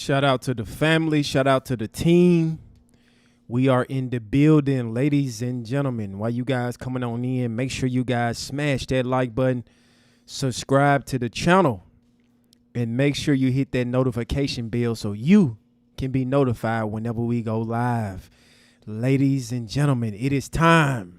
Shout out to the family. Shout out to the team. We are in the building, ladies and gentlemen. While you guys coming on in, make sure you guys smash that like button, subscribe to the channel, and make sure you hit that notification bell so you can be notified whenever we go live. Ladies and gentlemen, it is time.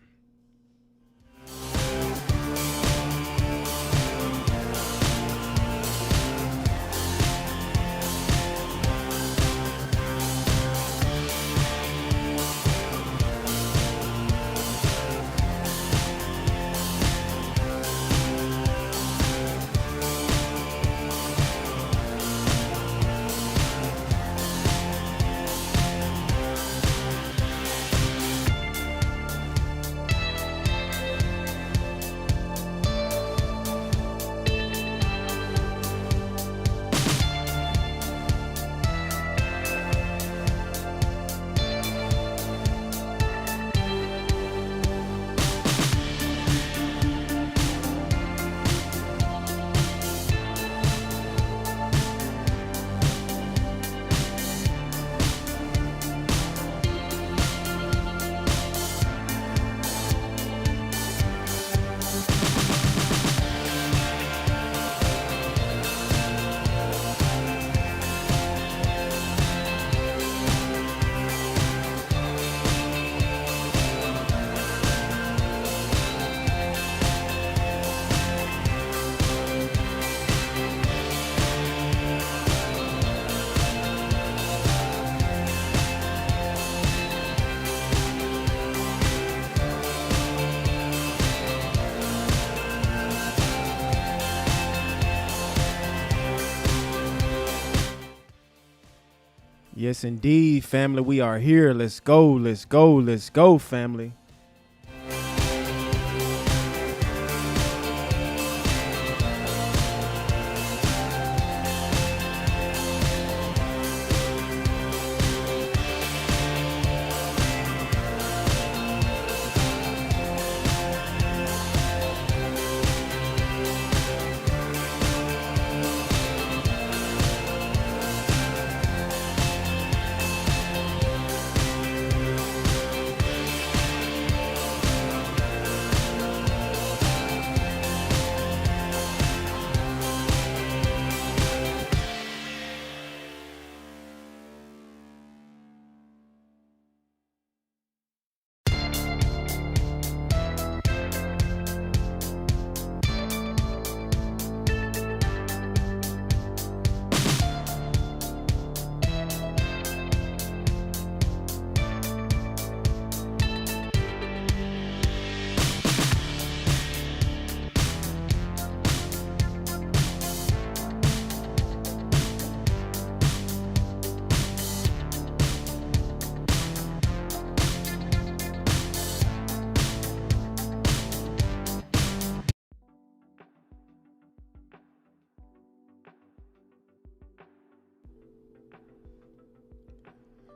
Yes, indeed, family. We are here. Let's go. Let's go. Let's go, family.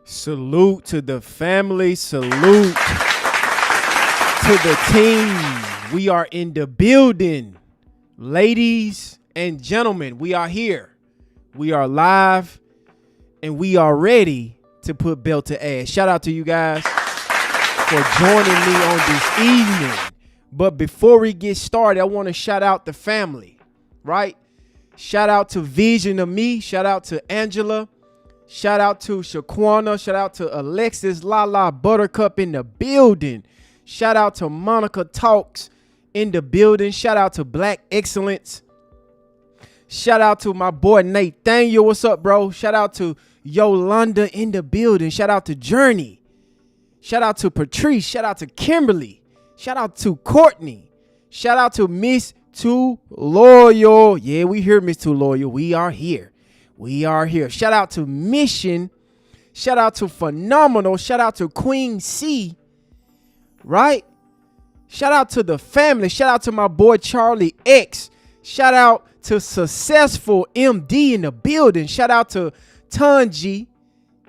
Salute to the family. Salute to the team. We are in the building. Ladies and gentlemen, we are here. We are live and we are ready to put belt to ass. Shout out to you guys for joining me on this evening. But before we get started, I want to shout out the family, right? Shout out to Vision of Me. Shout out to Angela. Shout out to Shaquana. Shout out to Alexis, Lala, Buttercup in the building. Shout out to Monica Talks in the building. Shout out to Black Excellence. Shout out to my boy Nathaniel. What's up, bro? Shout out to Yolanda in the building. Shout out to Journey. Shout out to Patrice. Shout out to Kimberly. Shout out to Courtney. Shout out to Miss Too Loyal. Yeah, we here, Miss Too Loyal. We are here. We are here. Shout out to Mission. Shout out to Phenomenal. Shout out to Queen C. Right? Shout out to the family. Shout out to my boy Charlie X. Shout out to Successful MD in the building. Shout out to Tunji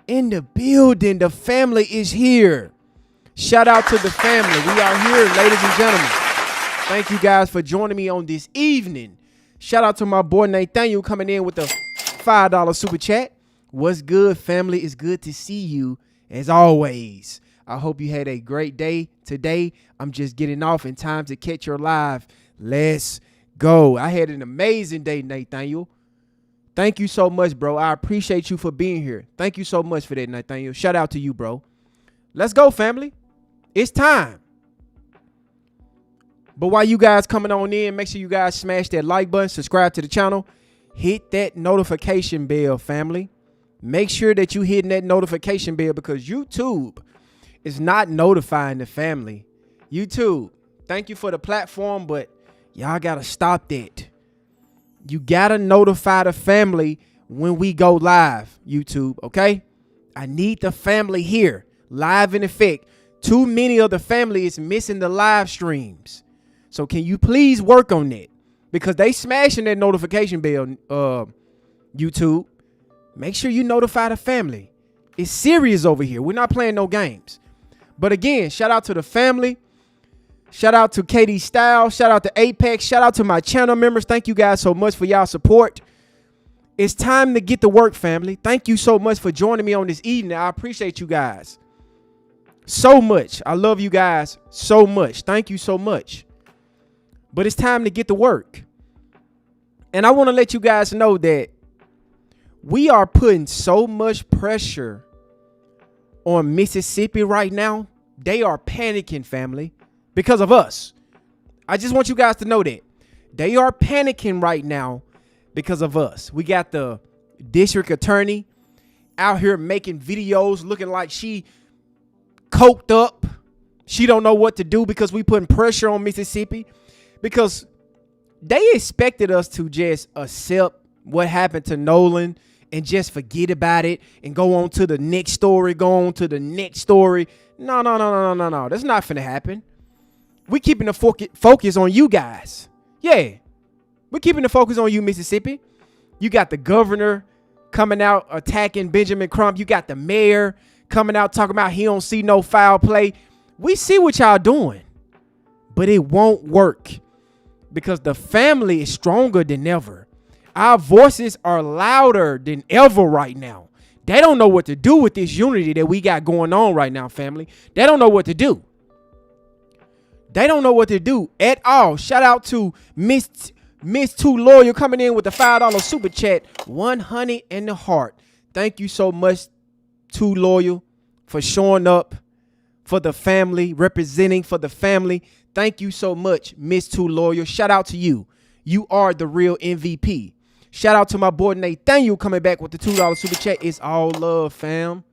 in the building. The family is here. Shout out to the family. We are here, ladies and gentlemen. Thank you guys for joining me on this evening. Shout out to my boy Nathaniel coming in with the $5 super chat. What's good, family? It's good to see you as always. I hope you had a great day today. I'm just getting off in time to catch your live. Let's go. I had an amazing day, Nathaniel. Thank you so much, bro. I appreciate you for being here. Thank you so much for that, Nathaniel. Shout out to you, bro. Let's go, family. It's time. But while you guys coming on in, make sure you guys smash that like button, subscribe to the channel, hit that notification bell, family. Make sure that you hitting that notification bell because YouTube is not notifying the family. YouTube, thank you for the platform, but y'all got to stop that. You got to notify the family when we go live, YouTube, okay? I need the family here, live in effect. Too many of the family is missing the live streams. So can you please work on that? Because they smashing that notification bell, YouTube. Make sure you notify the family. It's serious over here. We're not playing no games. But again, shout out to the family. Shout out to Katie Styles. Shout out to Apex. Shout out to my channel members. Thank you guys so much for y'all support. It's time to get to work, family. Thank you so much for joining me on this evening. I appreciate you guys so much. I love you guys so much. Thank you so much. But it's time to get to work. And I want to let you guys know that we are putting so much pressure on Mississippi right now. They are panicking, family, because of us. I just want you guys to know that. They are panicking right now because of us. We got the district attorney out here making videos looking like she coked up. She don't know what to do because we putting pressure on Mississippi. Because they expected us to just accept what happened to Nolan and just forget about it and go on to the next story, go on to the next story. No. That's not finna happen. We keeping the focus on you guys. Yeah, we're keeping the focus on you, Mississippi. You got the governor coming out attacking Benjamin Crump. You got the mayor coming out talking about he don't see no foul play. We see what y'all doing, but it won't work. Because the family is stronger than ever. Our voices are louder than ever right now. They don't know what to do with this unity that we got going on right now, family. They don't know what to do. They don't know what to do at all. Shout out to Miss Too Loyal coming in with the $5 super chat. 100 in the heart. Thank you so much, Too Loyal, for showing up for the family, representing for the family. Thank you so much, Miss Too Loyal. Shout out to you. You are the real MVP. Shout out to my boy Nathaniel coming back with the $2 super chat. It's all love, fam.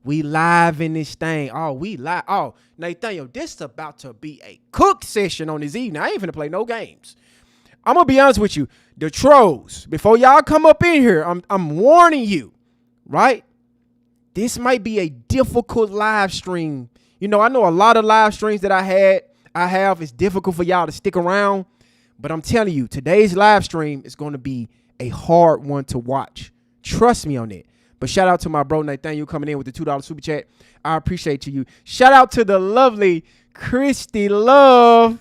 We live in this thing. Oh, we live. Oh, Nathaniel, this is about to be a cook session on this evening. I ain't finna play no games. I'm gonna be honest with you. The trolls, before y'all come up in here, I'm warning you, right? This might be a difficult live stream. You know, I know a lot of live streams that I have, it's difficult for y'all to stick around, but I'm telling you, today's live stream is going to be a hard one to watch. Trust me on it. But shout out to my bro Nathaniel coming in with the $2 super chat. I appreciate you. Shout out to the lovely Christy Love,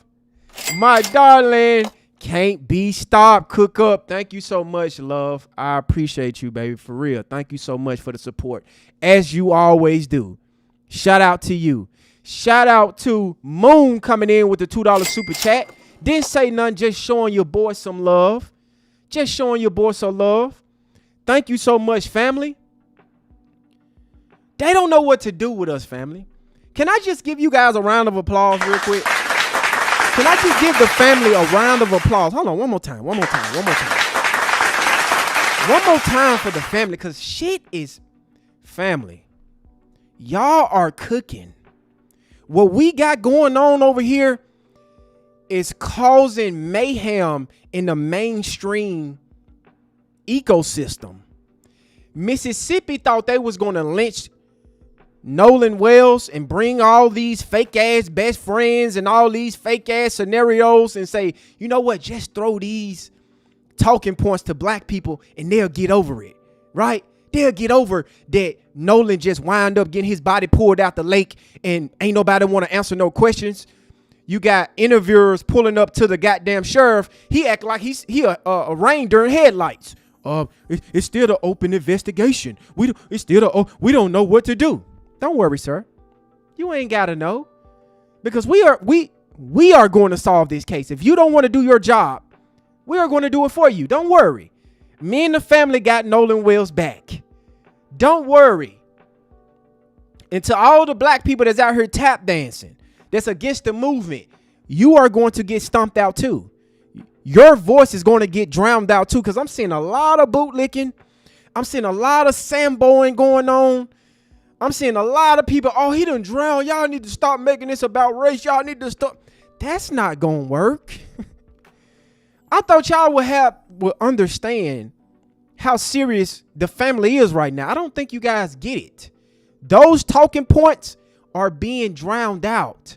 my darling. Can't be stopped. Cook up. Thank you so much, love. I appreciate you, baby, for real. Thank you so much for the support, as you always do. Shout out to you. Shout out to Moon coming in with the $2 super chat. Didn't say nothing, just showing your boy some love. Just showing your boy some love. Thank you so much, family. They don't know what to do with us, family. Can I just give you guys a round of applause real quick? Can I just give the family a round of applause? Hold on, one more time. One more time for the family, because shit is family. Y'all are cooking. What we got going on over here is causing mayhem in the mainstream ecosystem. Mississippi thought they was going to lynch Nolan Wells and bring all these fake ass best friends and all these fake ass scenarios and say, you know what, just throw these talking points to black people and they'll get over it, right? They'll get over that Nolan just wound up getting his body pulled out the lake and ain't nobody want to answer no questions. You got interviewers pulling up to the goddamn sheriff. He act like he a rain during headlights. It's still an open investigation. We don't know what to do. Don't worry, sir. You ain't gotta know, because we are going to solve this case. If you don't want to do your job, we are going to do it for you. Don't worry. Me and the family got Nolan Wells back. Don't worry. And to all the black people that's out here tap dancing, that's against the movement, you are going to get stomped out too. Your voice is going to get drowned out too, because I'm seeing a lot of bootlicking. I'm seeing a lot of samboing going on. I'm seeing a lot of people, oh, he done drowned. Y'all need to stop making this about race. Y'all need to stop. That's not going to work. I thought y'all would understand how serious the family is right now. I don't think you guys get it. Those talking points are being drowned out.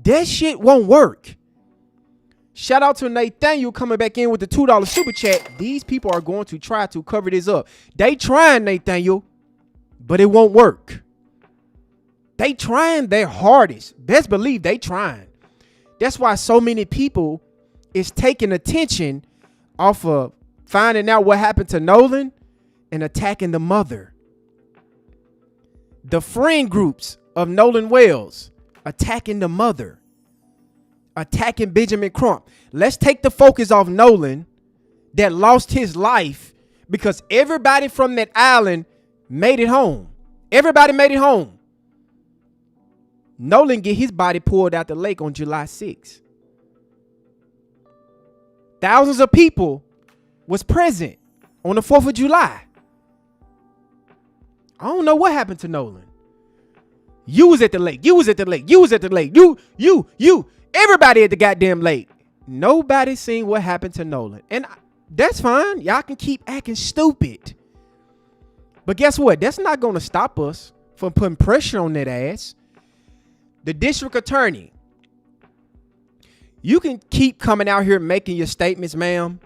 That shit won't work. Shout out to Nathaniel coming back in with the $2 super chat. These people are going to try to cover this up. They trying, Nathaniel, but it won't work. They trying their hardest. Best believe they trying. That's why so many people is taking attention off of finding out what happened to Nolan and attacking the mother. The friend groups of Nolan Wells attacking the mother, attacking Benjamin Crump. Let's take the focus off Nolan that lost his life because everybody from that island made it home. Everybody made it home. Nolan get his body pulled out the lake on July 6th. Thousands of people was present on the 4th of July. I don't know what happened to Nolan. You was at the lake. You was at the lake. You was at the lake. You. Everybody at the goddamn lake. Nobody seen what happened to Nolan. And that's fine. Y'all can keep acting stupid. But guess what? That's not going to stop us from putting pressure on that ass. The district attorney. You can keep coming out here making your statements, ma'am.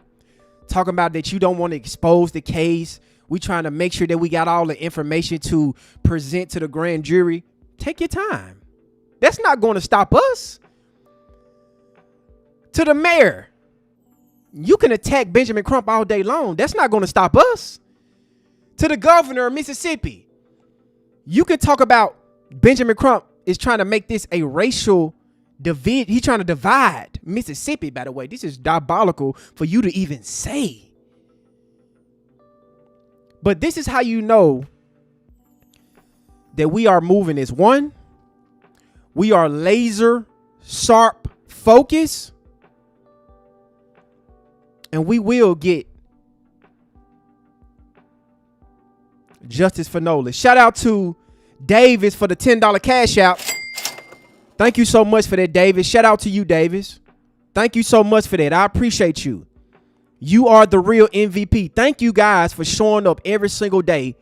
Talking about that you don't want to expose the case. We trying to make sure that we got all the information to present to the grand jury. Take your time. That's not going to stop us. To the mayor, you can attack Benjamin Crump all day long. That's not going to stop us. To the governor of Mississippi, you can talk about Benjamin Crump is trying to make this a racial divide. He's trying to divide Mississippi, by the way. This is diabolical for you to even say. But this is how you know that we are moving as one. We are laser sharp focus. And we will get justice for Nolan. Shout out to Davis for the $10 cash out. Thank you so much for that, Davis. Shout out to you, Davis. Thank you so much for that. I appreciate you. You are the real MVP. Thank you guys for showing up every single day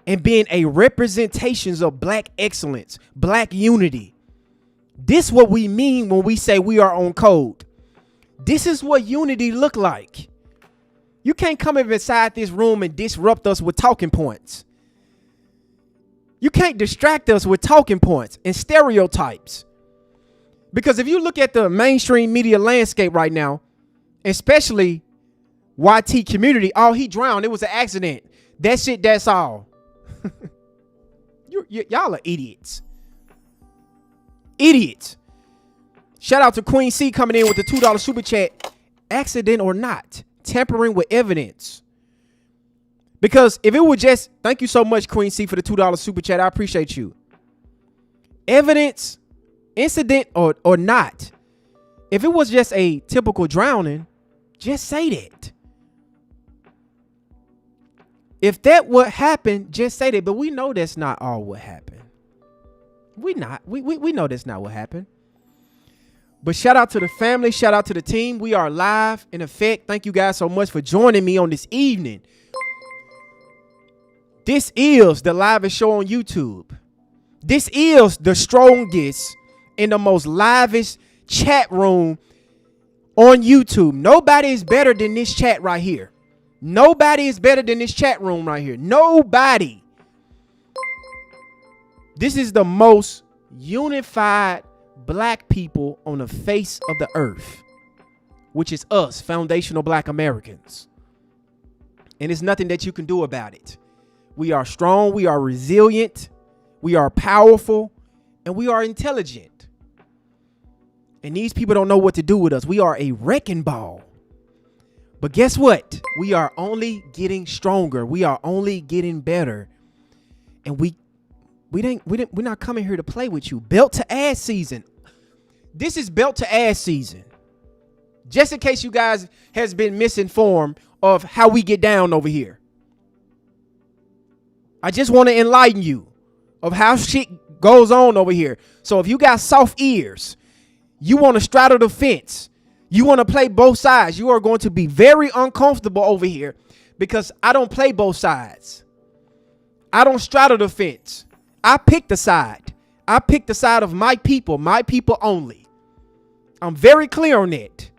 and being a representation of black excellence, black unity. This is what we mean when we say we are on code. This is what unity look like. You can't come inside this room and disrupt us with talking points. You can't distract us with talking points and stereotypes. Because if you look at the mainstream media landscape right now, especially YT community, oh, he drowned. It was an accident. That's it. That's all. Y'all are idiots. Idiots. Shout out to Queen C coming in with the $2 super chat. Accident or not, tampering with evidence. Because if it were just, thank you so much, Queen C, for the $2 super chat. I appreciate you. Evidence, incident or not. If it was just a typical drowning, just say that. If that what happened, just say that. But we know that's not all what happened. We know that's not what happened. But shout out to the family. Shout out to the team. We are live in effect. Thank you guys so much for joining me on this evening. This is the livest show on YouTube. This is the strongest and the most livest chat room on YouTube. Nobody is better than this chat right here. Nobody is better than this chat room right here. Nobody. This is the most unified black people on the face of the earth, which is us, foundational black Americans. and there's nothing that you can do about it. We are strong, we are resilient, we are powerful, and we are intelligent. And these people don't know what to do with us. We are a wrecking ball. But guess what? We are only getting stronger. We are only getting better. And we're not coming here to play with you. Belt to ass season. This is belt to ass season. Just in case you guys has been misinformed of how we get down over here. I just want to enlighten you of how shit goes on over here. So if you got soft ears, you want to straddle the fence, you want to play both sides, you are going to be very uncomfortable over here because I don't play both sides. I don't straddle the fence. I pick the side. I pick the side of my people only. I'm very clear on that.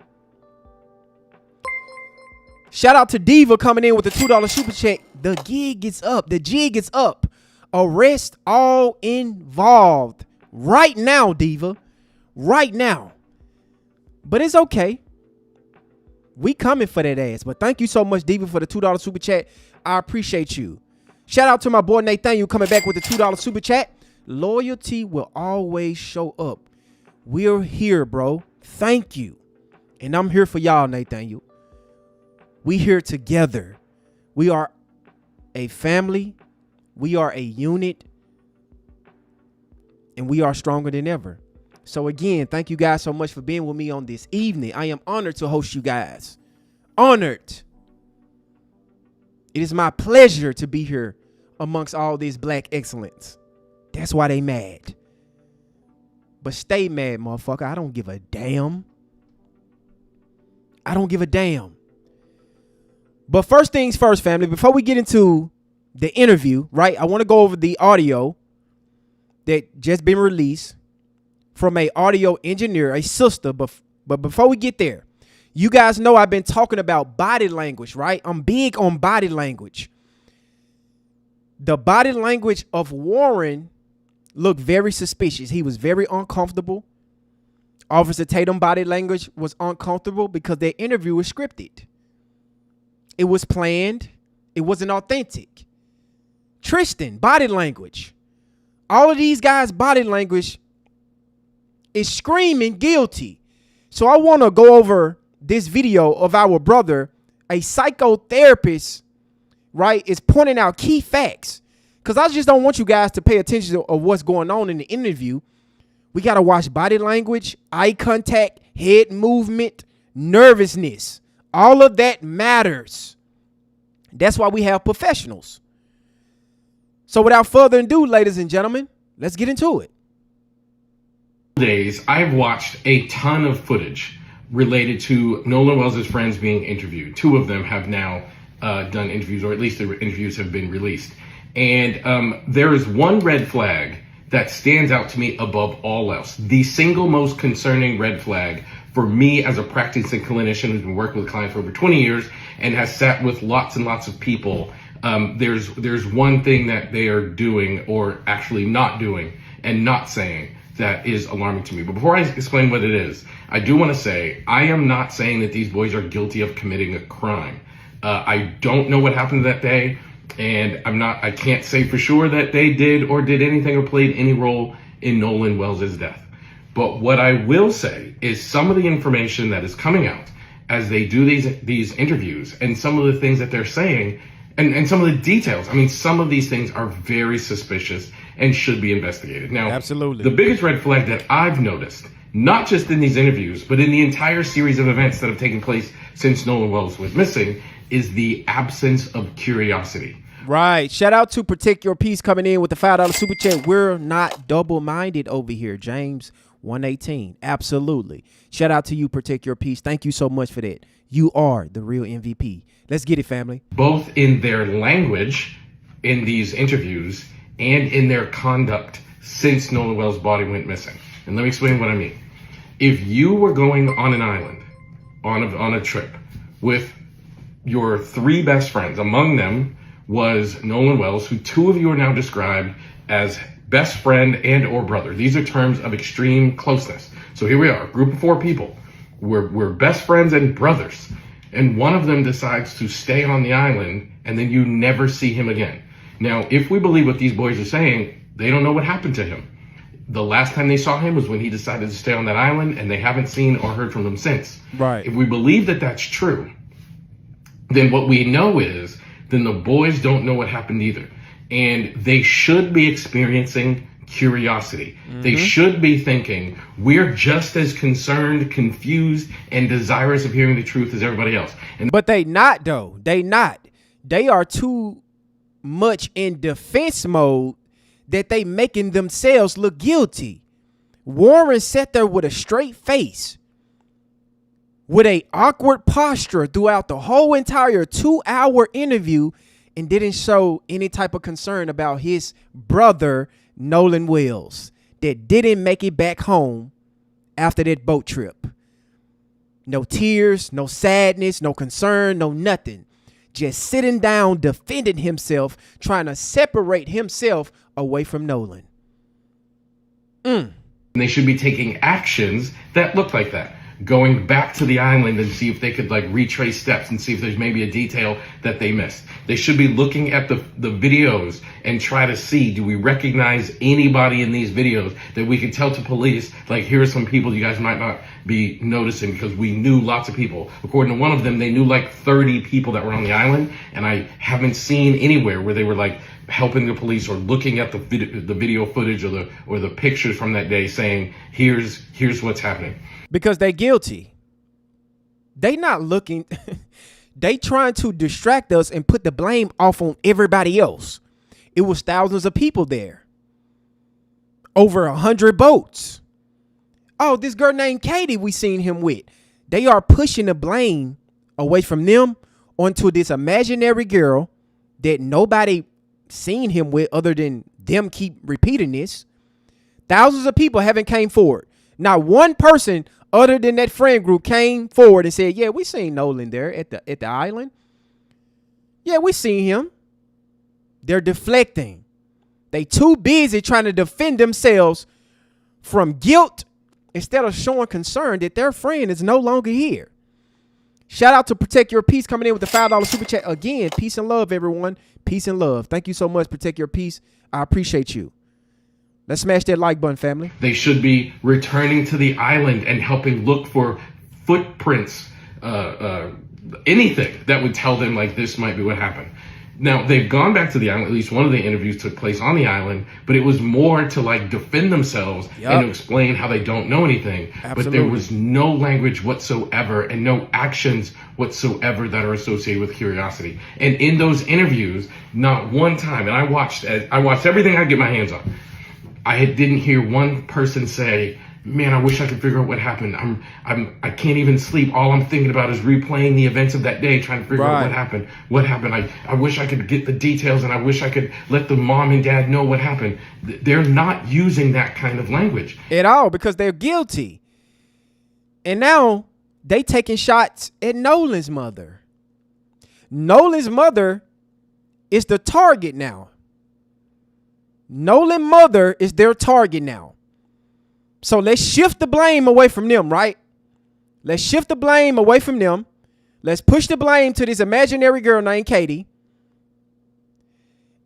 Shout out to Diva coming in with the $2 super check. The gig is up. The jig is up. Arrest all involved right now, Diva. Right now. But it's okay. We coming for that ass. But thank you so much, Diva, for the $2 super chat. I appreciate you. Shout out to my boy Nathaniel coming back with the $2 super chat. Loyalty will always show up. We're here, bro. Thank you. And I'm here for y'all, Nathaniel. We here together. We are a family. We are a unit. And we are stronger than ever. So again, thank you guys so much for being with me on this evening. I am honored to host you guys. Honored. It is my pleasure to be here amongst all this black excellence. That's why they mad. But stay mad, motherfucker. I don't give a damn. I don't give a damn. But first things first, family, before we get into the interview, right, I want to go over the audio that just been released from a audio engineer, a sister. But before we get there, you guys know I've been talking about body language, right? I'm big on body language. The body language of Warren looked very suspicious. He was very uncomfortable. Officer Tatum body language was uncomfortable because their interview was scripted. It was planned. It wasn't authentic. Tristan, body language. All of these guys' body language is screaming guilty. So I want to go over this video of our brother, a psychotherapist, right, is pointing out key facts. Because I just don't want you guys to pay attention to what's going on in the interview. We got to watch body language, eye contact, head movement, nervousness. All of that matters. That's why we have professionals. So without further ado, ladies and gentlemen, let's get into it. Days, I've watched a ton of footage related to Nolan Wells' friends being interviewed. Two of them have now done interviews, or at least their interviews have been released. And there is one red flag that stands out to me above all else. The single most concerning red flag for me as a practicing clinician who's been working with clients for over 20 years and has sat with lots and lots of people. There's one thing that they are doing, or actually not doing and not saying, that is alarming to me. But before I explain what it is, I do want to say I am not saying that these boys are guilty of committing a crime. I don't know what happened that day, and I can't say for sure that they did or did anything or played any role in Nolan Wells' death. But what I will say is some of the information that is coming out as they do these interviews, and some of the things that they're saying, and some of the details. I mean, some of these things are very suspicious and should be investigated. Now, absolutely, the biggest red flag that I've noticed, not just in these interviews, but in the entire series of events that have taken place since Nolan Wells was missing, is the absence of curiosity. Right. Shout out to Protect Your Peace coming in with the $5 super chat. We're not double-minded over here, James 118. Absolutely. Shout out to you, Protect Your Peace. Thank you so much for that. You are the real MVP. Let's get it, family. Both in their language in these interviews and in their conduct since Nolan Wells' body went missing. And let me explain what I mean. If you were going on an island, on a trip with your three best friends, among them was Nolan Wells, who two of you are now described as best friend and or brother. These are terms of extreme closeness. So here we are, a group of four people. We're best friends and brothers. and one of them decides to stay on the island, and then you never see him again. Now, if we believe what these boys are saying, they don't know what happened to him. The last time they saw him was when he decided to stay on that island, and they haven't seen or heard from him since. Right. If we believe that that's true, then what we know is, then the boys don't know what happened either. And they should be experiencing curiosity. They should be thinking, we're just as concerned, confused, and desirous of hearing the truth as everybody else. But they not, though. They not. They are too much in defense mode that they making themselves look guilty. Warren sat there with a straight face, with a awkward posture throughout the whole entire 2-hour interview, and didn't show any type of concern about his brother, Nolan Wells, that didn't make it back home after that boat trip. No tears, no sadness, no concern, no nothing. Just sitting down, defending himself, trying to separate himself away from Nolan. They should be taking actions that look like that. Going back to the island and see if they could like retrace steps and see if there's maybe a detail that they missed. They should be looking at the videos and try to see, do we recognize anybody in these videos that we could tell to police, like, here are some people you guys might not be noticing, because we knew lots of people. According to one of them, they knew like 30 people that were on the island, and I haven't seen anywhere where they were like helping the police or looking at the video footage or the pictures from that day saying, here's what's happening. Because they guilty. They not looking. They trying to distract us and put the blame off on everybody else. It was thousands of people there. Over 100 boats. Oh, this girl named Katie we seen him with. They are pushing the blame away from them onto this imaginary girl that nobody seen him with other than them keep repeating this. Thousands of people haven't came forward. Not one person other than that friend group came forward and said, yeah, we seen Nolan there at the island. Yeah, we seen him. They're deflecting. They too busy trying to defend themselves from guilt instead of showing concern that their friend is no longer here. Shout out to Protect Your Peace coming in with the $5 super chat. Again, peace and love, everyone. Peace and love. Thank you so much, Protect Your Peace. I appreciate you. Let's smash that like button, family. They should be returning to the island and helping look for footprints, anything that would tell them like this might be what happened. Now, they've gone back to the island. At least one of the interviews took place on the island, but it was more to like defend themselves and to explain how they don't know anything. Absolutely. But there was no language whatsoever and no actions whatsoever that are associated with curiosity. And in those interviews, not one time, and I watched everything I could get my hands on. I didn't hear one person say, man, I wish I could figure out what happened. I can't even sleep. All I'm thinking about is replaying the events of that day, trying to figure out what happened. What happened? I wish I could get the details, and I wish I could let the mom and dad know what happened. They're not using that kind of language at all because they're guilty. And now they taking shots at Nolan's mother. Nolan's mother is the target now. Nolan's mother is their target now. So let's shift the blame away from them, right? Let's shift the blame away from them. Let's push the blame to this imaginary girl named Katie.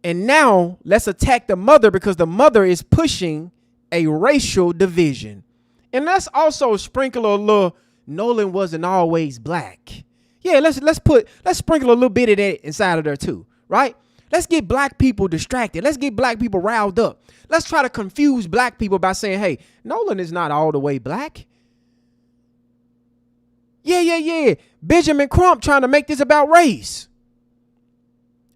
And now let's attack the mother because the mother is pushing a racial division. And let's also sprinkle a little Nolan wasn't always black. Yeah, let's sprinkle a little bit of that inside of there too, right? Let's get black people distracted. Let's get black people riled up. Let's try to confuse black people by saying, hey, Nolan is not all the way black. Yeah. Benjamin Crump trying to make this about race.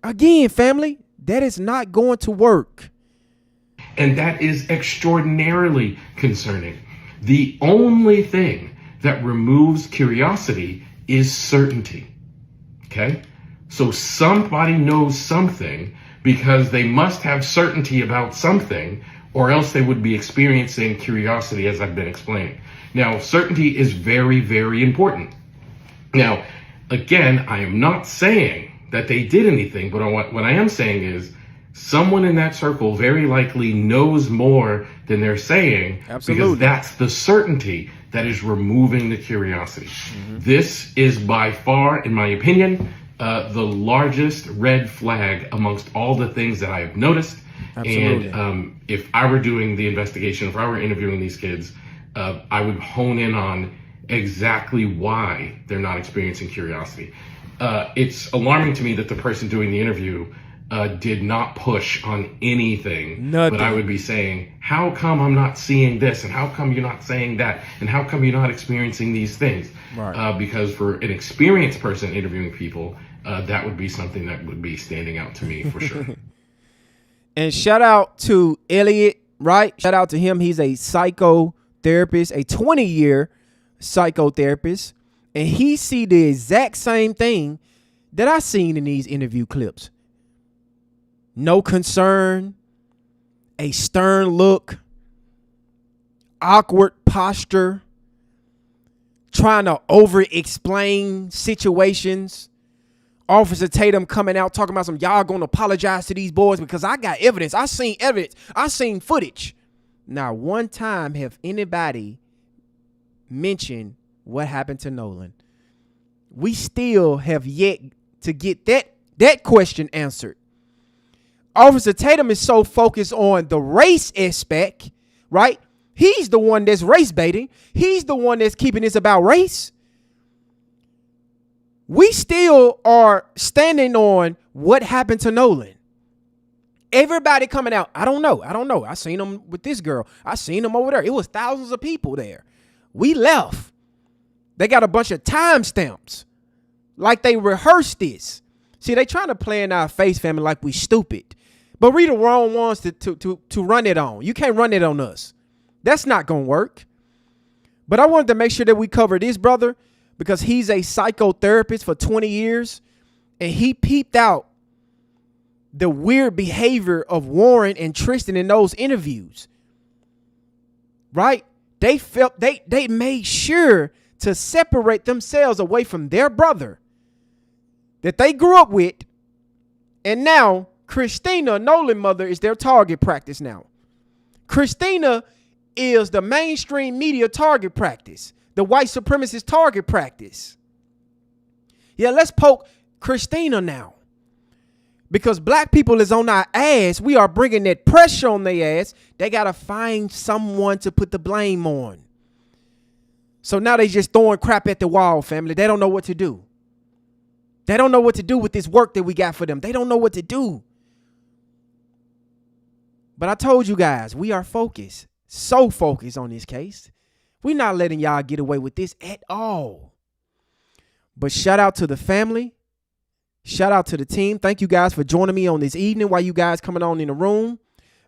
Again, family, that is not going to work. And that is extraordinarily concerning. The only thing that removes curiosity is certainty. Okay? So somebody knows something because they must have certainty about something, or else they would be experiencing curiosity, as I've been explaining. Now, certainty is very, very important. Now, again, I am not saying that they did anything, but what I am saying is someone in that circle very likely knows more than they're saying. Absolutely. Because that's the certainty that is removing the curiosity. This is by far, in my opinion, the largest red flag amongst all the things that I have noticed. Absolutely. And if I were doing the investigation, if I were interviewing these kids, I would hone in on exactly why they're not experiencing curiosity. It's alarming to me that the person doing the interview did not push on anything. Nothing. But I would be saying, how come I'm not seeing this? And how come you're not saying that? And how come you're not experiencing these things? Right. Because for an experienced person interviewing people, that would be something that would be standing out to me for sure. And shout out to Elliot, right? Shout out to him. He's a psychotherapist, a 20-year psychotherapist. And he see the exact same thing that I seen in these interview clips. No concern, a stern look, awkward posture, trying to over-explain situations. Officer Tatum coming out talking about some, y'all gonna apologize to these boys because I got evidence. I seen evidence. I seen footage. Now, one time have anybody mentioned what happened to Nolan? We still have yet to get that question answered. Officer Tatum is so focused on the race aspect, right? He's the one that's race baiting. He's the one that's keeping this about race. We still are standing on what happened to Nolan. Everybody coming out, I don't know. I seen him with this girl. I seen him over there. It was thousands of people there. We left. They got a bunch of timestamps. Like they rehearsed this. See, they trying to play in our face, family, like we stupid. But we the wrong ones to run it on. You can't run it on us. That's not going to work. But I wanted to make sure that we cover this brother because he's a psychotherapist for 20 years. And he peeped out the weird behavior of Warren and Tristan in those interviews. Right? They felt they made sure to separate themselves away from their brother that they grew up with. And now Christina, Nolan mother, is their target practice now. Christina is the mainstream media target practice, the white supremacist target practice. Yeah, let's poke Christina now. Because black people is on our ass. We are bringing that pressure on their ass. They got to find someone to put the blame on. So now they just throwing crap at the wall, family. They don't know what to do. They don't know what to do with this work that we got for them. They don't know what to do. But I told you guys, we are focused. So focused on this case. We're not letting y'all get away with this at all. But shout out to the family. Shout out to the team. Thank you guys for joining me on this evening while you guys coming on in the room.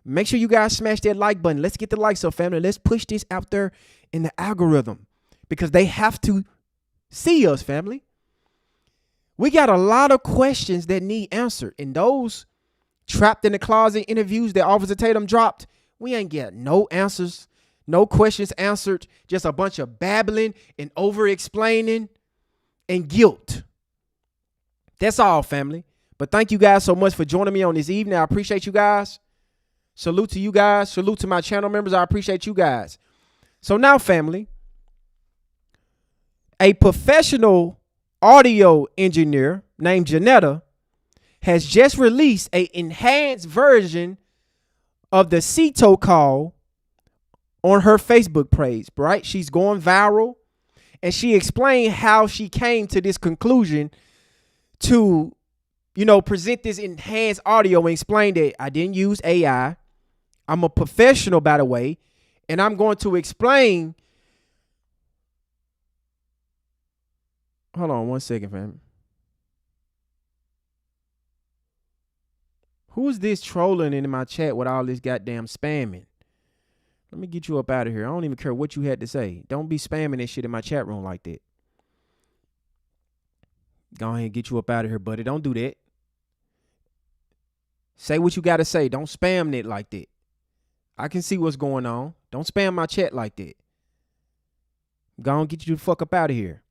Make sure you guys smash that like button. Let's get the likes up, family. Let's push this out there in the algorithm because they have to see us, family. We got a lot of questions that need answered. And those trapped in the closet interviews that Officer Tatum dropped, we ain't get no answers, no questions answered, just a bunch of babbling and over-explaining and guilt. That's all, family. But thank you guys so much for joining me on this evening. I appreciate you guys. Salute to you guys. Salute to my channel members. I appreciate you guys. So now, family, a professional audio engineer named Janetta has just released an enhanced version of the CETO call on her Facebook page, right? She's going viral, and she explained how she came to this conclusion to, present this enhanced audio and explain that I didn't use AI. I'm a professional, by the way, and I'm going to explain. Hold on 1 second, fam. Who is this trolling in my chat with all this goddamn spamming? Let me get you up out of here. I don't even care what you had to say. Don't be spamming this shit in my chat room like that. Go ahead and get you up out of here, buddy. Don't do that. Say what you got to say. Don't spam it like that. I can see what's going on. Don't spam my chat like that. Go on, get you the fuck up out of here.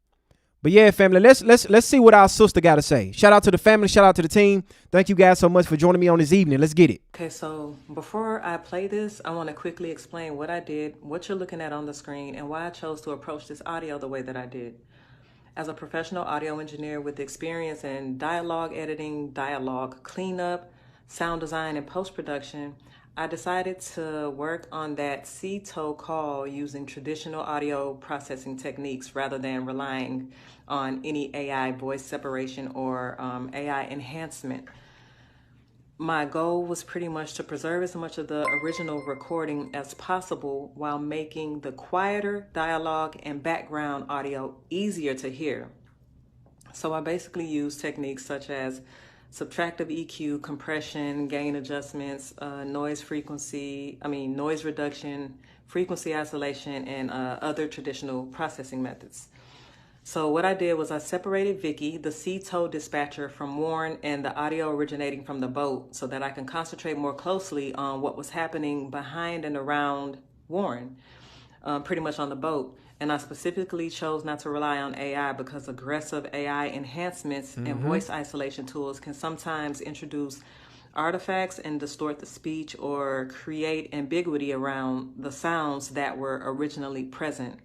But yeah, family, let's see what our sister got to say. Shout out to the family, shout out to the team. Thank you guys so much for joining me on this evening. Let's get it. Okay, so before I play this, I want to quickly explain what I did, what you're looking at on the screen, and why I chose to approach this audio the way that I did. As a professional audio engineer with experience in dialogue editing, dialogue cleanup, sound design, and post-production, I decided to work on that CTO call using traditional audio processing techniques rather than relying on any AI voice separation or AI enhancement. My goal was pretty much to preserve as much of the original recording as possible while making the quieter dialogue and background audio easier to hear. So I basically used techniques such as subtractive EQ, compression, gain adjustments, noise reduction, frequency isolation, and other traditional processing methods. So what I did was I separated Vicky, the CTO dispatcher, from Warren and the audio originating from the boat so that I can concentrate more closely on what was happening behind and around Warren, pretty much on the boat. And I specifically chose not to rely on AI because aggressive AI enhancements and voice isolation tools can sometimes introduce artifacts and distort the speech or create ambiguity around the sounds that were originally present.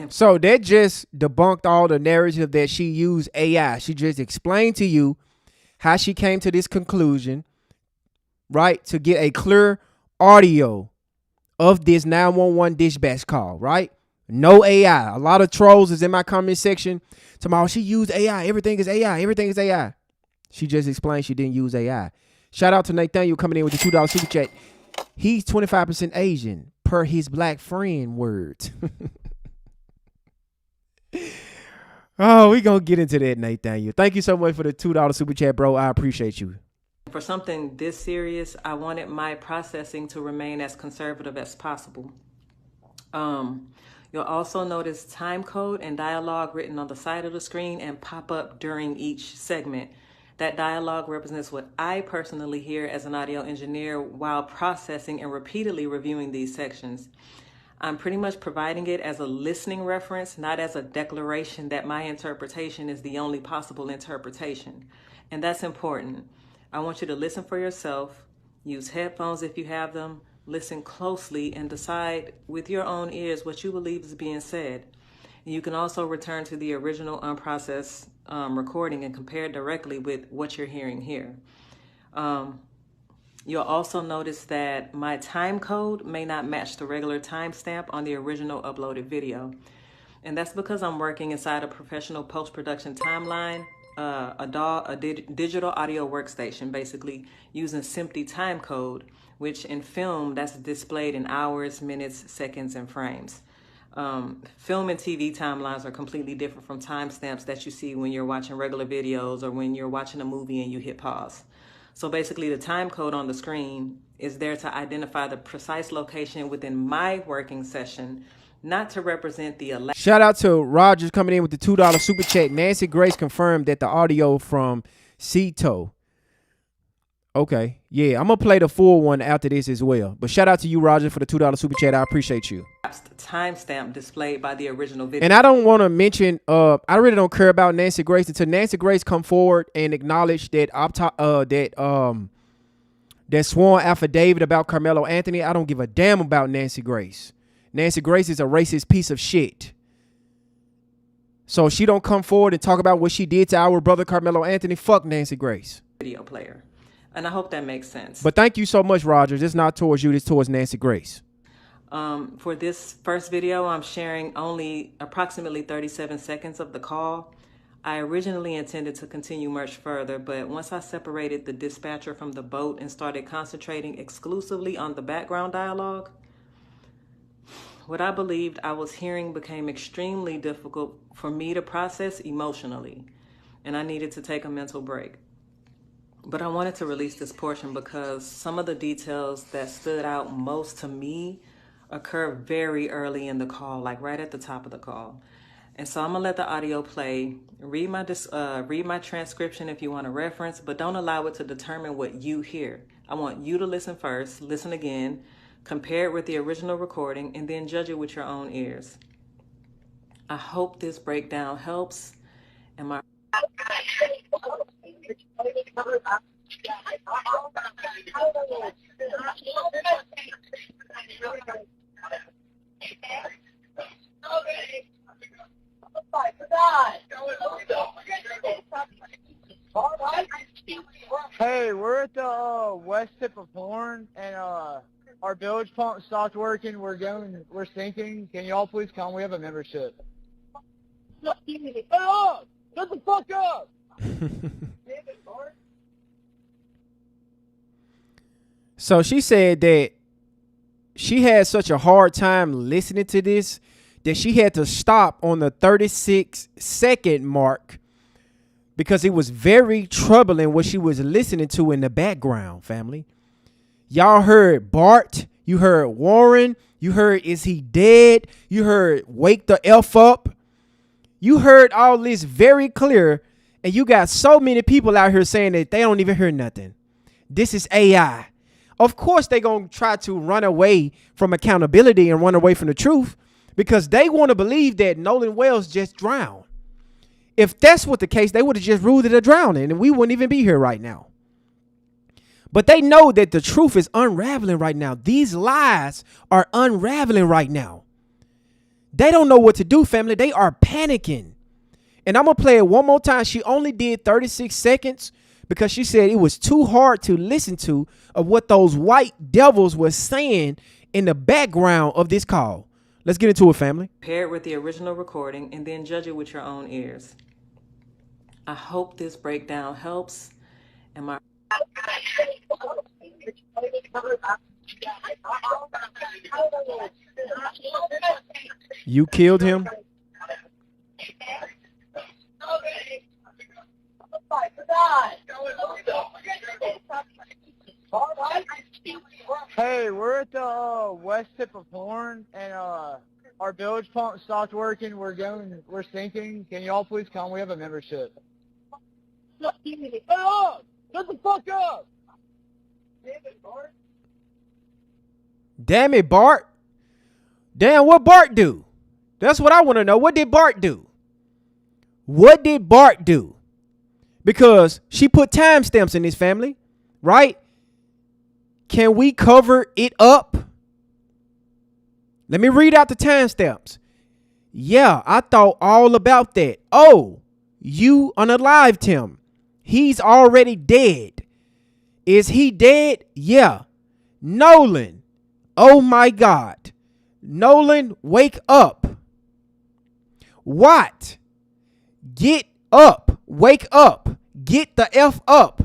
So that just debunked all the narrative that she used AI. She just explained to you how she came to this conclusion, right? To get a clear audio of this 911 dispatch call, right? No AI. A lot of trolls is in my comment section. Tomorrow she used AI. Everything is AI. Everything is AI. She just explained she didn't use AI. Shout out to Nathaniel coming in with the $2 super chat. He's 25% Asian per his black friend words. Oh, we gonna get into that, Nathaniel. Thank you so much for the $2 super chat, bro. I appreciate you. For something this serious, I wanted my processing to remain as conservative as possible. You'll also notice time code and dialogue written on the side of the screen and pop up during each segment. That dialogue represents what I personally hear as an audio engineer while processing and repeatedly reviewing these sections. I'm pretty much providing it as a listening reference, not as a declaration that my interpretation is the only possible interpretation. And that's important. I want you to listen for yourself, use headphones if you have them, listen closely, and decide with your own ears what you believe is being said. You can also return to the original unprocessed recording and compare it directly with what you're hearing here. You'll also notice that my time code may not match the regular timestamp on the original uploaded video. And that's because I'm working inside a professional post-production timeline, a digital audio workstation, basically using SMPTE time code, which in film, that's displayed in hours, minutes, seconds, and frames. Film and TV timelines are completely different from timestamps that you see when you're watching regular videos or when you're watching a movie and you hit pause. So basically the time code on the screen is there to identify the precise location within my working session, not to represent the elect. Shout out to Rogers coming in with the $2 super chat. Nancy Grace confirmed that the audio from CTO. Okay. Yeah, I'm going to play the full one after this as well. But shout out to you, Roger, for the $2 super chat. I appreciate you. Timestamp displayed by the original video. And I don't want to mention, I really don't care about Nancy Grace until Nancy Grace come forward and acknowledge that that sworn affidavit about Carmelo Anthony. I don't give a damn about Nancy Grace. Nancy Grace is a racist piece of shit. So she don't come forward and talk about what she did to our brother Carmelo Anthony. Fuck Nancy Grace. Video player. And I hope that makes sense. But thank you so much, Rogers. It's not towards you. It's towards Nancy Grace. For this first video, I'm sharing only approximately 37 seconds of the call. I originally intended to continue much further, but once I separated the dispatcher from the boat and started concentrating exclusively on the background dialogue, what I believed I was hearing became extremely difficult for me to process emotionally, and I needed to take a mental break. But I wanted to release this portion because some of the details that stood out most to me occur very early in the call, like right at the top of the call. And so I'm gonna let the audio play. Read my transcription if you want to reference, but don't allow it to determine what you hear. I want you to listen first, listen again, compare it with the original recording, and then judge it with your own ears. I hope this breakdown helps. And my Hey, we're at the west tip of Horn, and our bilge pump stopped working. We're sinking. Can y'all please come? We have a membership. Hey, up! Shut the fuck up! So she said that she had such a hard time listening to this that she had to stop on the 36-second mark because it was very troubling what she was listening to in the background, family. Y'all heard Bart. You heard Warren. You heard, is he dead? You heard, wake the F up. You heard all this very clear, and you got so many people out here saying that they don't even hear nothing. This is AI. Of course, they're going to try to run away from accountability and run away from the truth because they want to believe that Nolan Wells just drowned. If that's what the case, they would have just ruled it a drowning and we wouldn't even be here right now. But they know that the truth is unraveling right now. These lies are unraveling right now. They don't know what to do, family. They are panicking. And I'm going to play it one more time. She only did 36 seconds because she said it was too hard to listen to of what those white devils were saying in the background of this call. Let's get into it, family. Pair it with the original recording and then judge it with your own ears. I hope this breakdown helps. And my You killed him? Hey, we're at the west tip of Horn, and our bilge pump stopped working. We're sinking. Can y'all please come? We have a membership. Hey, up! Shut the fuck up! Damn it, Bart. Damn, what Bart do? That's what I want to know. What did Bart do? What did Bart do? Because she put timestamps in this, family, right? Can we cover it up? Let me read out the timestamps. Yeah, I thought all about that. Oh, you unalived him. He's already dead. Is he dead? Yeah. Nolan. Oh my God. Nolan, wake up. What? Get up. Wake up. Get the F up.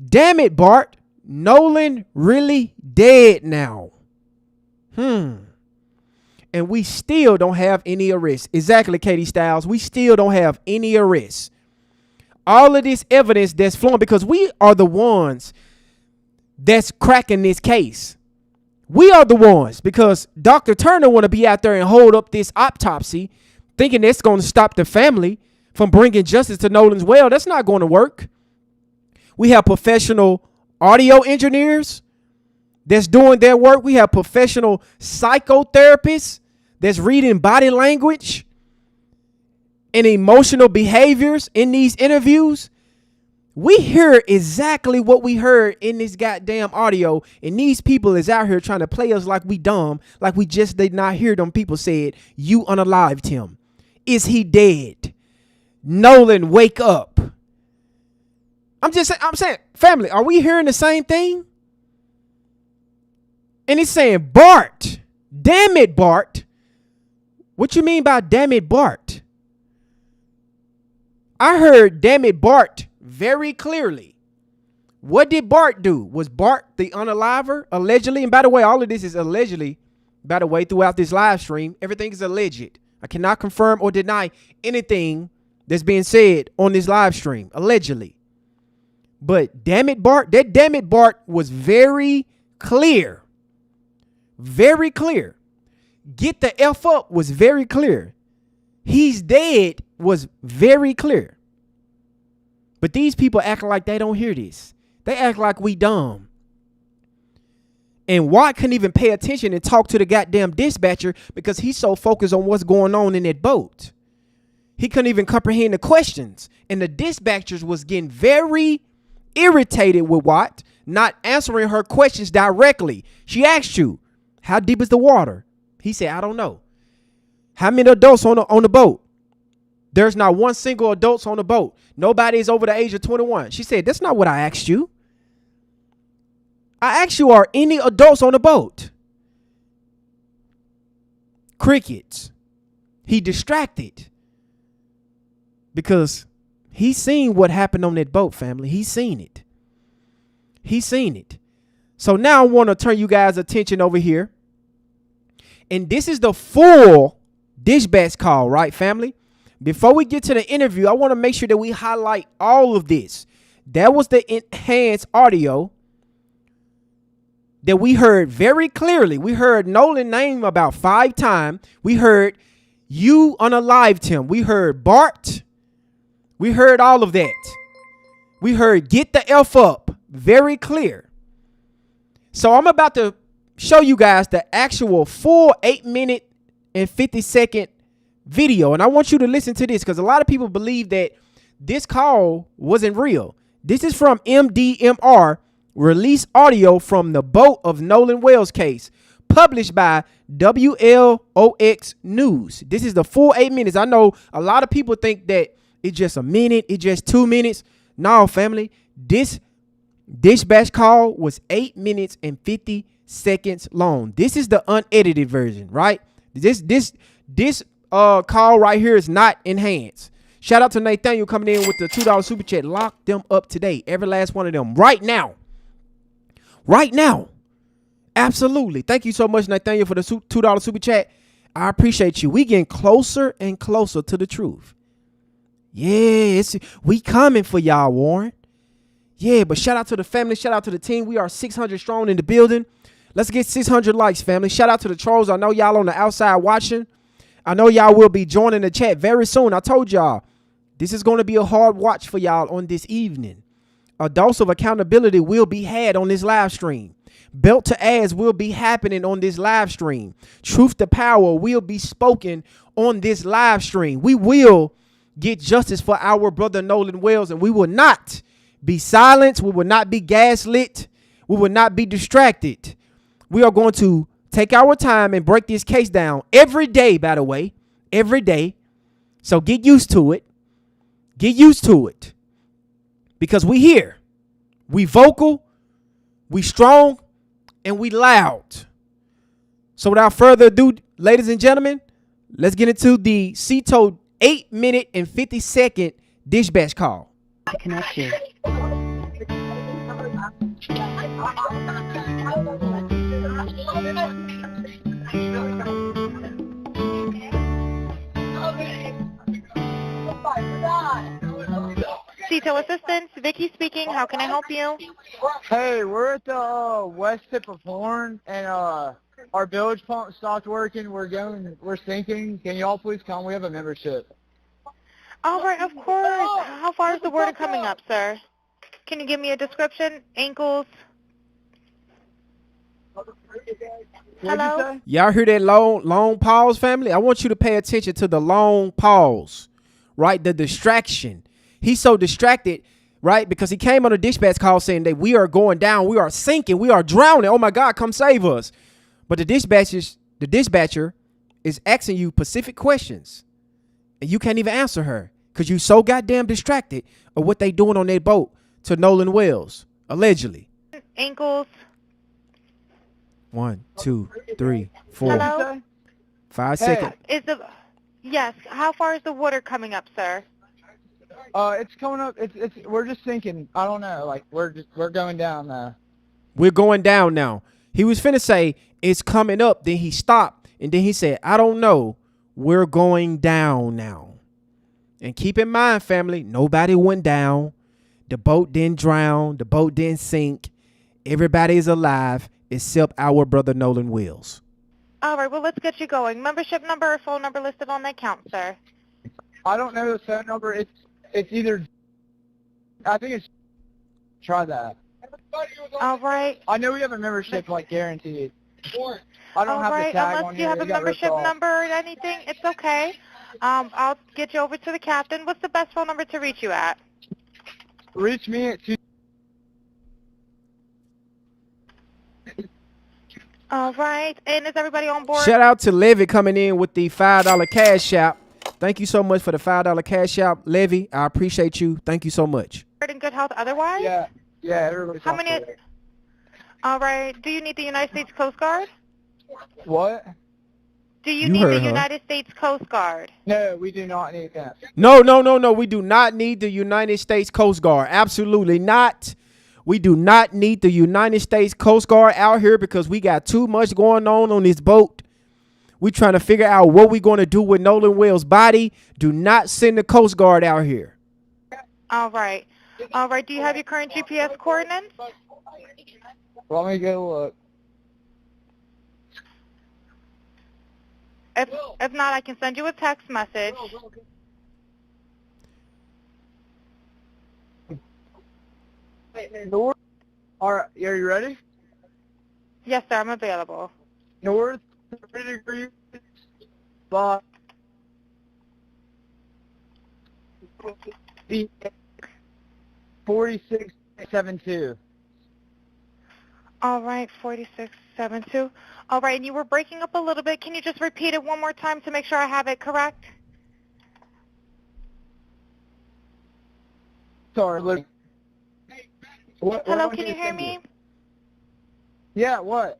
Damn it, Bart. Nolan really dead now. And we still don't have any arrests. Exactly, Katie Styles. We still don't have any arrests. All of this evidence that's flowing because we are the ones that's cracking this case. We are the ones because Dr. Turner want to be out there and hold up this autopsy thinking that's going to stop the family from bringing justice to Nolan's well. That's not going to work. We have professional audio engineers that's doing their work. We have professional psychotherapists that's reading body language and emotional behaviors in these interviews. We hear exactly what we heard in this goddamn audio, and these people is out here trying to play us like we dumb, like we just did not hear them people said, you unalived him. Is he dead? Nolan, wake up. I'm saying, family, are we hearing the same thing? And it's saying, Bart, damn it, Bart. What you mean by damn it, Bart? I heard damn it, Bart very clearly. What did Bart do? Was Bart the unaliver, allegedly? And by the way, all of this is allegedly, by the way, throughout this live stream. Everything is alleged. I cannot confirm or deny anything that's being said on this live stream, allegedly. But damn it, Bart, that damn it, Bart was very clear. Very clear. Get the F up was very clear. He's dead was very clear. But these people act like they don't hear this. They act like we dumb. And Watt couldn't even pay attention and talk to the goddamn dispatcher because he's so focused on what's going on in that boat. He couldn't even comprehend the questions. And the dispatchers was getting very irritated with Watt not answering her questions directly. She asked you, how deep is the water? He said, I don't know. How many adults on the boat? There's not one single adult on the boat. Nobody is over the age of 21. She said, that's not what I asked you. I asked you, are any adults on the boat? Crickets. He distracted because he's seen what happened on that boat, family. He's seen it. He's seen it. So now I want to turn you guys' attention over here. And this is the full dispatch call, right, family? Before we get to the interview, I want to make sure that we highlight all of this. That was the enhanced audio that we heard very clearly. We heard Nolan name about 5 times. We heard you unalived him. We heard Bart. We heard all of that. We heard get the F up. Very clear. So I'm about to show you guys the actual full 8-minute and 50-second video. And I want you to listen to this because a lot of people believe that this call wasn't real. This is from MDMR, release audio from the boat of Nolan Wells case, published by WLOX News. This is the full 8 minutes. I know a lot of people think that it's just a minute, it's just 2 minutes. No, family, this dispatch call was 8 minutes and 50 seconds long. This is the unedited version, right? This call right here is not enhanced. Shout out to Nathaniel coming in with the $2 super chat. Lock them up today. Every last one of them right now. Right now. Absolutely. Thank you so much, Nathaniel, for the $2 super chat. I appreciate you. We getting closer and closer to the truth. Yeah, we coming for y'all, Warren. Yeah, but shout out to the family. Shout out to the team. We are 600 strong in the building. Let's get 600 likes, family. Shout out to the trolls. I know y'all on the outside watching. I know y'all will be joining the chat very soon. I told y'all, this is going to be a hard watch for y'all on this evening. A dose of accountability will be had on this live stream. Belt to ass will be happening on this live stream. Truth to power will be spoken on this live stream. We will get justice for our brother Nolan Wells, and we will not be silenced. We will not be gaslit. We will not be distracted. We are going to take our time and break this case down every day, by the way, every day. So get used to it. Get used to it. Because we here. We vocal, we strong, and we loud. So without further ado, ladies and gentlemen, let's get into the CETO 8-minute and 50-second dispatch call. Connect you. CETO Assistance, Vicky speaking. How can I help you? Hey, we're at the west tip of Horn, and our bilge pump stopped working. We're sinking. Can y'all please come? We have a membership. All right, of course. How far is the water coming up, sir? Can you give me a description? Ankles? Hello? Y'all hear that long pause, family? I want you to pay attention to the long pause, right? The distraction. He's so distracted, right? Because he came on a dispatch call saying that we are going down, we are sinking, we are drowning. Oh my God, come save us. But the dispatcher is asking you specific questions, and you can't even answer her because you so goddamn distracted of what they doing on their boat to Nolan Wells, allegedly. Ankles? 1, 2, 3, 4, Hello? 5 seconds. Yes. How far is the water coming up, sir? It's coming up. We're just sinking. I don't know. Like we're going down now. We're going down now. He was finna say it's coming up. Then he stopped. And then he said, I don't know. We're going down now. And keep in mind, family, nobody went down. The boat didn't drown. The boat didn't sink. Everybody is alive except our brother Nolan Wells. All right, well, let's get you going. Membership number or phone number listed on the account, sir? I don't know the phone number. It's either. I think it's. Try that. All right. I know we have a membership, like, guaranteed. I don't All have the right. tag Unless on you here. have a It got ripped membership off. number or anything, it's okay. I'll get you over to the captain. What's the best phone number to reach you at? Reach me at 2. All right. And is everybody on board? Shout out to Levy coming in with the $5 cash app. Thank you so much for the $5 cash app, Levy. I appreciate you. Thank you so much. In good health otherwise? Yeah, everybody's How on many? board. All right. Do you need the United States Coast Guard? What? Do you You need heard the her. United States Coast Guard? No, we do not need that. No. We do not need the United States Coast Guard. Absolutely not. We do not need the United States Coast Guard out here because we got too much going on this boat. We trying to figure out what we're going to do with Nolan Wells' body. Do not send the Coast Guard out here. All right. All right. Do you have your current GPS coordinates? Let me go look. If not, I can send you a text message. North. All right, are you ready? Yes, sir. I'm available. North 30 degrees by 4672. All right. 4672. All right. And you were breaking up a little bit. Can you just repeat it one more time to make sure I have it correct? Sorry, look. Hello. Can you hear me? Yeah, what?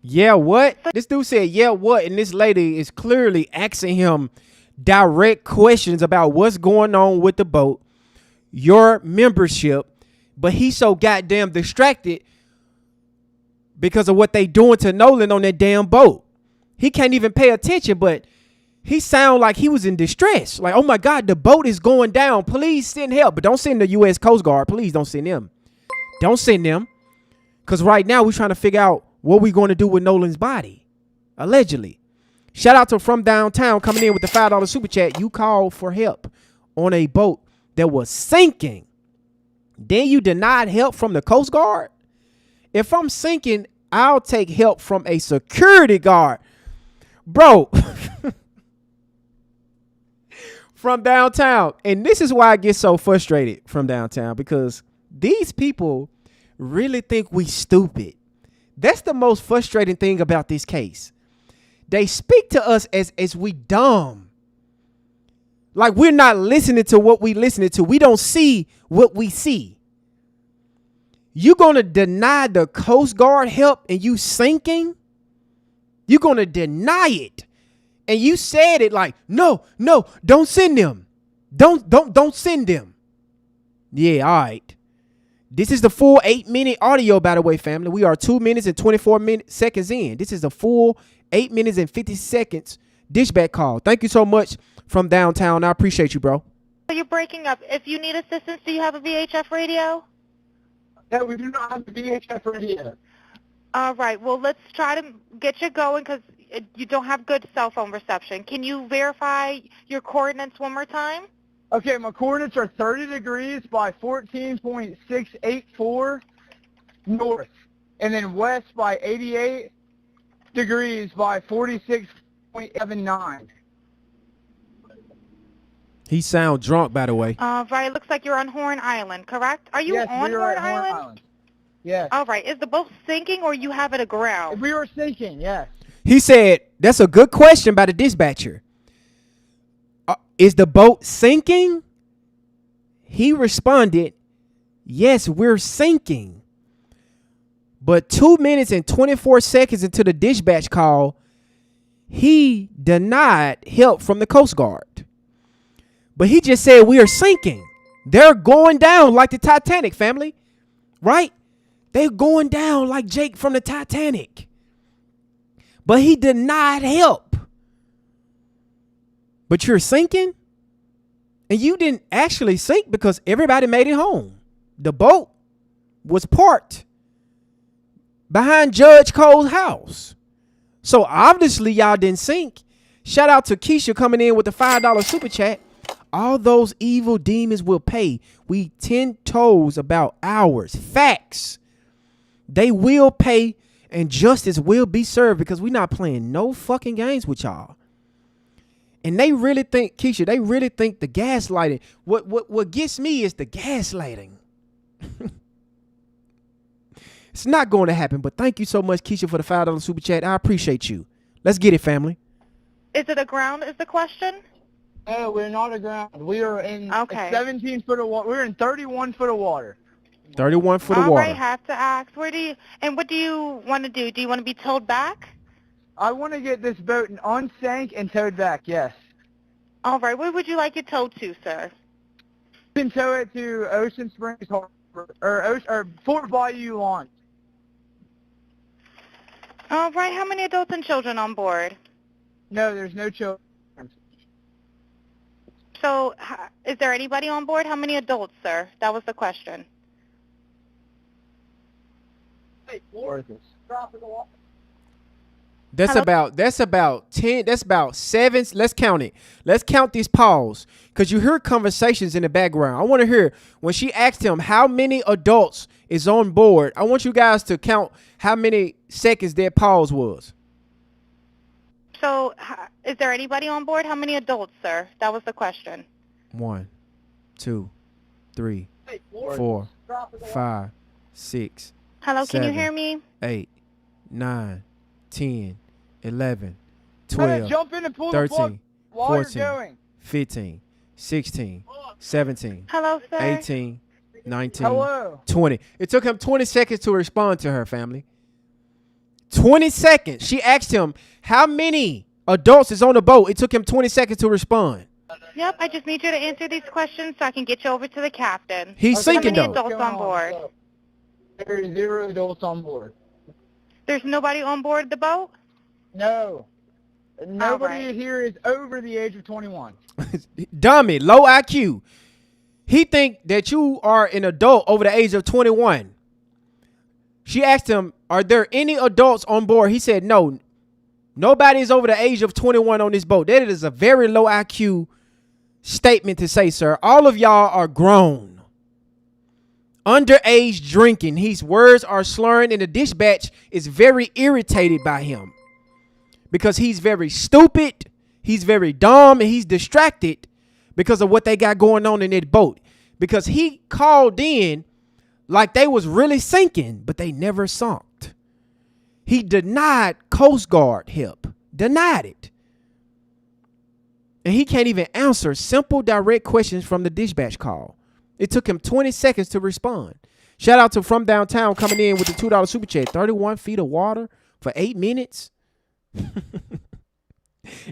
Yeah, what? This dude said, yeah, what? And this lady is clearly asking him direct questions about what's going on with the boat, your membership, but he's so goddamn distracted because of what they doing to Nolan on that damn boat. He can't even pay attention, but he sound like he was in distress. Like, oh my God, the boat is going down. Please send help, but don't send the U.S. Coast Guard. Please don't send them. Don't send them. Because right now we're trying to figure out what we're going to do with Nolan's body, allegedly. Shout out to From Downtown coming in with the $5 super chat. You called for help on a boat that was sinking. Then you denied help from the Coast Guard? If I'm sinking, I'll take help from a security guard. Bro, From Downtown. And this is why I get so frustrated, From Downtown, because these people really think we stupid. That's the most frustrating thing about this case. They speak to us as we dumb. Like we're not listening to what we listening to. We don't see what we see. You gonna deny the Coast Guard help and you sinking? You gonna deny it. And you said it like, no, don't send them. Don't send them. Yeah, all right. This is the full 8-minute audio, by the way, family. We are 2 minutes and 24 seconds in. This is the full 8 minutes and 50 seconds dishback call. Thank you so much, From Downtown. I appreciate you, bro. You're breaking up. If you need assistance, do you have a VHF radio? No, we do not have the VHF radio. All right. Well, let's try to get you going because you don't have good cell phone reception. Can you verify your coordinates one more time? Okay, my coordinates are 30 degrees by 14.684 north, and then west by 88 degrees by 46.79. He sound drunk, by the way. All right. Looks like you're on Horn Island, correct? Are you Yes, on we are Horn at Horn Island? Island. Yes. All right. Is the boat sinking or you have it aground? We were sinking, yes. He said, that's a good question by the dispatcher. Is the boat sinking? He responded, yes, we're sinking. But 2 minutes and 24 seconds into the dispatch call, he denied help from the Coast Guard. But he just said we are sinking. They're going down like the Titanic, family. Right? They're going down like Jake from the Titanic. But he denied help. But you're sinking? And you didn't actually sink because everybody made it home. The boat was parked behind Judge Cole's house. So obviously y'all didn't sink. Shout out to Keisha coming in with the $5 super chat. All those evil demons will pay. We 10 toes about ours. Facts. They will pay and justice will be served because we're not playing no fucking games with y'all. And they really think, Keisha, they really think the gaslighting. What gets me is the gaslighting. It's not going to happen, but thank you so much, Keisha, for the $5 super chat. I appreciate you. Let's get it, family. Is it aground is the question? No, we're not aground. We are in Okay. 17 foot of water. We're in 31 foot of water. 31 foot of All water. right, have to ask. What do you want to do? Do you want to be towed back? I want to get this boat unsank and towed back, yes. All right, where would you like it towed to, sir? You can tow it to Ocean Springs Harbor, or Fort Bayou Launch. All right, how many adults and children on board? No, there's no children. So, is there anybody on board? How many adults, sir? That was the question. That's Hello? about 10, that's about 7. Let's count it. Let's count these pause. Because you hear conversations in the background. I want to hear when she asked him how many adults is on board. I want you guys to count how many seconds that pause was. So, is there anybody on board? How many adults, sir? That was the question. 1, 2, 3, 4, 5, 6, Hello, can you 7, hear me? 8, 9, 10, 11, Better 12, jump in and pull the plug 13, while you're 14, going. 15, 16, 17, Hello, sir. 18, 19, Hello. 20. It took him 20 seconds to respond to her, family. 20 seconds. She asked him how many adults is on the boat. It took him 20 seconds to respond. Yep, I just need you to answer these questions so I can get you over to the captain. He's sinking, How many though. adults on board? There are 0 adults on board. There's nobody on board the boat? No. Nobody right. here is over the age of 21. Dummy, low IQ. He think that you are an adult over the age of 21. She asked him, are there any adults on board? He said, no. Nobody is over the age of 21 on this boat. That is a very low IQ statement to say, sir. All of y'all are grown. Underage drinking. His words are slurring, and the dispatch is very irritated by him because he's very stupid, he's very dumb, and he's distracted because of what they got going on in that boat. Because he called in like they was really sinking, but they never sunk. He denied Coast Guard help. Denied it. And he can't even answer simple, direct questions from the dispatch call. It took him 20 seconds to respond. Shout out to From Downtown coming in with the $2 super chat. 31 feet of water for 8 minutes.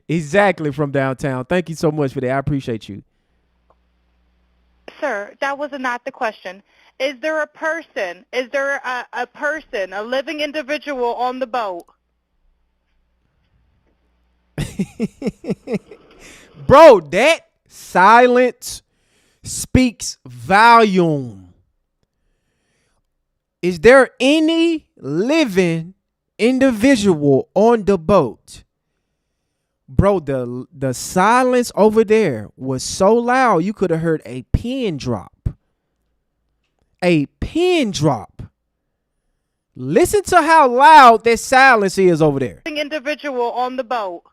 Exactly, From Downtown. Thank you so much for that. I appreciate you. Sir, that was not the question. Is there a person, a living individual on the boat? Bro, that silence speaks volume. Is there any living individual on the boat? Bro, the silence over there was so loud you could have heard a pin drop. A pin drop. Listen to how loud that silence is over there. Individual on the boat.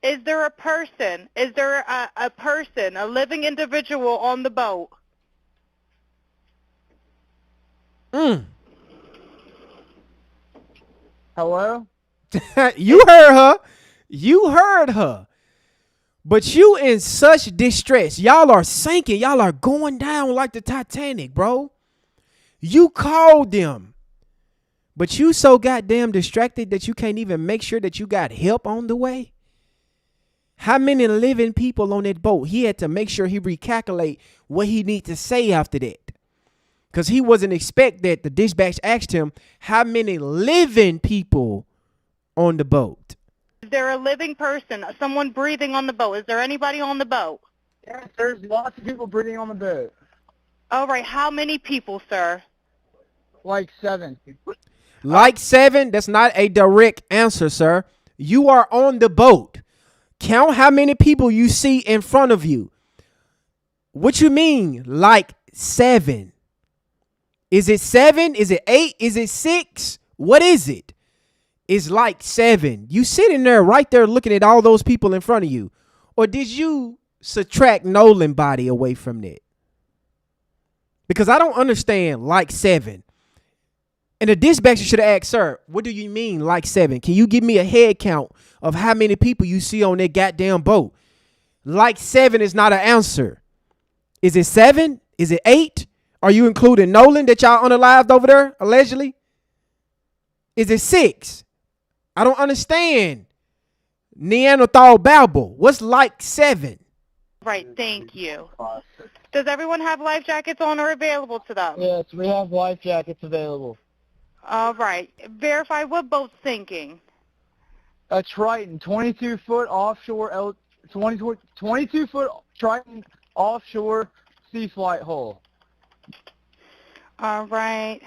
Is there a person, a living individual on the boat? Hello? You heard her. You heard her. But you in such distress. Y'all are sinking. Y'all are going down like the Titanic, bro. You called them. But you so goddamn distracted that you can't even make sure that you got help on the way. How many living people on that boat? He had to make sure he recalculate what he need to say after that. Because he wasn't expect that the dispatch asked him how many living people on the boat. Is there a living person, someone breathing on the boat? Is there anybody on the boat? Yes, there's lots of people breathing on the boat. All right, how many people, sir? Like 7. Like 7, that's not a direct answer, sir. You are on the boat. Count how many people you see in front of you. What you mean, like 7? Is it 7? Is it 8? Is it 6? What is it? It's like 7. You sitting there right there looking at all those people in front of you. Or did you subtract Nolan body away from that? Because I don't understand like 7. And the dispatcher should have asked, sir, what do you mean like 7? Can you give me a head count of how many people you see on that goddamn boat? Like 7 is not an answer. Is it 7? Is it 8? Are you including Nolan that y'all unalived over there, allegedly? Is it 6? I don't understand. Neanderthal Babel. What's like 7? Right, thank you. Does everyone have life jackets on or available to them? Yes, we have life jackets available. All right. Verify what boat's sinking. A Triton, 22-foot offshore, 22-foot Triton offshore sea flight hull. All right.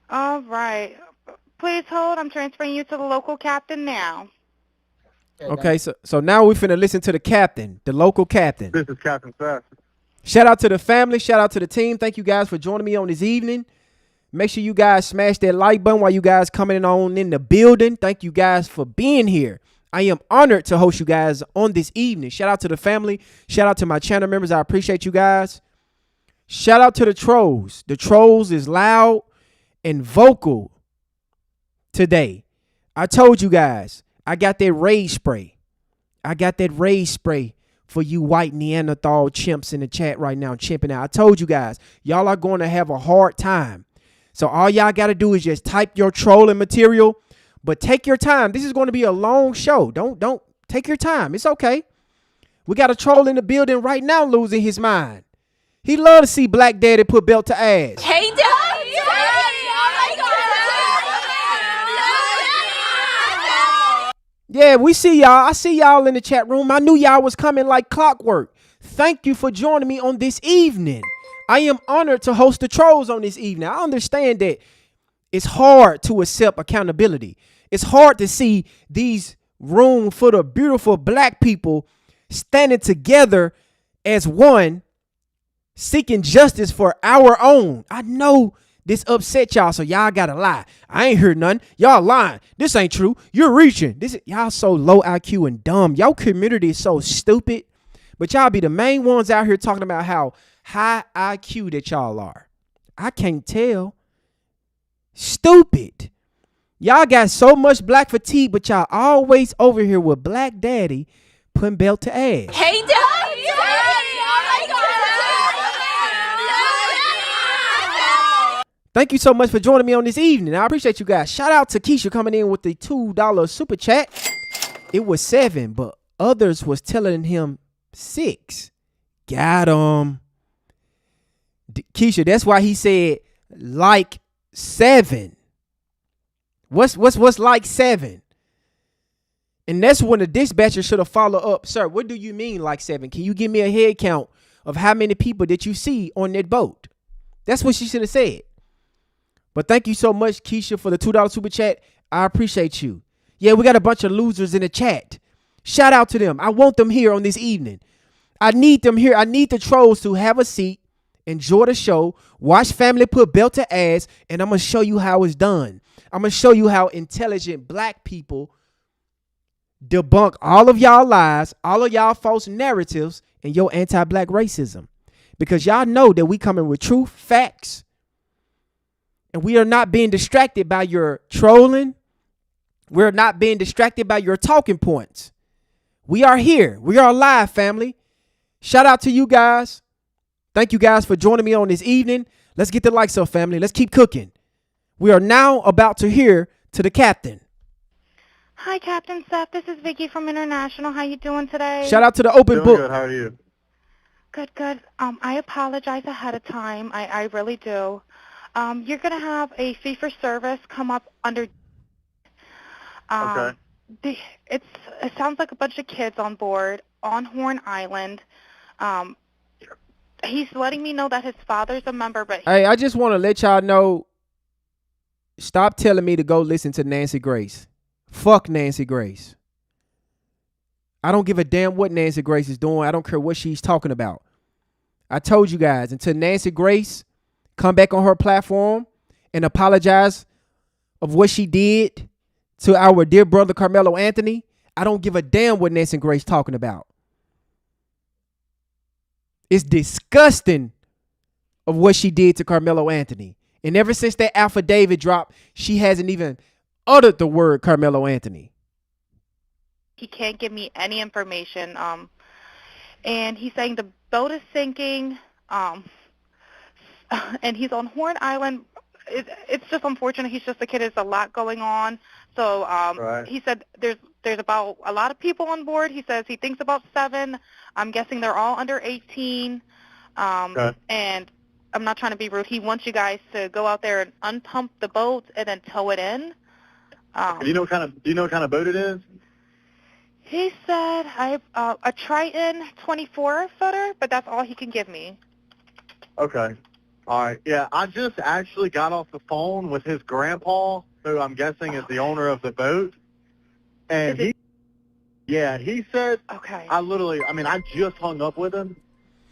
All right. Please hold. I'm transferring you to the local captain now. Okay, so now we finna listen to the captain, the local captain. This is Captain Seth. Shout out to the family. Shout out to the team. Thank you guys for joining me on this evening. Make sure you guys smash that like button while you guys coming on in the building. Thank you guys for being here. I am honored to host you guys on this evening. Shout out to the family. Shout out to my channel members. I appreciate you guys. Shout out to the trolls. The trolls is loud and vocal today. I told you guys, I got that rage spray. I got that rage spray for you white Neanderthal chimps in the chat right now, chimping out. I told you guys, y'all are going to have a hard time. So all y'all got to do is just type your trolling material, but take your time. This is going to be a long show. Don't take your time. It's okay. We got a troll in the building right now losing his mind. He love to see Black Daddy put belt to ass. Hey, Dad! Yeah, we see y'all. I see y'all in the chat room. I knew y'all was coming like clockwork. Thank you for joining me on this evening. I am honored to host the trolls on this evening. I understand that it's hard to accept accountability. It's hard to see these room full of beautiful black people standing together as one, seeking justice for our own. I know this upset y'all, so y'all gotta lie. I ain't heard nothing. Y'all lying. This ain't true. You're reaching. Y'all so low IQ and dumb. Y'all community is so stupid. But y'all be the main ones out here talking about how high IQ that y'all are. I can't tell. Stupid. Y'all got so much black fatigue, but y'all always over here with Black Daddy putting belt to ass. Hey, Dad! Thank you so much for joining me on this evening. I appreciate you guys. Shout out to Keisha coming in with the $2 super chat. It was 7, but others was telling him 6. Got him. Keisha, that's why he said like 7. What's like 7? And that's when the dispatcher should have followed up. Sir, what do you mean like 7? Can you give me a head count of how many people that you see on that boat? That's what she should have said. But thank you so much, Keisha, for the $2 super chat. I appreciate you. Yeah, we got a bunch of losers in the chat. Shout out to them. I want them here on this evening. I need them here. I need the trolls to have a seat, enjoy the show, watch family put belt to ass, and I'm going to show you how it's done. I'm going to show you how intelligent black people debunk all of y'all lies, all of y'all false narratives, and your anti-black racism. Because y'all know that we coming with truth, facts, and we are not being distracted by your trolling. We're not being distracted by your talking points. We are here. We are live, family. Shout out to you guys. Thank you guys for joining me on this evening. Let's get the likes up, family. Let's keep cooking. We are now about to hear to the captain. Hi, Captain Seth. This is Vicky from International. How you doing today? Shout out to the open Doing book. good. How are you? Good. I apologize ahead of time. I really do. You're going to have a fee for service come up under... Okay. It sounds like a bunch of kids on board on Horn Island. He's letting me know that his father's a member, but... Hey, I just want to let y'all know, stop telling me to go listen to Nancy Grace. Fuck Nancy Grace. I don't give a damn what Nancy Grace is doing. I don't care what she's talking about. I told you guys, until Nancy Grace come back on her platform and apologize of what she did to our dear brother Carmelo Anthony, I don't give a damn what Nancy Grace talking about. It's disgusting of what she did to Carmelo Anthony. And ever since that affidavit dropped, she hasn't even uttered the word Carmelo Anthony. He can't give me any information. And he's saying the boat is sinking. And he's on Horn Island. It's just unfortunate. He's just a kid. There's a lot going on. So Right. he said there's about a lot of people on board. He says he thinks about 7. I'm guessing they're all under 18. Okay. And I'm not trying to be rude. He wants you guys to go out there and unpump the boat and then tow it in. Do you know what kind of boat it is? He said I have a Triton 24-footer, but that's all he can give me. Okay. All right. Yeah, I just actually got off the phone with his grandpa, who I'm guessing is the owner of the boat. And he said, Okay. I just hung up with him.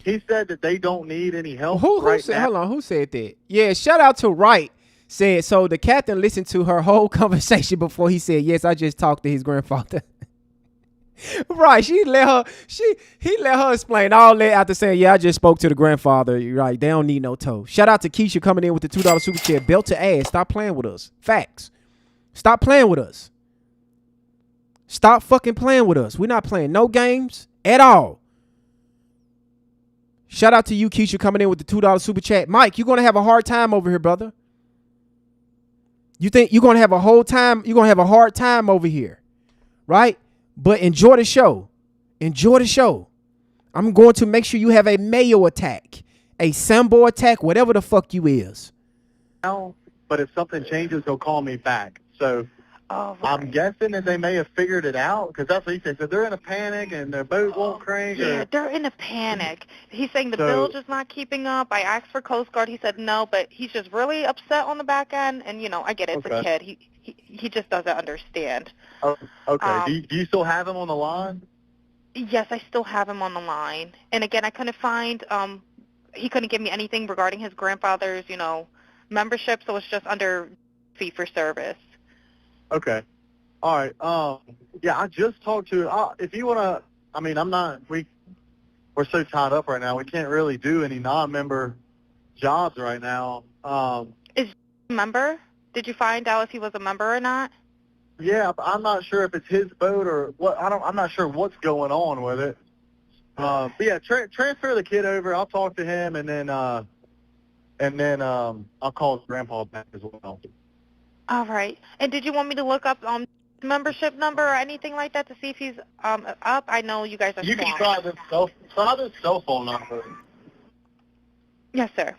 He said that they don't need any help Who right said, now. hold on, who said that? Yeah, shout out to Wright. Said, so the captain listened to her whole conversation before he said, yes, I just talked to his grandfather. Right, he let her explain all that after saying, yeah, I just spoke to the grandfather. You're right, they don't need no tow. Shout out to Keisha coming in with the $2 super chat. Belt to ass. Stop playing with us. Facts. Stop playing with us. Stop fucking playing with us. We're not playing no games at all. Shout out to you, Keisha, coming in with the $2 super chat. Mike, you're going to have a hard time over here, brother. You think you're going to have a hard time over here, right? But enjoy the show. Enjoy the show. I'm going to make sure you have a Mayo attack, a Sambo attack, whatever the fuck you is. But if something changes, he'll call me back. So Oh, right. I'm guessing that they may have figured it out, because that's what he said. So they're in a panic and their boat won't crank. Yeah, they're in a panic. He's saying the So- bilge is not keeping up. I asked for Coast Guard. He said no, but he's just really upset on the back end. And, I get it. It's a Okay. kid. He just doesn't understand. Oh, okay. Um, Do you still have him on the line? Yes, I still have him on the line. And, again, I couldn't find he couldn't give me anything regarding his grandfather's, membership, so it's just under fee for service. Okay. All right. Yeah, I just talked to. If you want to, we're so tied up right now. We can't really do any non-member jobs right now. Is he a member? Did you find out if he was a member or not? Yeah, I'm not sure if it's his boat or what. I'm not sure what's going on with it. But yeah, transfer the kid over. I'll talk to him, and then I'll call his grandpa back as well. All right. And did you want me to look up membership number or anything like that to see if he's up? I know you guys are You can swamped. try this cell phone number. Yes, sir.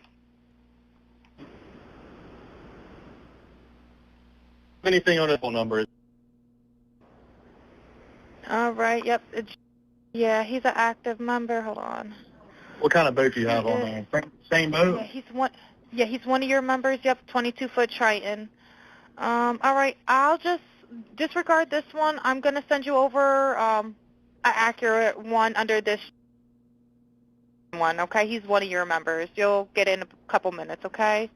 Anything on this phone number? All right. Yep. Yeah, he's an active member. Hold on. What kind of boat do you have on there? Same boat? Yeah, he's one. Yeah, he's one of your members. Yep, 22-foot Triton. All right. I'll just disregard this one. I'm gonna send you over an accurate one under this one. Okay. He's one of your members. You'll get in a couple minutes. Okay.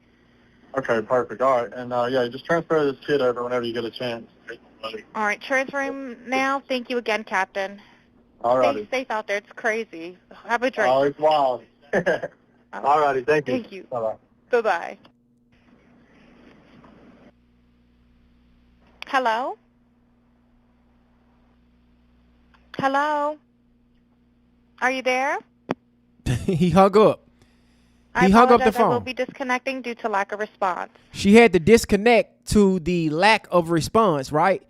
Okay, perfect. All right, and yeah, just transfer this kid over whenever you get a chance. All right. Transferring now. Thank you again, Captain. All Stay righty. safe out there. It's crazy. Have a drink. Oh, it's wild. All righty, thank you. Thank you. Bye-bye. Bye-bye. Hello? Hello? Are you there? He hung up. He hung up the I will phone. be disconnecting due to lack of response. She had to disconnect to the lack of response, right?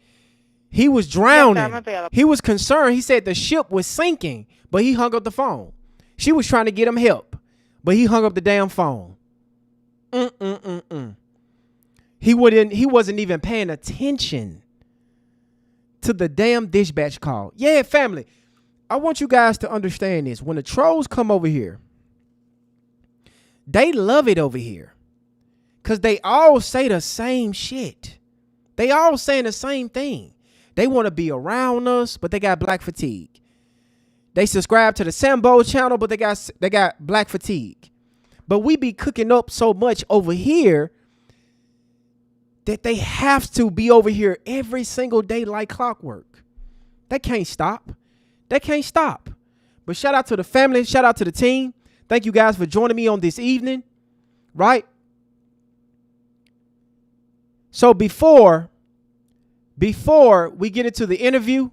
He was drowning. Yes, sir, I'm available. He was concerned. He said the ship was sinking, but he hung up the phone. She was trying to get him help, but he hung up the damn phone. He wasn't even paying attention to the damn dispatch call. Yeah, family. I want you guys to understand this. When the trolls come over here, they love it over here. Because they all say the same shit. They all saying the same thing. They want to be around us, but they got black fatigue. They subscribe to the Sambo channel, but they got black fatigue. But we be cooking up so much over here that they have to be over here every single day like clockwork. They can't stop. They can't stop. But shout out to the family. Shout out to the team. Thank you guys for joining me on this evening. Right? So before we get into the interview,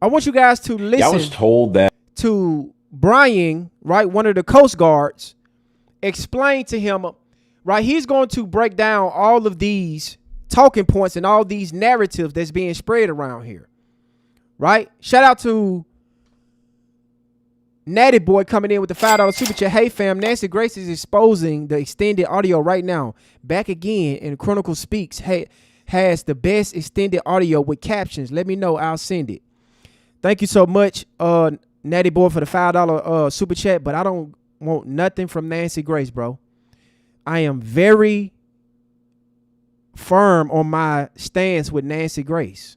I want you guys to listen. I was told that to Brian, right, one of the Coast Guards, explain to him, right, he's going to break down all of these talking points and all these narratives that's being spread around here, right? Shout out to Natty Boy coming in with the $5 super chat. Hey fam, Nancy Grace is exposing the extended audio right now. Back again, and Chronicle Speaks has the best extended audio with captions. Let me know, I'll send it. Thank you so much, Natty Boy, for the $5 super chat, but I don't want nothing from Nancy Grace, bro. I am very firm on my stance with Nancy Grace.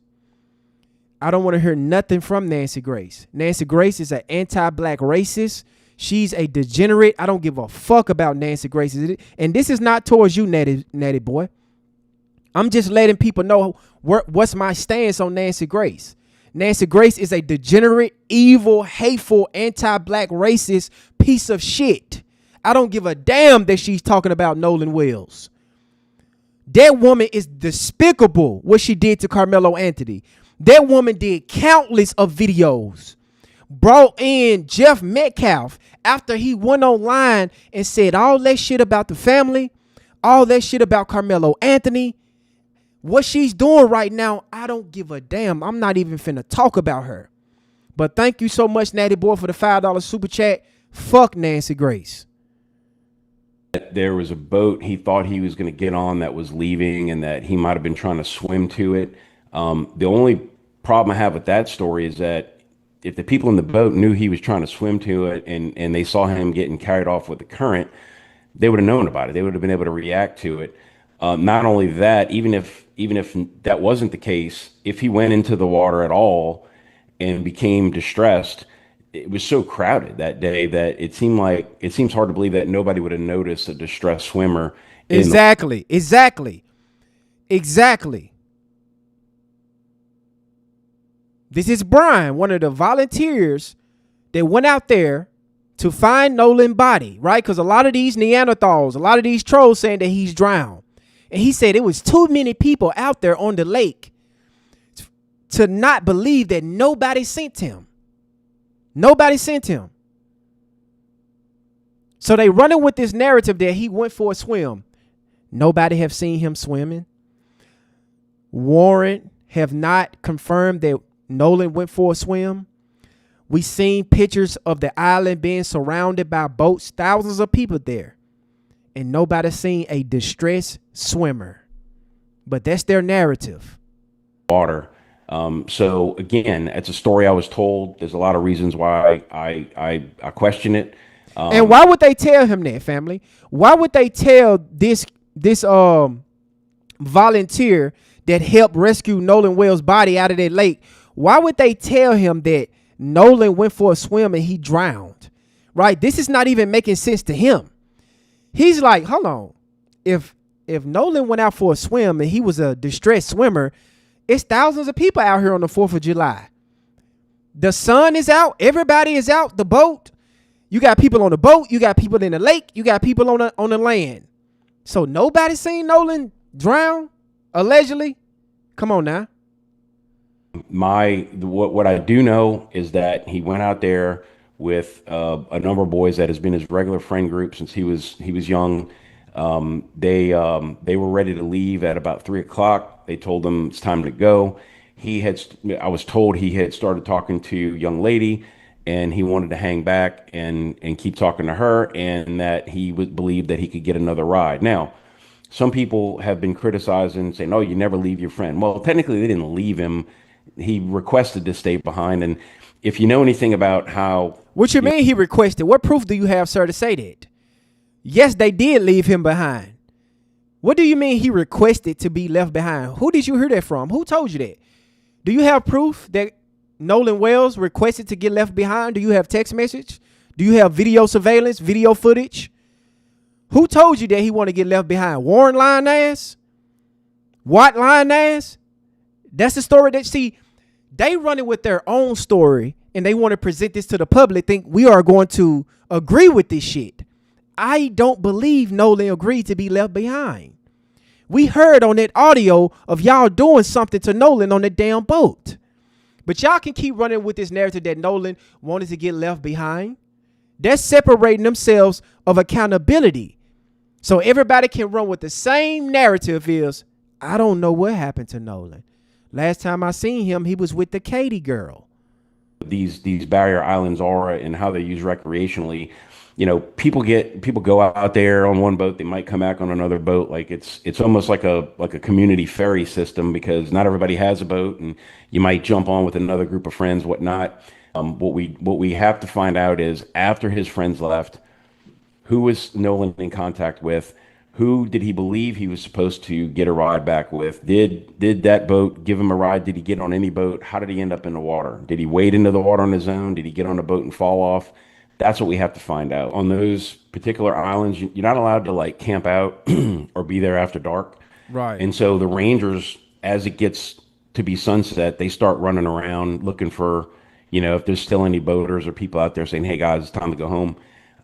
I don't want to hear nothing from Nancy Grace. Nancy Grace is an anti-black racist. She's a degenerate. I don't give a fuck about Nancy Grace. And this is not towards you, Natty Boy. I'm just letting people know what's my stance on Nancy Grace. Nancy Grace is a degenerate, evil, hateful, anti-black racist piece of shit. I don't give a damn that she's talking about Nolan Wells. That woman is despicable, what she did to Carmelo Anthony. That woman did countless of videos. Brought in Jeff Metcalf after he went online and said all that shit about the family, all that shit about Carmelo Anthony. What she's doing right now, I don't give a damn. I'm not even finna talk about her. But thank you so much, Natty Boy, for the $5 super chat. Fuck Nancy Grace. there was a boat he thought he was going to get on that was leaving and that he might have been trying to swim to it. The only problem I have with that story is that if the people in the boat knew he was trying to swim to it and they saw him getting carried off with the current, they would have known about it. They would have been able to react to it. Not only that, even if that wasn't the case, if he went into the water at all and became distressed, it was so crowded that day that it seems hard to believe that nobody would have noticed a distressed swimmer. Exactly. This is Brian, one of the volunteers that went out there to find Nolan's body, right? Because a lot of these Neanderthals, a lot of these trolls saying that he's drowned. And he said it was too many people out there on the lake to not believe that nobody sent him. Nobody sent him. So they running with this narrative that he went for a swim. Nobody have seen him swimming. Warrant have not confirmed that Nolan went for a swim. We seen pictures of the island being surrounded by boats, thousands of people there. And nobody seen a distressed swimmer. But that's their narrative. Water. So again, it's a story I was told. There's a lot of reasons why I question it. And why would they tell him that, family? Why would they tell this volunteer that helped rescue Nolan Wells' body out of that lake? Why would they tell him that Nolan went for a swim and he drowned? Right? This is not even making sense to him. He's like, hold on. If Nolan went out for a swim and he was a distressed swimmer, it's thousands of people out here on the 4th of July. The sun is out. Everybody is out. The boat. You got people on the boat. You got people in the lake. You got people on the land. So nobody seen Nolan drown, allegedly? Come on now. What I do know is that he went out there with a number of boys that has been his regular friend group since he was young. They were ready to leave at about 3 o'clock. They told him it's time to go. I was told he had started talking to a young lady and he wanted to hang back and keep talking to her, and that he would believe that he could get another ride. Now, some people have been criticizing, saying, "Oh, you never leave your friend." Well, technically they didn't leave him. He requested to stay behind. And if you know anything about how... What you mean he requested? What proof do you have, sir, to say that? Yes, they did leave him behind. What do you mean he requested to be left behind? Who did you hear that from? Who told you that? Do you have proof that Nolan Wells requested to get left behind? Do you have text message? Do you have video surveillance, video footage? Who told you that he want to get left behind? Warren lying ass? Watt lying ass? That's the story that, see, they running with their own story and they want to present this to the public, think we are going to agree with this shit. I don't believe Nolan agreed to be left behind. We heard on that audio of y'all doing something to Nolan on the damn boat. But y'all can keep running with this narrative that Nolan wanted to get left behind. They're separating themselves of accountability. So everybody can run with the same narrative is, I don't know what happened to Nolan. Last time I seen him, he was with the Katie girl. These barrier islands are and how they're used recreationally. You know, people go out there on one boat, they might come back on another boat. Like it's almost like a community ferry system, because not everybody has a boat, and you might jump on with another group of friends, whatnot. What we have to find out is, after his friends left, who was Nolan in contact with? Who did he believe he was supposed to get a ride back with? Did that boat give him a ride? Did he get on any boat? How did he end up in the water? Did he wade into the water on his own? Did he get on a boat and fall off? That's what we have to find out. On those particular islands, you're not allowed to like camp out or be there after dark. Right. And so the Rangers, as it gets to be sunset, they start running around looking for, you know, if there's still any boaters or people out there saying, hey guys, it's time to go home.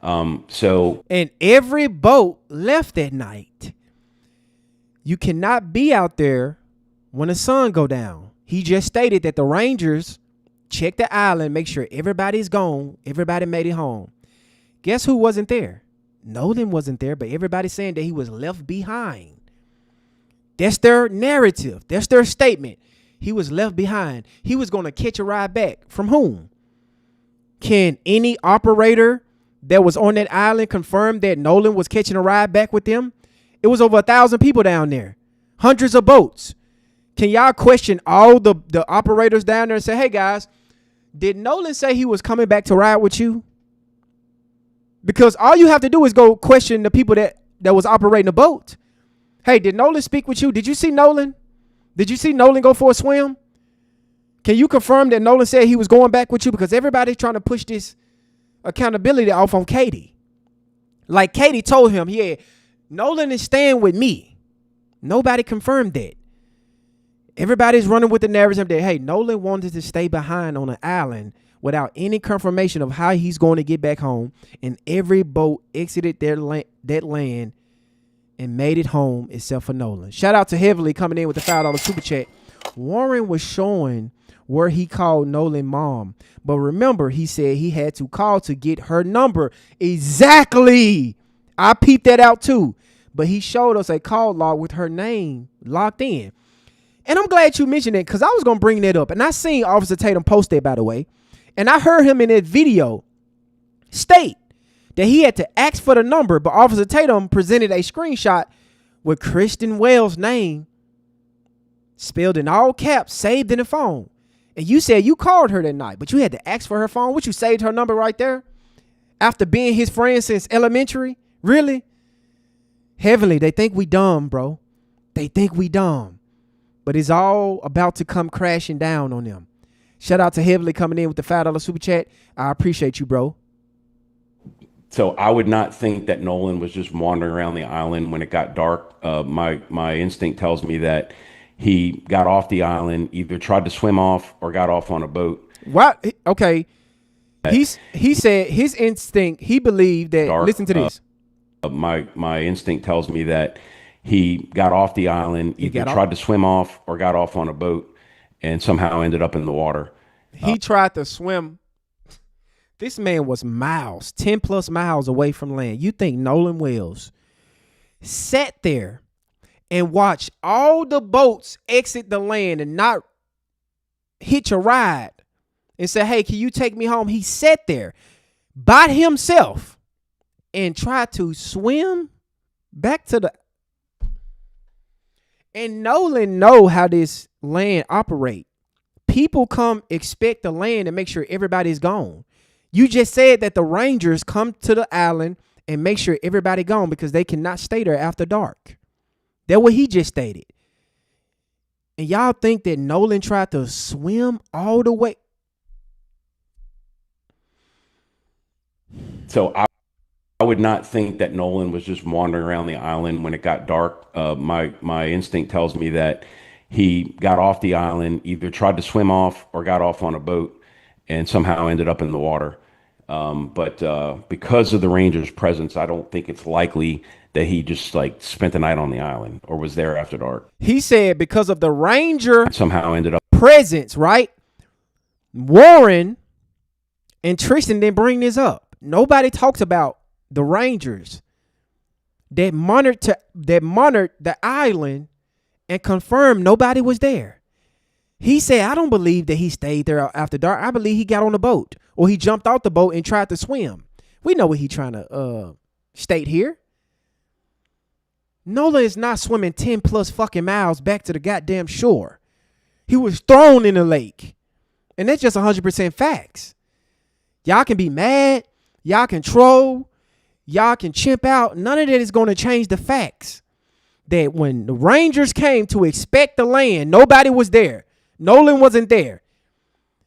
And every boat left at night. You cannot be out there when the sun go down. He just stated that the Rangers check the island, make sure everybody's gone. Everybody made it home. Guess who wasn't there? Nolan wasn't there, but everybody's saying that he was left behind. That's their narrative. That's their statement. He was left behind. He was going to catch a ride back. From whom? Can any operator that was on that island confirm that Nolan was catching a ride back with them? It was over 1,000 people down there. Hundreds of boats. Can y'all question all the operators down there and say, hey guys, did Nolan say he was coming back to ride with you? Because all you have to do is go question the people that was operating the boat. Hey, did Nolan speak with you? Did you see Nolan? Did you see Nolan go for a swim? Can you confirm that Nolan said he was going back with you? Because everybody's trying to push this accountability off on Katie. Like Katie told him, yeah, Nolan is staying with me. Nobody confirmed that. Everybody's running with the narrative that, hey, Nolan wanted to stay behind on an island without any confirmation of how he's going to get back home. And every boat exited that land and made it home except for Nolan. Shout out to Heavily coming in with the $5 super chat. Warren was showing where he called Nolan mom. But remember, he said he had to call to get her number. Exactly. I peeped that out too. But he showed us a call log with her name locked in. And I'm glad you mentioned it, because I was going to bring that up. And I seen Officer Tatum post that, by the way. And I heard him in that video state that he had to ask for the number. But Officer Tatum presented a screenshot with Kristen Wells' name spelled in all caps, saved in the phone. And you said you called her that night, but you had to ask for her phone. What, you saved her number right there? After being his friend since elementary? Really? Heavily, they think we dumb, bro. They think we dumb. But it's all about to come crashing down on them. Shout out to Heavily coming in with the $5 super chat. I appreciate you, bro. So I would not think that Nolan was just wandering around the island when it got dark. My instinct tells me that he got off the island, either tried to swim off or got off on a boat. What? Okay. He said his instinct, he believed that, dark, listen to this. My instinct tells me that he got off the island, either tried to swim off or got off on a boat and somehow ended up in the water. He tried to swim. This man was miles, 10 plus miles away from land. You think Nolan Wells sat there and watched all the boats exit the land and not hitch a ride and say, hey, can you take me home? He sat there by himself and tried to swim back to the... And Nolan know how this land operate. People come expect the land and make sure everybody's gone. You just said that the Rangers come to the island and make sure everybody gone because they cannot stay there after dark. That's what he just stated. And y'all think that Nolan tried to swim all the way? So I would not think that Nolan was just wandering around the island when it got dark. My instinct tells me that he got off the island, either tried to swim off or got off on a boat, and somehow ended up in the water. But because of the Rangers' presence, I don't think it's likely that he just like spent the night on the island or was there after dark. He said because of the Ranger And somehow ended up. presence, right? Warren and Tristan didn't bring this up. Nobody talks about the Rangers that monitored the island and confirmed nobody was there. He said, I don't believe that he stayed there after dark. I believe he got on the boat or he jumped out the boat and tried to swim. We know what he's trying to state here. Nolan is not swimming 10 plus fucking miles back to the goddamn shore. He was thrown in the lake. And that's just 100% facts. Y'all can be mad. Y'all can troll. Y'all can chimp out. None of that is going to change the facts that when the Rangers came to inspect the land, nobody was there. Nolan wasn't there.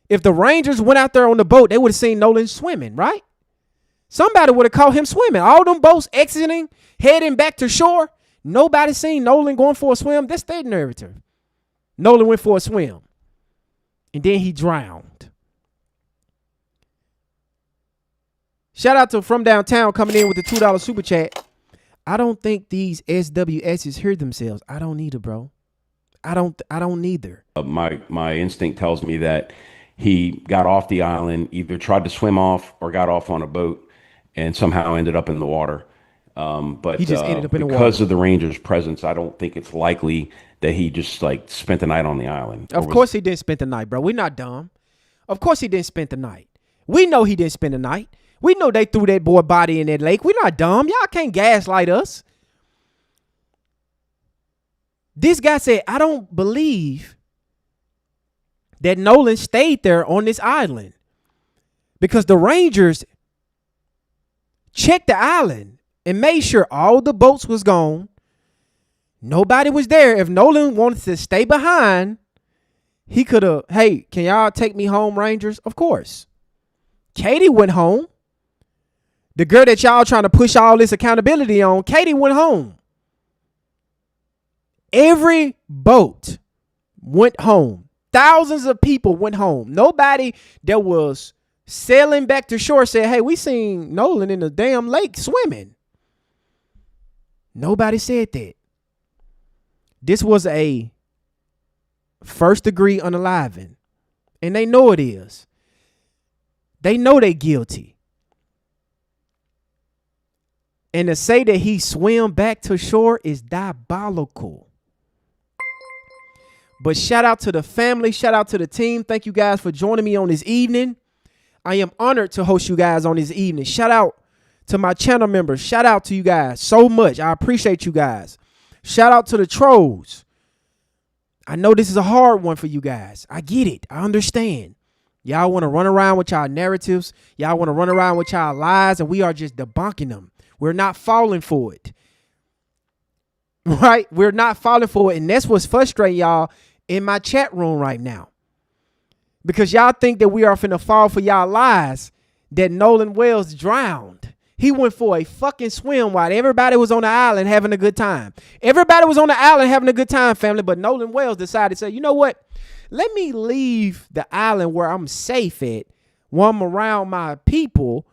If the Rangers went out there on the boat, they would have seen Nolan swimming, right? Somebody would have caught him swimming. All them boats exiting, heading back to shore. Nobody seen Nolan going for a swim. That's their narrative. Nolan went for a swim. And then he drowned. Shout out to From Downtown coming in with the $2 super chat. I don't think these SWSs hear themselves. I don't either, bro. I don't either. My instinct tells me that he got off the island, either tried to swim off or got off on a boat, and somehow ended up in the water. But he just ended up in the water. Because of the Rangers' presence, I don't think it's likely that he just like spent the night on the island. Of course he didn't spend the night, bro. We're not dumb. Of course he didn't spend the night. We know he didn't spend the night. We know they threw that boy body in that lake. We're not dumb. Y'all can't gaslight us. This guy said, I don't believe that Nolan stayed there on this island because the Rangers checked the island and made sure all the boats was gone. Nobody was there. If Nolan wanted to stay behind, he could have, hey, can y'all take me home, Rangers? Of course. Katie went home. The girl that y'all trying to push all this accountability on, Katie went home. Every boat went home. Thousands of people went home. Nobody that was sailing back to shore said, hey, we seen Nolan in the damn lake swimming. Nobody said that. This was a first degree unaliving. And they know it is. They know they're guilty. And to say that he swam back to shore is diabolical. But shout out to the family. Shout out to the team. Thank you guys for joining me on this evening. I am honored to host you guys on this evening. Shout out to my channel members. Shout out to you guys so much. I appreciate you guys. Shout out to the trolls. I know this is a hard one for you guys. I get it. I understand. Y'all want to run around with y'all narratives. Y'all want to run around with y'all lies, and we are just debunking them. We're not falling for it. Right? We're not falling for it. And that's what's frustrating y'all in my chat room right now. Because y'all think that we are finna fall for y'all lies that Nolan Wells drowned. He went for a fucking swim while everybody was on the island having a good time. Everybody was on the island having a good time, family. But Nolan Wells decided to say, you know what? Let me leave the island where I'm safe at, where I'm around my people,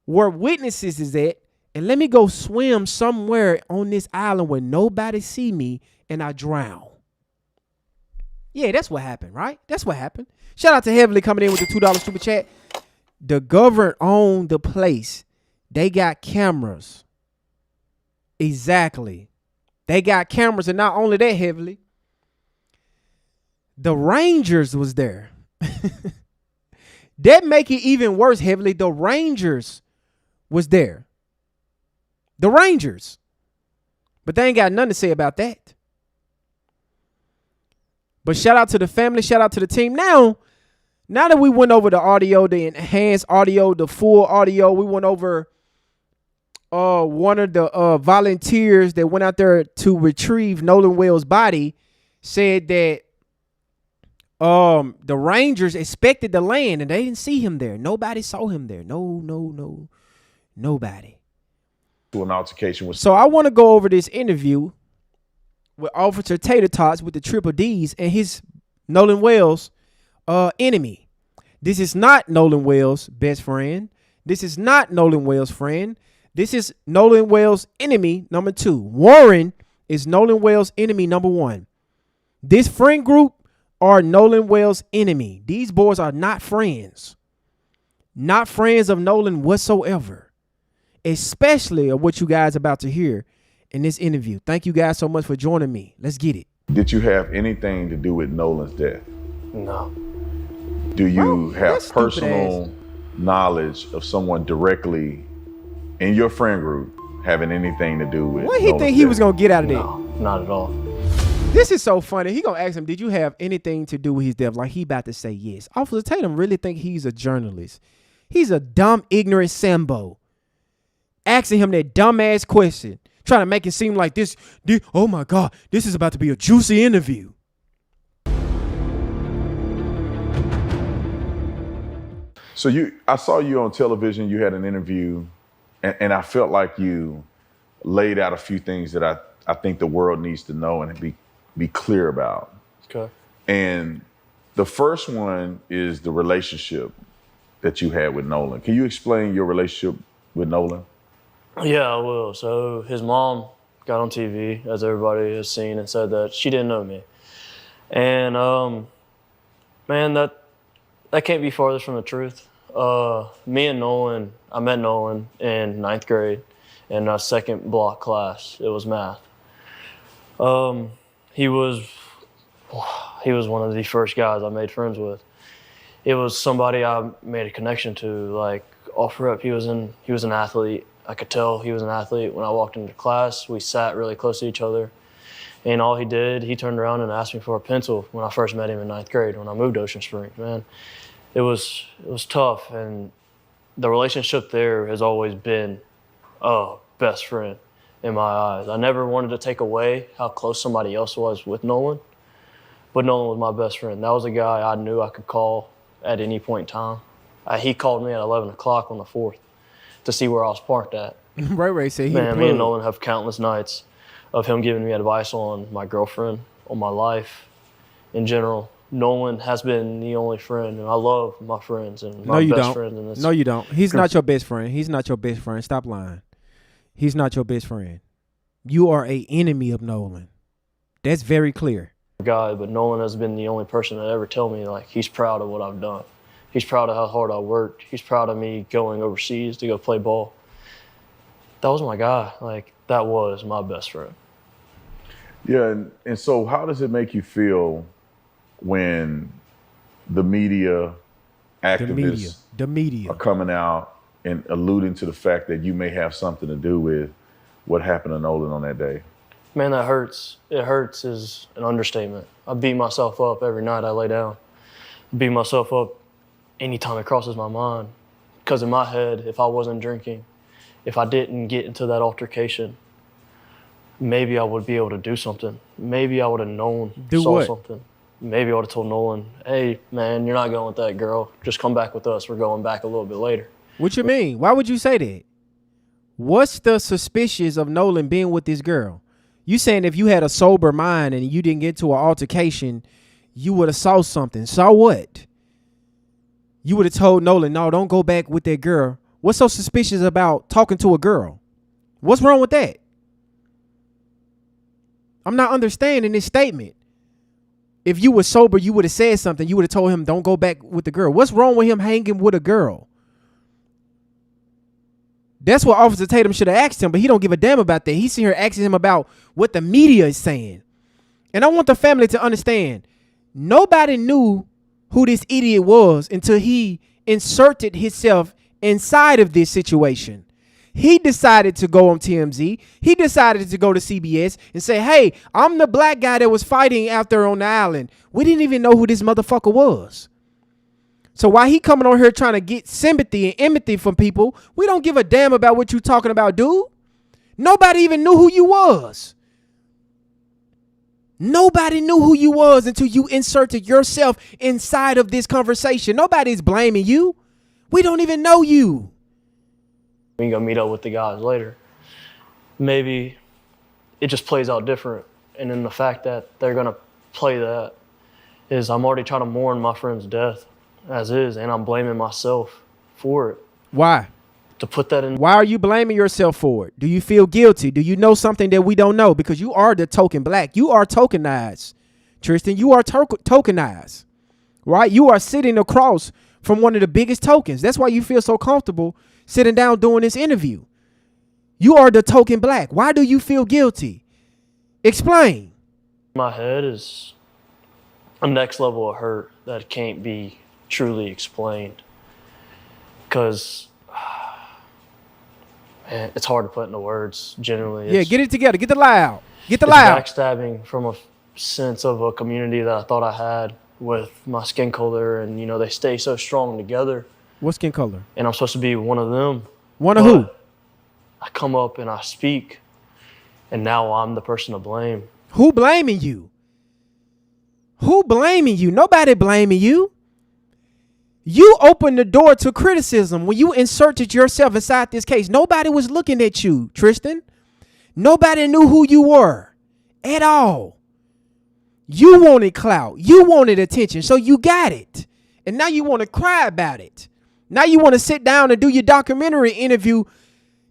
where witnesses is at, and let me go swim somewhere on this island where nobody see me and I drown. Yeah, that's what happened, right? That's what happened. Shout out to Heavenly coming in with the $2 super chat. The government owned the place. They got cameras. Exactly. They got cameras, and not only that, Heavenly, the Rangers was there. That make it even worse, Heavenly. The Rangers was there. The Rangers. But they ain't got nothing to say about that. But shout out to the family. Shout out to the team. Now that we went over the audio, the enhanced audio, the full audio, we went over one of the volunteers that went out there to retrieve Nolan Wells' body said that the Rangers inspected the land and they didn't see him there. Nobody saw him there. No Nobody. To an altercation with. So I want to go over this interview with Officer Tater Tots with the triple D's and his Nolan Wells enemy. This is not Nolan Wells' best friend. This is not Nolan Wells' friend. This is Nolan Wells' enemy number 2. Warren is Nolan Wells' enemy number 1. This friend group are Nolan Wells' enemy. These boys are not friends. Not friends of Nolan whatsoever. Especially of what you guys are about to hear in this interview. Thank you guys so much for joining me. Let's get it. Did you have anything to do with Nolan's death? No. Do you have stupid personal knowledge of someone directly in your friend group having anything to do with What he Nolan's think he death? was going to get out of that? No, not at all. This is so funny. He going to ask him, did you have anything to do with his death? Like he about to say yes. Officer Tatum really think he's a journalist. He's a dumb, ignorant Sambo. Asking him that dumbass question. Trying to make it seem like this, oh my God, this is about to be a juicy interview. So I saw you on television, you had an interview, and I felt like you laid out a few things that I think the world needs to know and be clear about. Okay. And the first one is the relationship that you had with Nolan. Can you explain your relationship with Nolan? Yeah, I will. So his mom got on TV, as everybody has seen, and said that she didn't know me. And man, that can't be farthest from the truth. Me and Nolan, I met Nolan in 9th grade in our second block class. It was math. He was one of the first guys I made friends with. It was somebody I made a connection to. Like off rip, he was an athlete. I could tell he was an athlete. When I walked into class, we sat really close to each other. And all he did, he turned around and asked me for a pencil when I first met him in 9th grade when I moved to Ocean Springs. Man, it was tough. And the relationship there has always been a best friend in my eyes. I never wanted to take away how close somebody else was with Nolan, but Nolan was my best friend. That was a guy I knew I could call at any point in time. He called me at 11 o'clock on the 4th. To see where I was parked at. Ray said he Man, me and Nolan have countless nights of him giving me advice on my girlfriend, on my life in general. Nolan has been the only friend, and I love my friends and my best friend in this. No, you don't. He's not your best friend. He's not your best friend. Stop lying. He's not your best friend. You are an enemy of Nolan. That's very clear. Guy, but Nolan has been the only person that ever tell me like he's proud of what I've done. He's proud of how hard I worked. He's proud of me going overseas to go play ball. That was my guy. Like, that was my best friend. Yeah, and so how does it make you feel when the media, activists The media are coming out and alluding to the fact that you may have something to do with what happened to Nolan on that day? Man, that hurts. It hurts is an understatement. I beat myself up every night I lay down. I beat myself up anytime it crosses my mind. Because in my head, if I wasn't drinking, if I didn't get into that altercation, maybe I would be able to do something. Maybe I would have saw something. Maybe I would have told Nolan, hey, man, you're not going with that girl. Just come back with us. We're going back a little bit later. What you mean? Why would you say that? What's the suspicious of Nolan being with this girl? You saying if you had a sober mind and you didn't get to an altercation, you would have saw something. Saw what? You would have told Nolan, no, don't go back with that girl. What's so suspicious about talking to a girl? What's wrong with that? I'm not understanding this statement. If you were sober, you would have said something. You would have told him, don't go back with the girl. What's wrong with him hanging with a girl? That's what Officer Tatum should have asked him, but he don't give a damn about that. He's sitting here asking him about what the media is saying. And I want the family to understand, nobody knew who this idiot was until he inserted himself inside of this situation. He decided to go on TMZ. He decided to go to CBS and say, hey, I'm the black guy that was fighting out there on the island. We didn't even know who this motherfucker was. So while he coming on here trying to get sympathy and empathy from people, we don't give a damn about what you talking about, dude. Nobody even knew who you was. Nobody knew who you was until you inserted yourself inside of this conversation. Nobody's blaming you. We don't even know you. We can go meet up with the guys later. Maybe it just plays out different. And then the fact that they're going to play that is I'm already trying to mourn my friend's death as is, and I'm blaming myself for it. Why? To put that in. Why are you blaming yourself for it? Do you feel guilty? Do you know something that we don't know? Because you are the token black. You are tokenized. Tristan, you are tokenized, right? You are sitting across from one of the biggest tokens. That's why you feel so comfortable sitting down doing this interview. You are the token black. Why do you feel guilty? Explain. My head is a next level of hurt that can't be truly explained. Because man, it's hard to put into words, generally. Yeah, get it together. Get the lie out. Get the lie out. Backstabbing from a sense of a community that I thought I had with my skin color, and, you know, they stay so strong together. What skin color? And I'm supposed to be one of them. One of who? I come up and I speak, and now I'm the person to blame. Who blaming you? Who blaming you? Nobody blaming you. You opened the door to criticism when you inserted yourself inside this case. Nobody was looking at you, Tristan. Nobody knew who you were at all. You wanted clout. You wanted attention, so you got it. And now you want to cry about it. Now you want to sit down and do your documentary interview,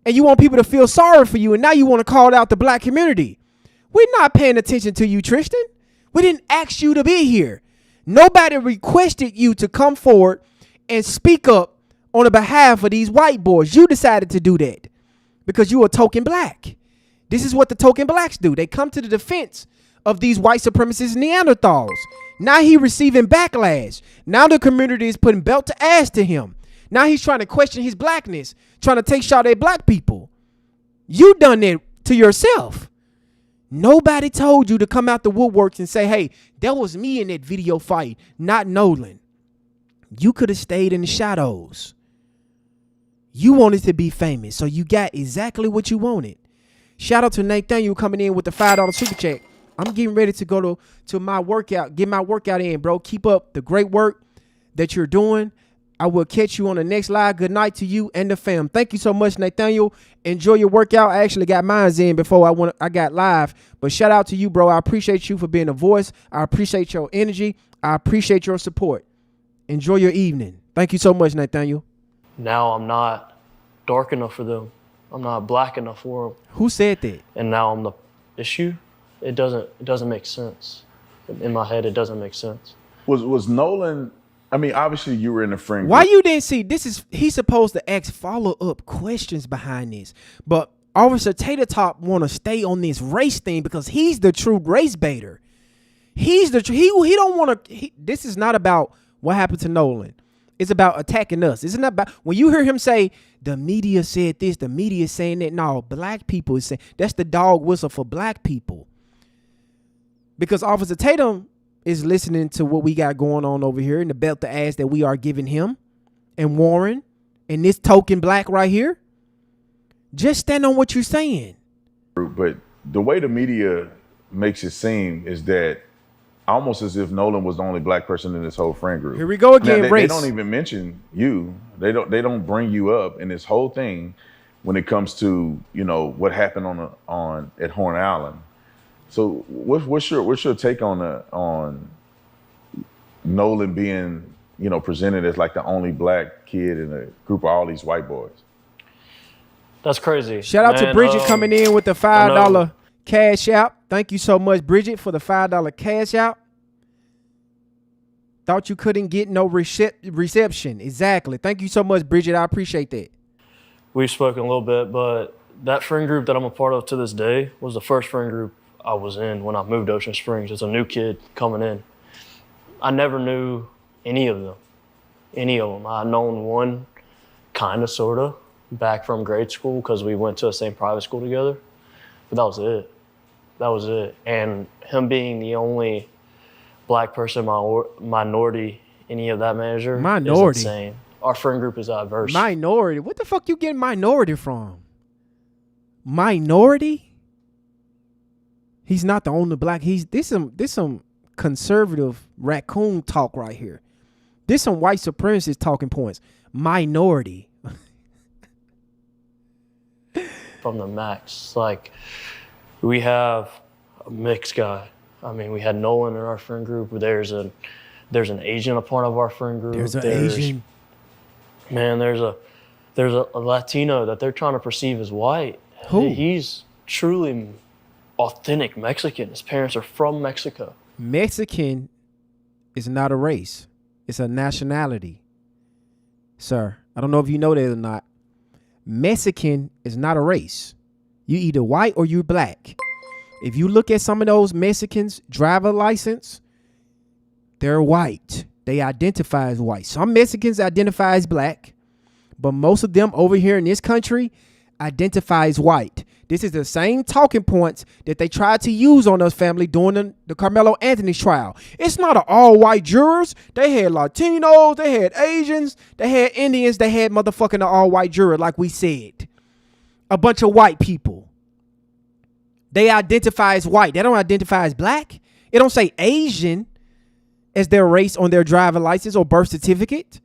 and you want people to feel sorry for you, and now you want to call out the black community. We're not paying attention to you, Tristan. We didn't ask you to be here. Nobody requested you to come forward and speak up on the behalf of these white boys. You decided to do that because you are token black. This is what the token blacks do. They come to the defense of these white supremacist Neanderthals. Now he receiving backlash. Now the community is putting belt to ass to him. Now he's trying to question his blackness, trying to take shot at black people. You done that to yourself. Nobody told you to come out the woodworks and say, hey, that was me in that video fight, not Nolan. You could have stayed in the shadows. You wanted to be famous, so you got exactly what you wanted. Shout out to Nathaniel coming in with the $5 super check. I'm getting ready to go to my workout, get my workout in, bro. Keep up the great work that you're doing. I will catch you on the next live. Good night to you and the fam. Thank you so much, Nathaniel. Enjoy your workout. I actually got mine in before I got live. But shout out to you, bro. I appreciate you for being a voice. I appreciate your energy. I appreciate your support. Enjoy your evening. Thank you so much, Nathaniel. Now I'm not dark enough for them. I'm not black enough for them. Who said that? And now I'm the issue. It doesn't make sense. In my head, it doesn't make sense. Was Nolan? I mean, obviously you were in the friend group. Why you didn't see this? He's supposed to ask follow-up questions behind this, but Officer Tater Top want to stay on this race thing because he's the true race baiter. He's the he don't want to. This is not about what happened to Nolan. It's about attacking us. It's not about when you hear him say the media said this, the media is saying that. No, black people is saying that's the dog whistle for black people. Because Officer Tatum is listening to what we got going on over here and the belt to ass that we are giving him and Warren and this token black right here. Just stand on what you're saying. But the way the media makes it seem is that almost as if Nolan was the only black person in this whole friend group. Here we go again, now, race. They don't even mention you. They don't bring you up in this whole thing when it comes to, you know, what happened at Horn Island. So what's your take on Nolan being, you know, presented as like the only black kid in a group of all these white boys? That's crazy. Shout out to Bridget coming in with the $5 cash out. Thank you so much, Bridget, for the $5 cash out. Thought you couldn't get no reception. Exactly. Thank you so much, Bridget. I appreciate that. We've spoken a little bit, but that friend group that I'm a part of to this day was the first friend group I was in when I moved to Ocean Springs as a new kid coming in. I never knew any of them. I had known one kind of, sort of, back from grade school because we went to the same private school together. But that was it. And him being the only black person, minority, any of that measure is insane. Our friend group is diverse. Minority? What the fuck you getting minority from? Minority? He's not the only black. This some conservative raccoon talk right here. This some white supremacist talking points. Minority. from the max. Like, we have a mixed guy. I mean, we had Nolan in our friend group. There's an Asian a part of our friend group. There's an Asian. Man, there's a Latino that they're trying to perceive as white. Who? He's truly authentic Mexican. His parents are from Mexico. Mexican is not a race. It's a nationality. Sir, I don't know if you know that or not. Mexican is not a race. You either white or you black. If you look at some of those Mexicans' driver license, they're white. They identify as white. Some Mexicans identify as black, but most of them over here in this country identify as white. This is the same talking points that they tried to use on us, family, during the Carmelo Anthony trial. It's not an all-white jurors. They had Latinos, they had Asians, they had Indians, they had motherfucking all-white juror, like we said. A bunch of white people. They identify as white. They don't identify as black. It don't say Asian as their race on their driver license or birth certificate.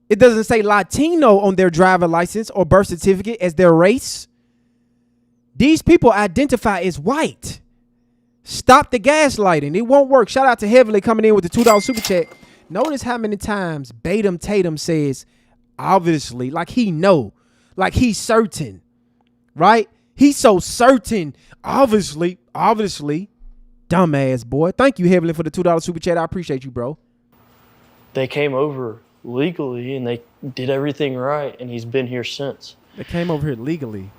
It doesn't say Latino on their driver license or birth certificate as their race. These people identify as white. Stop the gaslighting. It won't work. Shout out to Heavenly coming in with the $2 super chat. Notice how many times Batum Tatum says, obviously, like he know, like he's certain, right? He's so certain. Obviously, dumbass boy. Thank you, Heavenly, for the $2 super chat. I appreciate you, bro. They came over legally and they did everything right, and he's been here since. They came over here legally.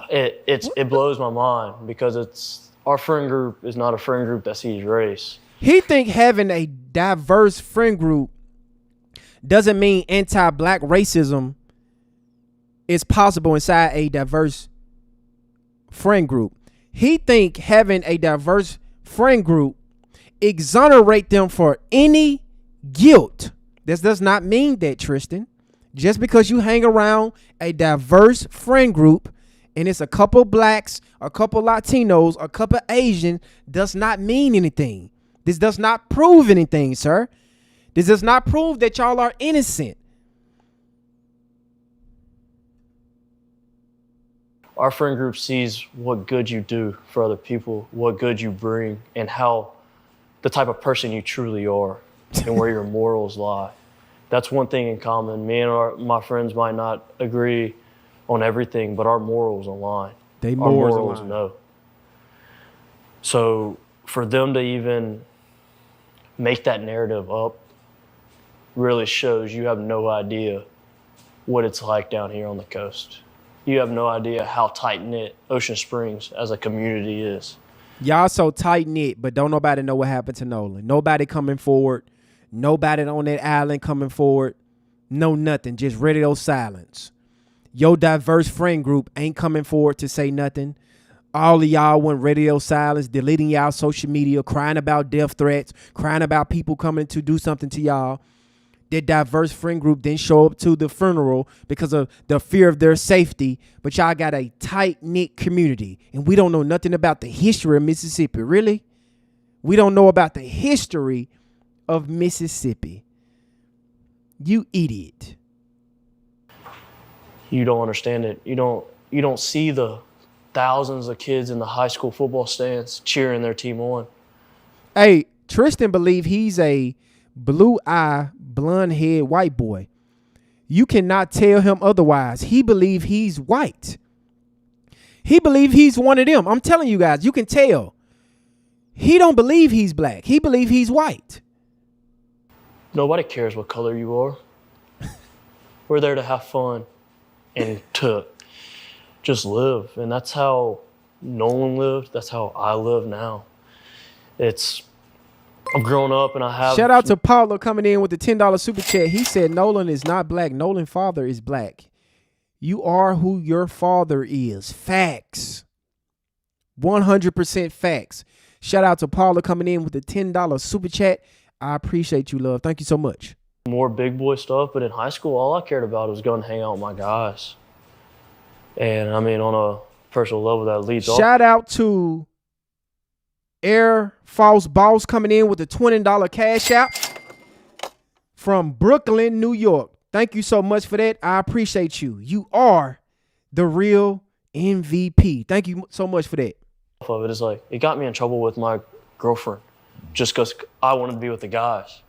It blows my mind because our friend group is not a friend group that sees race. He think having a diverse friend group doesn't mean anti-black racism is possible inside a diverse friend group. He think having a diverse friend group exonerate them for any guilt. This does not mean that, Tristan. Just because you hang around a diverse friend group and it's a couple blacks, a couple Latinos, a couple Asian, does not mean anything. This does not prove anything, sir. This does not prove that y'all are innocent. Our friend group sees what good you do for other people, what good you bring, and how the type of person you truly are and where your morals lie. That's one thing in common. Me and my friends might not agree on everything, but our morals align. Our morals know. So for them to even make that narrative up really shows you have no idea what it's like down here on the coast. You have no idea how tight-knit Ocean Springs as a community is. Y'all so tight-knit, but don't nobody know what happened to Nolan. Nobody coming forward. Nobody on that island coming forward. No nothing. Just radio silence. Your diverse friend group ain't coming forward to say nothing. All of y'all want radio silence, deleting y'all social media, crying about death threats, crying about people coming to do something to y'all. Their diverse friend group didn't show up to the funeral because of the fear of their safety. But y'all got a tight-knit community. And we don't know nothing about the history of Mississippi. Really? We don't know about the history of Mississippi. You idiot. You don't understand it. You don't see the thousands of kids in the high school football stands cheering their team on. Hey, Tristan believe he's a blue-eye, blonde-head white boy. You cannot tell him otherwise. He believe he's white. He believe he's one of them. I'm telling you guys, you can tell. He don't believe he's black. He believe he's white. Nobody cares what color you are. We're there to have fun and to just live. And that's how Nolan lived. That's how I live now. I've grown up and I have... Shout out to Paulo coming in with the $10 super chat. He said Nolan is not black. Nolan's father is black. You are who your father is. Facts. 100% facts. Shout out to Paulo coming in with the $10 super chat. I appreciate you, love. Thank you so much. More big boy stuff, but in high school, all I cared about was going to hang out with my guys. And I mean, on a personal level, that leads off. Shout out to Air False Boss coming in with the $20 cash out from Brooklyn, New York. Thank you so much for that. I appreciate you. You are the real MVP. Thank you so much for that. Of it is like it got me in trouble with my girlfriend just because I wanted to be with the guys.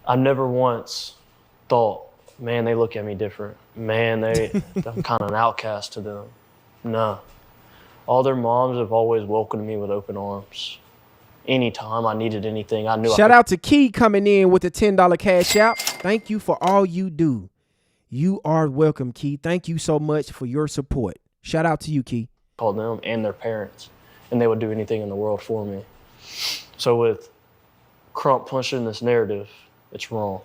I never once thought, man, they look at me different. Man, I'm kind of an outcast to them. No. All their moms have always welcomed me with open arms. Anytime I needed anything, I knew. Shout out to Key coming in with a $10 cash out. Thank you for all you do. You are welcome, Key. Thank you so much for your support. Shout out to you, Key. Called them and their parents, and they would do anything in the world for me. So with Crump pushing this narrative, it's wrong.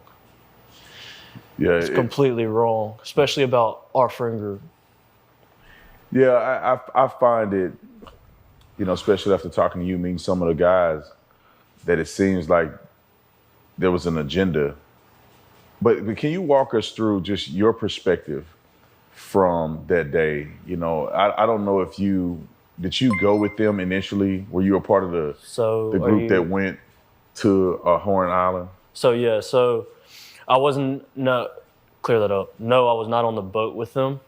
Yeah, it's completely wrong, especially about our friend group. Yeah, I find it, especially after talking to you, meeting some of the guys, that it seems like there was an agenda. But can you walk us through just your perspective from that day? I don't know if did you go with them initially? Were you a part of the group that went to Horn Island? So I wasn't, clear that up. No, I was not on the boat with them.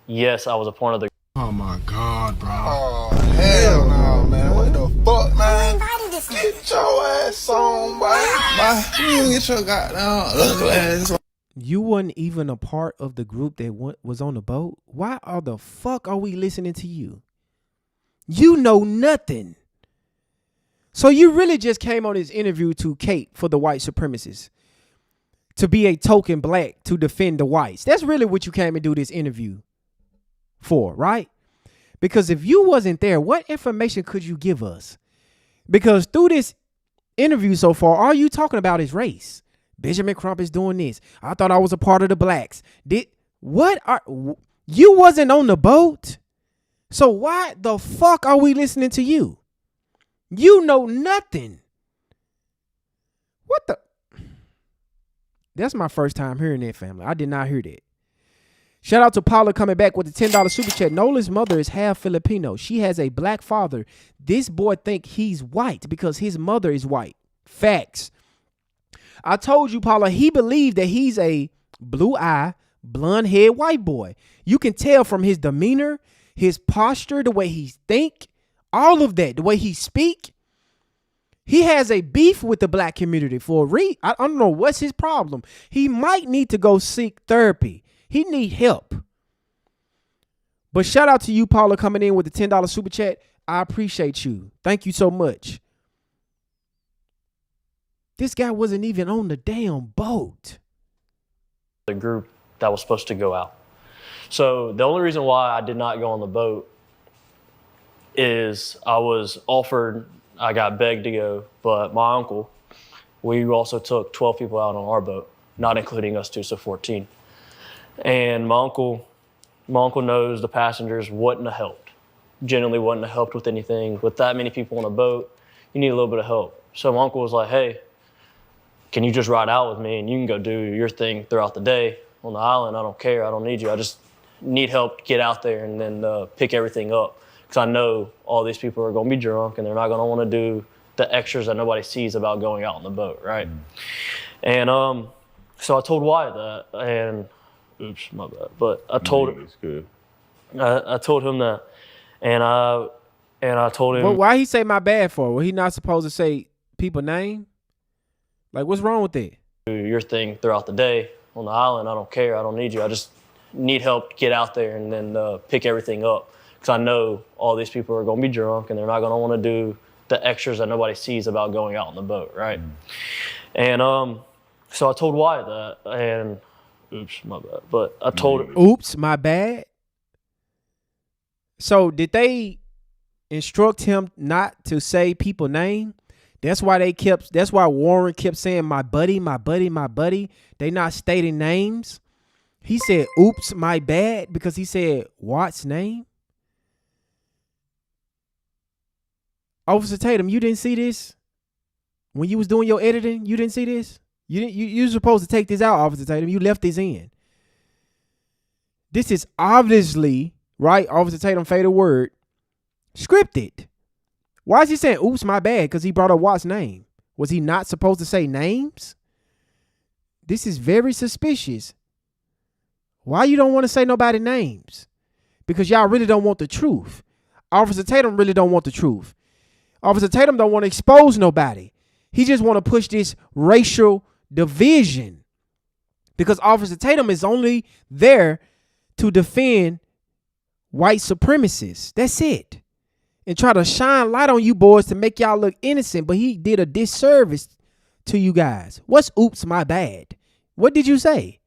Yes, I was a part of the. Oh my God, bro. Oh, hell no, man. What the fuck, man? Get your ass on, boy. You get your goddamn ugly ass on. You wasn't even a part of the group that was on the boat? Why the fuck are we listening to you? You know nothing. So you really just came on this interview to cape for the white supremacists, to be a token black, to defend the whites. That's really what you came and do this interview for, right? Because if you wasn't there, what information could you give us? Because through this interview so far, all you talking about is race. Benjamin Crump is doing this. I thought I was a part of the blacks. You wasn't on the boat? So why the fuck are we listening to you? You know nothing. What the? That's my first time hearing that, family. I did not hear that. Shout out to Paula coming back with a $10 super chat. Nolan's mother is half Filipino. She has a black father. This boy think he's white because his mother is white. Facts. I told you, Paula, he believed that he's a blue-eye, blonde-haired white boy. You can tell from his demeanor, his posture, the way he think, all of that, the way he speak. He has a beef with the black community for a reason. I don't know what's his problem. He might need to go seek therapy. He need help. But shout out to you, Paula, coming in with the $10 super chat. I appreciate you. Thank you so much. This guy wasn't even on the damn boat. The group that was supposed to go out. So the only reason why I did not go on the boat is I was offered, I got begged to go, but my uncle, we also took 12 people out on our boat, not including us two, so 14. And my uncle knows the passengers wouldn't have helped. Generally wouldn't have helped with anything. With that many people on a boat, you need a little bit of help. So my uncle was like, hey, can you just ride out with me and you can go do your thing throughout the day on the island? I don't care. I don't need you. I just need help to get out there and then pick everything up. Because I know all these people are going to be drunk and they're not going to want to do the extras that nobody sees about going out on the boat, right? And so I told Wyatt that, and oops, my bad. But I told him. It's good. I told him that, and I told him. Well, why he say my bad for? Was he not supposed to say people name? Like, what's wrong with that? Do your thing throughout the day on the island. I don't care. I don't need you. I just need help to get out there and then pick everything up. Because I know all these people are going to be drunk and they're not going to want to do the extras that nobody sees about going out on the boat, right? And so I told Wyatt that, and oops, my bad. But I told him. Oops, my bad. So did they instruct him not to say people name? That's why Warren kept saying my buddy, my buddy, my buddy. They not stating names. He said, oops, my bad, because he said Watt's name. Officer Tatum, you didn't see this? When you was doing your editing, you didn't see this? You were supposed to take this out, Officer Tatum. You left this in. This is obviously, right, Officer Tatum, fatal word, scripted. Why is he saying, oops, my bad? Because he brought up Watt's name. Was he not supposed to say names? This is very suspicious. Why you don't want to say nobody names? because y'all really don't want the truth. Officer Tatum really don't want the truth. Officer Tatum don't want to expose nobody. He just want to push this racial division because Officer Tatum is only there to defend white supremacists. That's it. And try to shine light on you boys to make y'all look innocent, but he did a disservice to you guys. What's oops, my bad? What did you say?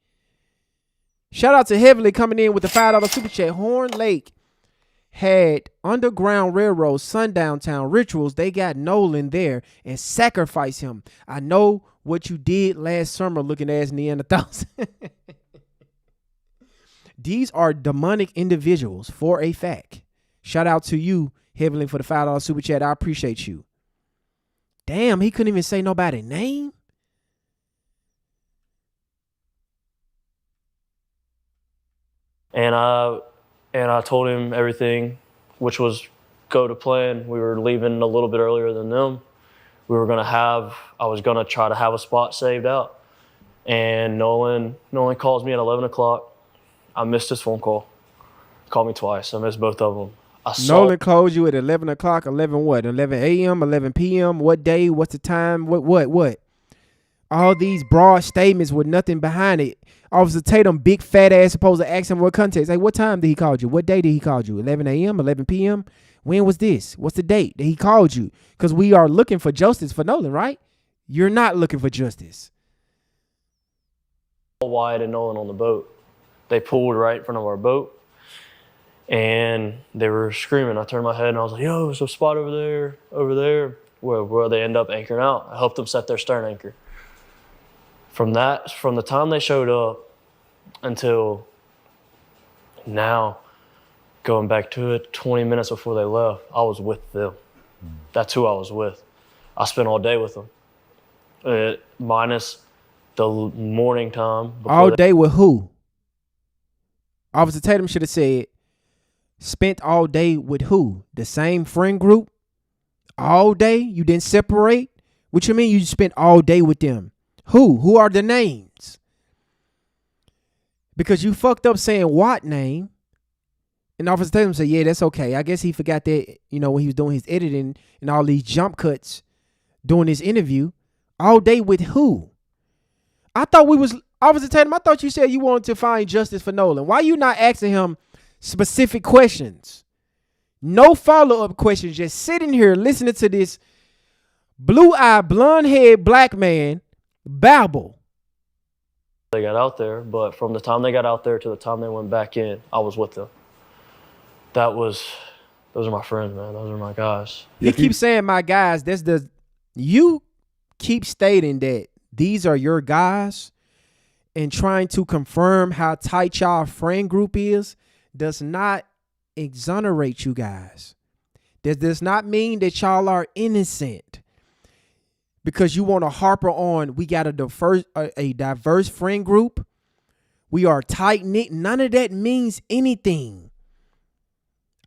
Shout out to Heavily coming in with the $5 super chat. Horn Lake had Underground Railroad Sundown Town rituals. They got Nolan there and sacrificed him. I know what you did last summer looking ass Neanderthals. These are demonic individuals for a fact. Shout out to you, Heavenly, for the $5 super chat. I appreciate you. Damn, he couldn't even say nobody's name. And I told him everything, which was go to plan. We were leaving a little bit earlier than them. I was gonna try to have a spot saved out. And Nolan calls me at 11 o'clock. I missed his phone call. He called me twice. I missed both of them. Nolan called you at 11 o'clock, 11 what? 11 a.m., 11 p.m., what day, what's the time, what? All these broad statements with nothing behind it. Officer Tatum, big fat ass, supposed to ask him what context. Like, what time did he call you? What day did he call you? 11 a.m., 11 p.m.? When was this? What's the date that he called you? Because we are looking for justice for Nolan, right? You're not looking for justice. Wyatt and Nolan on the boat. They pulled right in front of our boat. And they were screaming. I turned my head and I was like, yo, there's a spot over there, where they end up anchoring out. I helped them set their stern anchor. From the time they showed up until now, going back to it, 20 minutes before they left, I was with them. That's who I was with. I spent all day with them, minus the morning time. All day with who? Officer Tatum should have said, spent all day with who? The same friend group? All day? You didn't separate? What you mean you spent all day with them? Who? Who are the names? Because you fucked up saying what name? And Officer Tatum said, yeah, that's okay. I guess he forgot that, when he was doing his editing and all these jump cuts during this interview. All day with who? Officer Tatum, I thought you said you wanted to find justice for Nolan. Why you not asking him specific questions? No follow-up questions. Just sitting here listening to this blue-eyed, blonde-haired black man babble. They got out there, but from the time they got out there to the time they went back in, I was with them. Those are my friends, man. Those are my guys. He keeps saying my guys. You keep stating that these are your guys and trying to confirm how tight y'all friend group is does not exonerate you guys. That does not mean that y'all are innocent. Because you want to harper on, we got a diverse friend group. We are tight-knit. None of that means anything.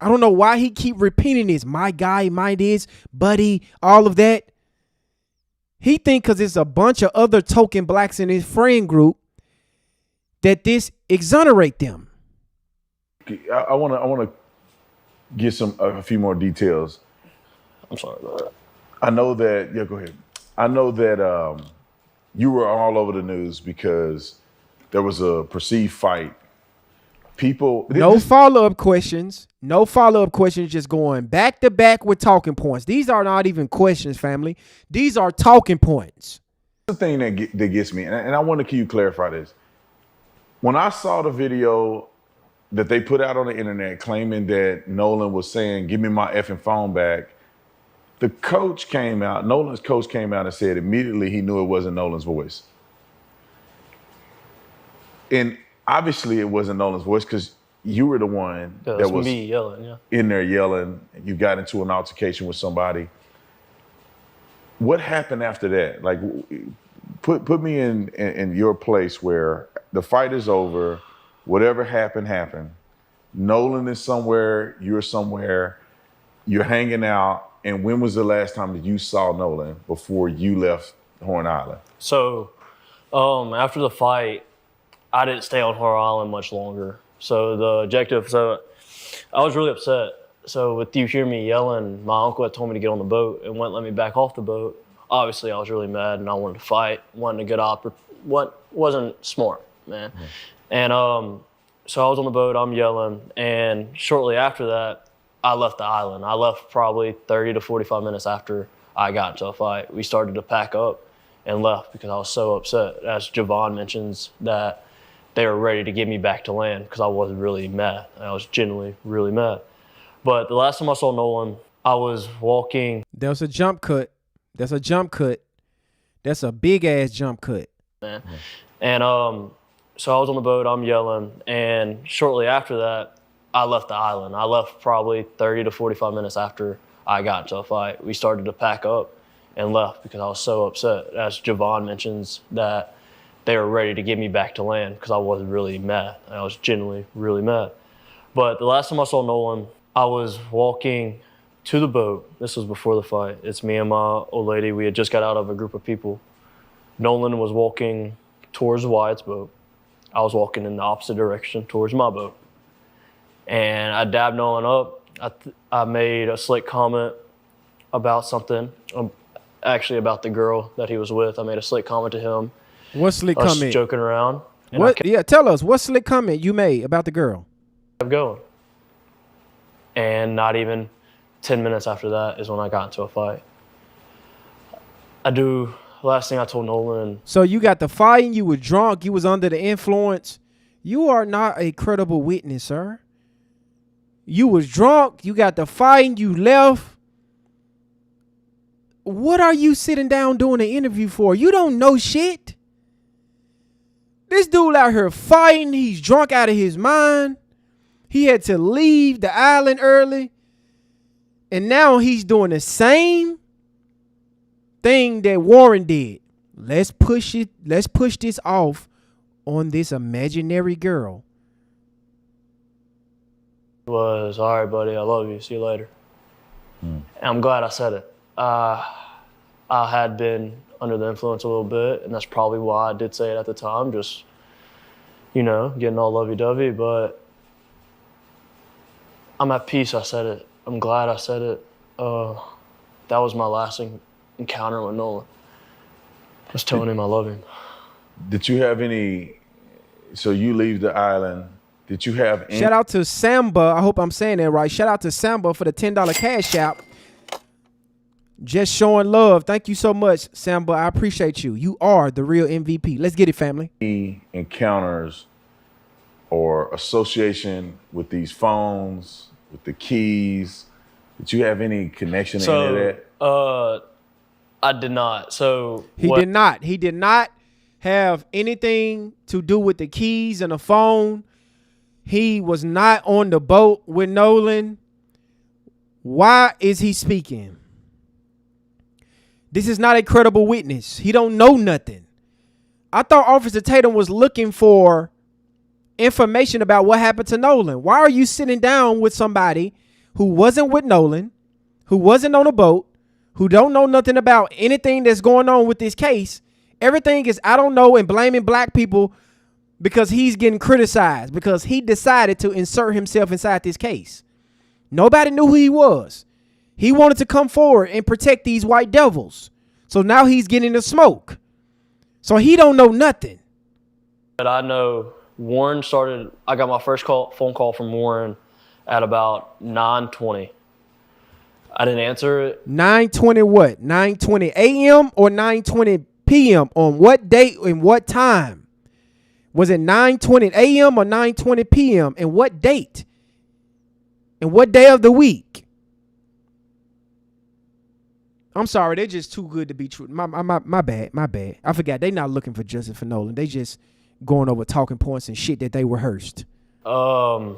I don't know why he keep repeating this. My guy, my this, buddy, all of that. He think because it's a bunch of other token blacks in his friend group that this exonerate them. I want to get a few more details. I'm sorry about that. I know that. Yeah, go ahead. I know that you were all over the news because there was a perceived fight. No follow-up questions. No follow-up questions. Just going back to back with talking points. These are not even questions, family. These are talking points. The thing that gets me, and I want to you clarify this. When I saw the video that they put out on the internet claiming that Nolan was saying, "Give me my effing phone back," Nolan's coach came out and said immediately he knew it wasn't Nolan's voice. And obviously it wasn't Nolan's voice because you were the one that was me yelling, in there yelling. You got into an altercation with somebody. What happened after that? Like, put me in your place where the fight is over, whatever happened. Nolan is somewhere, you're somewhere, you're hanging out. And when was the last time that you saw Nolan before you left Horn Island? So, after the fight, I didn't stay on Horn Island much longer. So the objective, I was really upset. So with you hearing me yelling, my uncle had told me to get on the boat and wouldn't let me back off the boat. Obviously, I was really mad and I wanted to fight, wanted to get up. What wasn't smart, man. Mm-hmm. And so I was on the boat, I'm yelling, and shortly after that, I left the island. I left probably 30 to 45 minutes after I got into a fight. We started to pack up and left because I was so upset. As Javon mentions, that they were ready to get me back to land because I was really mad. I was genuinely really mad. But the last time I saw Nolan, I was walking. There's a jump cut. That's a jump cut. That's a big ass jump cut. Man. And so I was on the boat, I'm yelling, and shortly after that, I left the island. I left probably 30 to 45 minutes after I got into a fight. We started to pack up and left because I was so upset. As Javon mentions, that they were ready to get me back to land because I was really mad. I was genuinely really mad. But the last time I saw Nolan, I was walking to the boat. This was before the fight. It's me and my old lady. We had just got out of a group of people. Nolan was walking towards Wyatt's boat. I was walking in the opposite direction towards my boat. And I dabbed Nolan up. I made a slick comment about something, actually about the girl that he was with. I made a slick comment to him. What slick comment? Joking around. What? Yeah, tell us. What slick comment you made about the girl? Kept going. And not even 10 minutes after that is when I got into a fight. Last thing I told Nolan. So you got the fight and you were drunk. You was under the influence. You are not a credible witness, sir. You was drunk. You got the fight and you left. What are you sitting down doing an interview for? You don't know shit. This dude out here fighting. He's drunk out of his mind. He had to leave the island early. And now he's doing the same thing that Warren did. Let's push it. Let's push this off on this imaginary girl. Was, all right, buddy, I love you. See you later. And I'm glad I said it. I had been under the influence a little bit, and that's probably why I did say it at the time, just, getting all lovey-dovey, but I'm at peace I said it. I'm glad I said it. That was my last encounter with Nolan. Just telling him I love him. Did you have so you leave the island, did you have any? Shout out to Samba. I hope I'm saying that right. Shout out to Samba for the $10 cash out. Just showing love. Thank you so much, Samba. I appreciate you. You are the real MVP. Let's get it, family. Encounters or association with these phones, with the keys. Did you have any connection to any of that? I did not. He did not. He did not have anything to do with the keys and the phone. He was not on the boat with Nolan. Why is he speaking? This is not a credible witness. He don't know nothing. I thought Officer Tatum was looking for information about what happened to Nolan. Why are you sitting down with somebody who wasn't with Nolan, who wasn't on a boat, who don't know nothing about anything that's going on with this case? Everything is I don't know and blaming black people because he's getting criticized because he decided to insert himself inside this case. Nobody knew who he was. He wanted to come forward and protect these white devils. So now he's getting the smoke. So he don't know nothing. But I know Warren started, I got my first phone call from Warren at about 9:20. I didn't answer it. 9:20 what? 9:20 a.m. or 9:20 p.m. on what date and what time? Was it 9:20 a.m. or 9:20 p.m. and what date? And what day of the week? I'm sorry, they're just too good to be true. My bad. I forgot. They not looking for justice for Nolan. They just going over talking points and shit that they rehearsed. I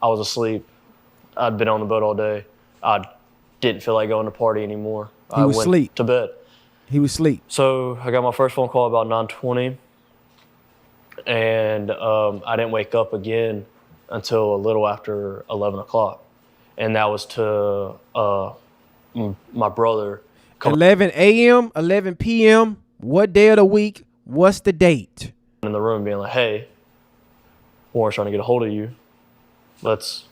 was asleep. I'd been on the boat all day. I didn't feel like going to party anymore. He was asleep. To bed. He was asleep. So I got my first phone call about 9:20, and I didn't wake up again until a little after 11 o'clock, and that was to my brother. 11 a.m., 11 p.m., what day of the week, what's the date? In the room being like, hey, Warren's trying to get a hold of you. Let's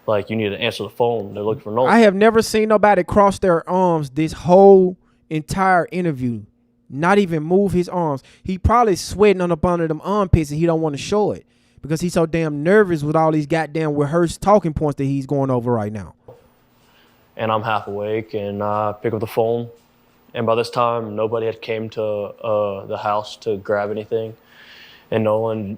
Like, you need to answer the phone. They're looking for Nolan. I have never seen nobody cross their arms this whole entire interview. Not even move his arms. He probably sweating on up under them armpits and he don't want to show it because he's so damn nervous with all these goddamn rehearsed talking points that he's going over right now. And I'm half awake, and I pick up the phone. And by this time, nobody had came to the house to grab anything. And Warren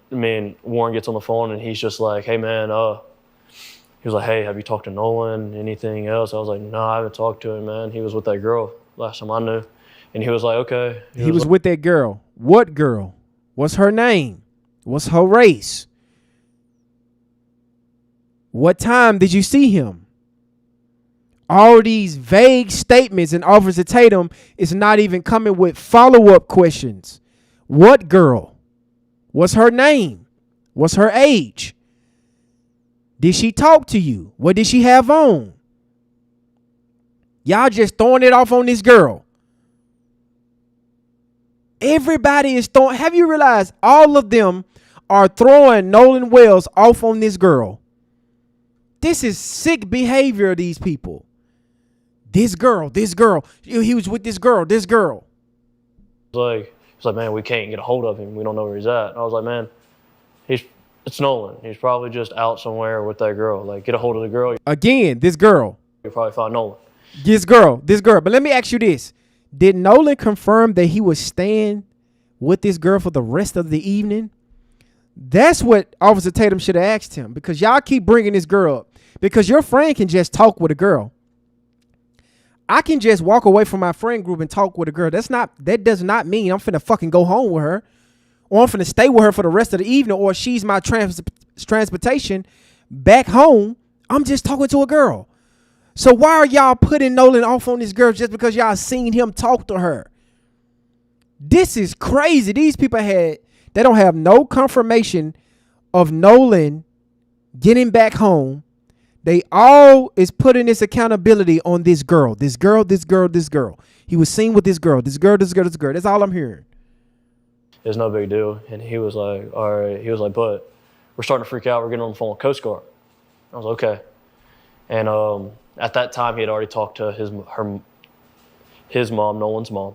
gets on the phone, and he's just like, hey, man, he was like, hey, have you talked to Nolan? Anything else? I was like, no, I haven't talked to him, man. He was with that girl last time I knew. And he was like, okay. He was with that girl. What girl? What's her name? What's her race? What time did you see him? All these vague statements, and Officer Tatum is not even coming with follow-up questions. What girl? What's her name? What's her age? Did she talk to you? What did she have on? Y'all just throwing it off on this girl. Everybody is throwing. Have you realized all of them are throwing Nolan Wells off on this girl? This is sick behavior of these people. This girl. He was with this girl. He's like, man, we can't get a hold of him. We don't know where he's at. And I was like, man, it's Nolan. He's probably just out somewhere with that girl. Like, get a hold of the girl. Again, this girl. You'll probably find Nolan. This girl. But let me ask you this. Did Nolan confirm that he was staying with this girl for the rest of the evening? That's what Officer Tatum should have asked him, because y'all keep bringing this girl up. Because your friend can just talk with a girl. I can just walk away from my friend group and talk with a girl. That does not mean I'm finna fucking go home with her, or I'm finna stay with her for the rest of the evening, or she's my transportation back home. I'm just talking to a girl. So why are y'all putting Nolan off on this girl just because y'all seen him talk to her? This is crazy. These people they don't have no confirmation of Nolan getting back home. They all is putting this accountability on this girl. This girl. He was seen with this girl. This girl. That's all I'm hearing. It's no big deal. And he was like, all right. He was like, but we're starting to freak out. We're getting on the phone with Coast Guard. I was like, okay. And at that time, he had already talked to his mom, Nolan's mom.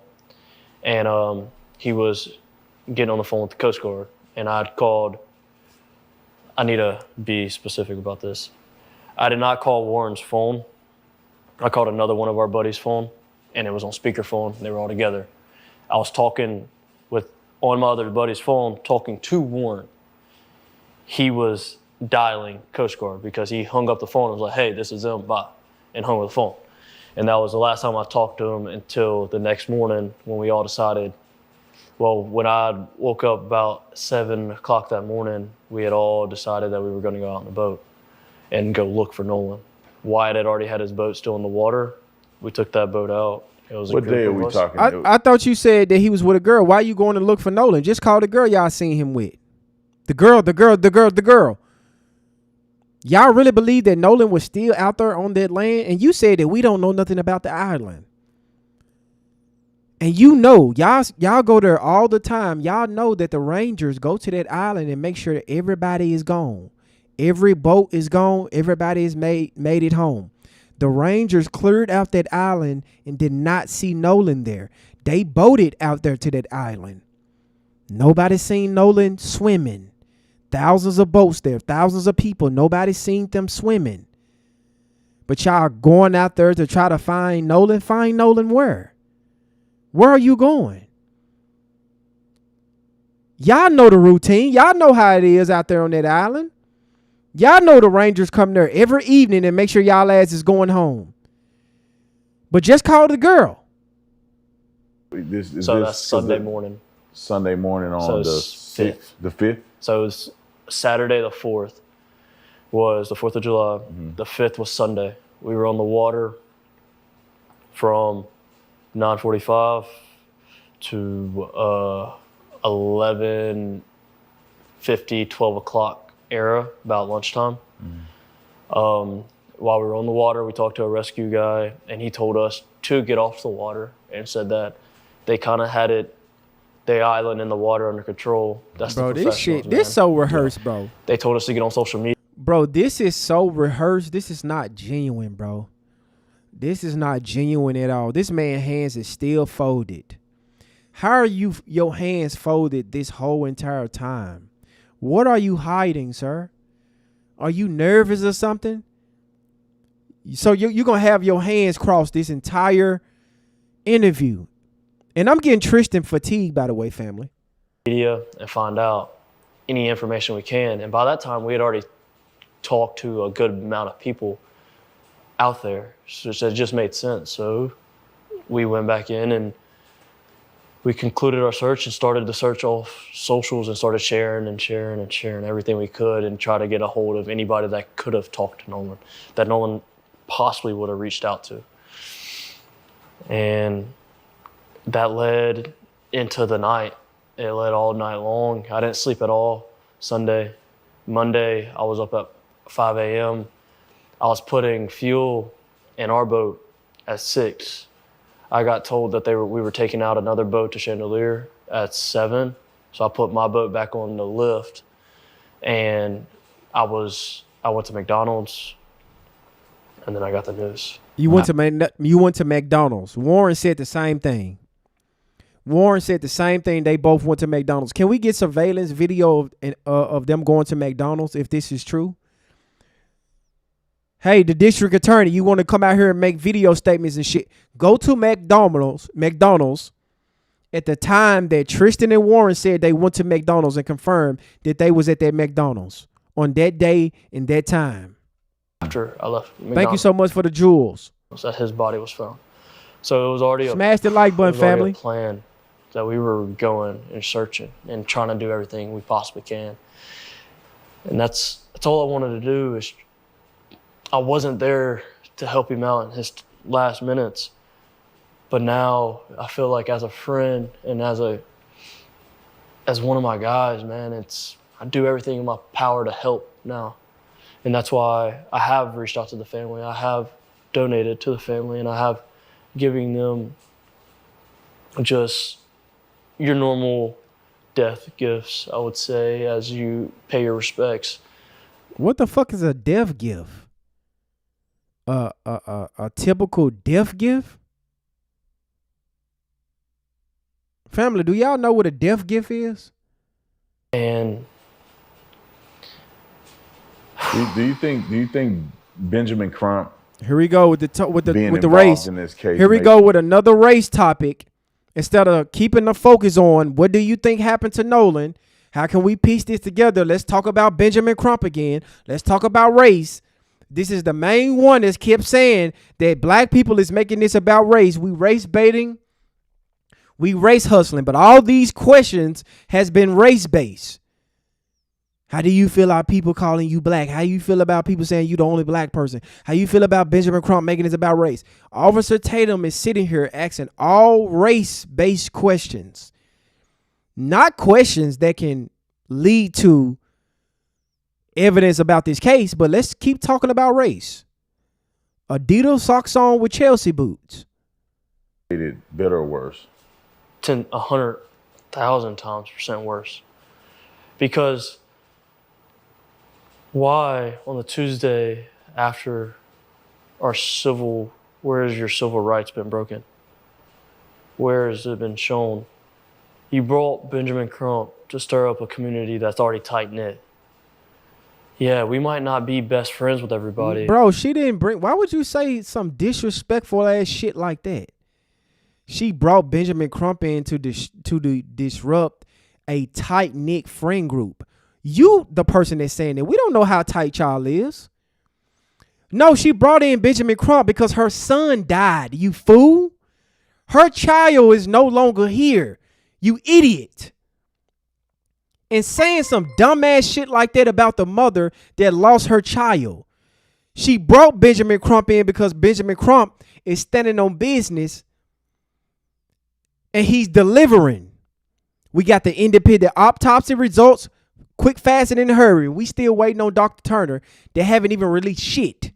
And he was getting on the phone with the Coast Guard. And I need to be specific about this. I did not call Warren's phone. I called another one of our buddies' phone, and it was on speakerphone. They were all together. I was talking on my other buddy's phone, talking to Warren. He was dialing Coast Guard because he hung up the phone and was like, hey, this is them, bye, and hung up the phone. And that was the last time I talked to him until the next morning when we all decided, well, when I woke up about 7 o'clock that morning, we had all decided that we were going to go out on the boat and go look for Nolan. Wyatt had already had his boat still in the water. We took that boat out. It was what day are we talking? I thought you said that he was with a girl. Why are you going to look for Nolan? Just call the girl y'all seen him with. The girl. Y'all really believe that Nolan was still out there on that land? And you said that we don't know nothing about the island. And you know, y'all go there all the time. Y'all know that the Rangers go to that island and make sure that everybody is gone. Every boat is gone. Everybody is made it home. The Rangers cleared out that island and did not see Nolan there. They boated out there to that island. Nobody seen Nolan swimming. Thousands of boats there, thousands of people. Nobody seen them swimming. But y'all going out there to try to find Nolan. Find Nolan where? Where are you going? Y'all know the routine. Y'all know how it is out there on that island. Y'all know the Rangers come there every evening and make sure y'all ass is going home. But just call the girl. That's Sunday morning. Sunday morning on the 6th. The 5th? So it was Saturday the 4th was the 4th of July. Mm-hmm. The 5th was Sunday. We were on the water from 9:45 to 11:50, 12 o'clock era, about lunchtime. Mm-hmm. While we were on the water, we talked to a rescue guy, and he told us to get off the water and said that they kind of had the island and the water under control. That's bro, the this shit, man. This so rehearsed, bro. They told us to get on social media. Bro, this is so rehearsed. This is not genuine, bro. This is not genuine at all. This man's hands is still folded. How are your hands folded this whole entire time? What are you hiding, sir? Are you nervous or something? So you're going to have your hands crossed this entire interview. And I'm getting Tristan fatigued, by the way, family. Media and find out any information we can. And by that time, we had already talked to a good amount of people out there. So it just made sense. So we went back in and we concluded our search and started the search off socials and started sharing everything we could and try to get a hold of anybody that could have talked to Nolan, that Nolan possibly would have reached out to. And that led into the night. It led all night long. I didn't sleep at all Sunday. Monday, I was up at 5 a.m. I was putting fuel in our boat at 6. I got told that we were taking out another boat to Chandelier at 7. So I put my boat back on the lift, and I went to McDonald's, and then I got the news. You went to McDonald's. Warren said the same thing. They both went to McDonald's. Can we get surveillance video of them going to McDonald's if this is true? Hey, the district attorney, you want to come out here and make video statements and shit? Go to McDonald's at the time that Tristan and Warren said they went to McDonald's and confirmed that they was at that McDonald's on that day and that time. After I left McDonald's. Thank you so much for the jewels. That his body was found. So it was already smash the like button, family. A plan that we were going and searching and trying to do everything we possibly can. And that's all I wanted to do. Is I wasn't there to help him out in his last minutes, but now I feel like as a friend and as one of my guys, man, I do everything in my power to help now. And that's why I have reached out to the family. I have donated to the family, and I have giving them just your normal death gifts, I would say, as you pay your respects. What the fuck is a death gift? A typical death gift? Family, do y'all know what a death gift is? And do you think Benjamin Crump? Here we go with the race. In this case, here we go with another race topic. Instead of keeping the focus on what do you think happened to Nolan, how can we piece this together? Let's talk about Benjamin Crump again. Let's talk about race. This is the main one that's kept saying that black people is making this about race. We race baiting. We race hustling. But all these questions has been race based. How do you feel about people calling you black? How you feel about people saying you the only black person? How you feel about Benjamin Crump making this about race? Officer Tatum is sitting here asking all race-based questions. Not questions that can lead to evidence about this case, but let's keep talking about race. Adidas socks on with Chelsea boots. Better or worse? 100,000 times % worse. Because why on the Tuesday after where has your civil rights been broken? Where has it been shown? You brought Benjamin Crump to stir up a community that's already tight-knit. Yeah, we might not be best friends with everybody. Bro, she didn't bring... Why would you say some disrespectful ass shit like that? She brought Benjamin Crump in to disrupt a tight-knit friend group. You, the person that's saying that, we don't know how tight y'all is. No, she brought in Benjamin Crump because her son died, you fool. Her child is no longer here, you idiot. And saying some dumbass shit like that about the mother that lost her child. She brought Benjamin Crump in because Benjamin Crump is standing on business and he's delivering. We got the independent autopsy results. Quick, fast, and in a hurry. We still waiting on Dr. Turner. They haven't even released shit.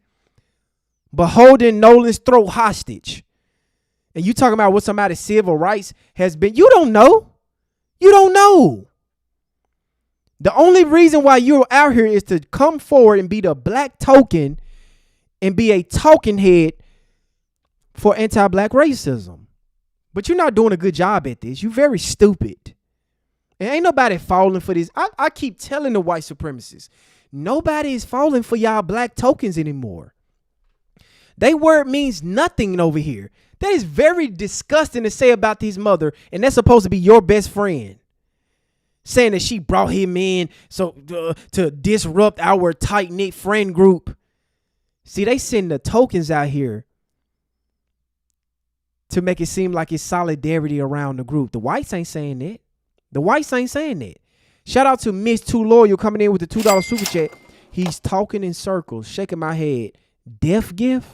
But holding Nolan's throat hostage. And you talking about what somebody's civil rights has been. You don't know. You don't know. The only reason why you're out here is to come forward and be the black token and be a talking head for anti-black racism. But you're not doing a good job at this. You're very stupid. And ain't nobody falling for this. I keep telling the white supremacists, nobody is falling for y'all black tokens anymore. They word means nothing over here. That is very disgusting to say about this mother, and that's supposed to be your best friend. Saying that she brought him in so to disrupt our tight-knit friend group. See, they send the tokens out here to make it seem like it's solidarity around the group. The whites ain't saying that. The whites ain't saying that. Shout out to Miss Too Loyal coming in with the $2 super chat. He's talking in circles, shaking my head. Death gift?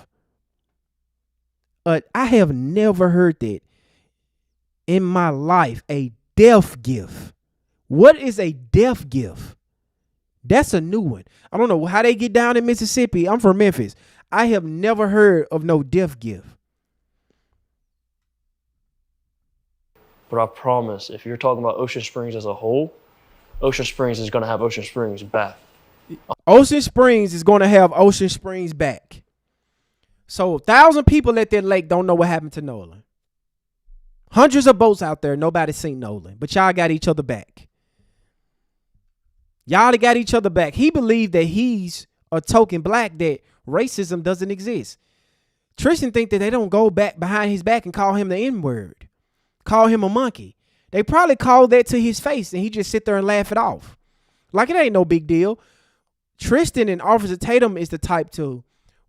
I have never heard that in my life. A death gift. What is a death gift? That's a new one. I don't know how they get down in Mississippi. I'm from Memphis. I have never heard of no death gift. But I promise, if you're talking about Ocean Springs as a whole, Ocean Springs is going to have Ocean Springs back. Ocean Springs is going to have Ocean Springs back. So 1,000 people at that lake don't know what happened to Nolan. Hundreds of boats out there, nobody seen Nolan. But y'all got each other back. Y'all got each other back. He believed that he's a token black, that racism doesn't exist. Tristan think that they don't go back behind his back and call him the N-word. Call him a monkey. They probably called that to his face and he just sit there and laugh it off. Like it ain't no big deal. Tristan and Officer Tatum is the type to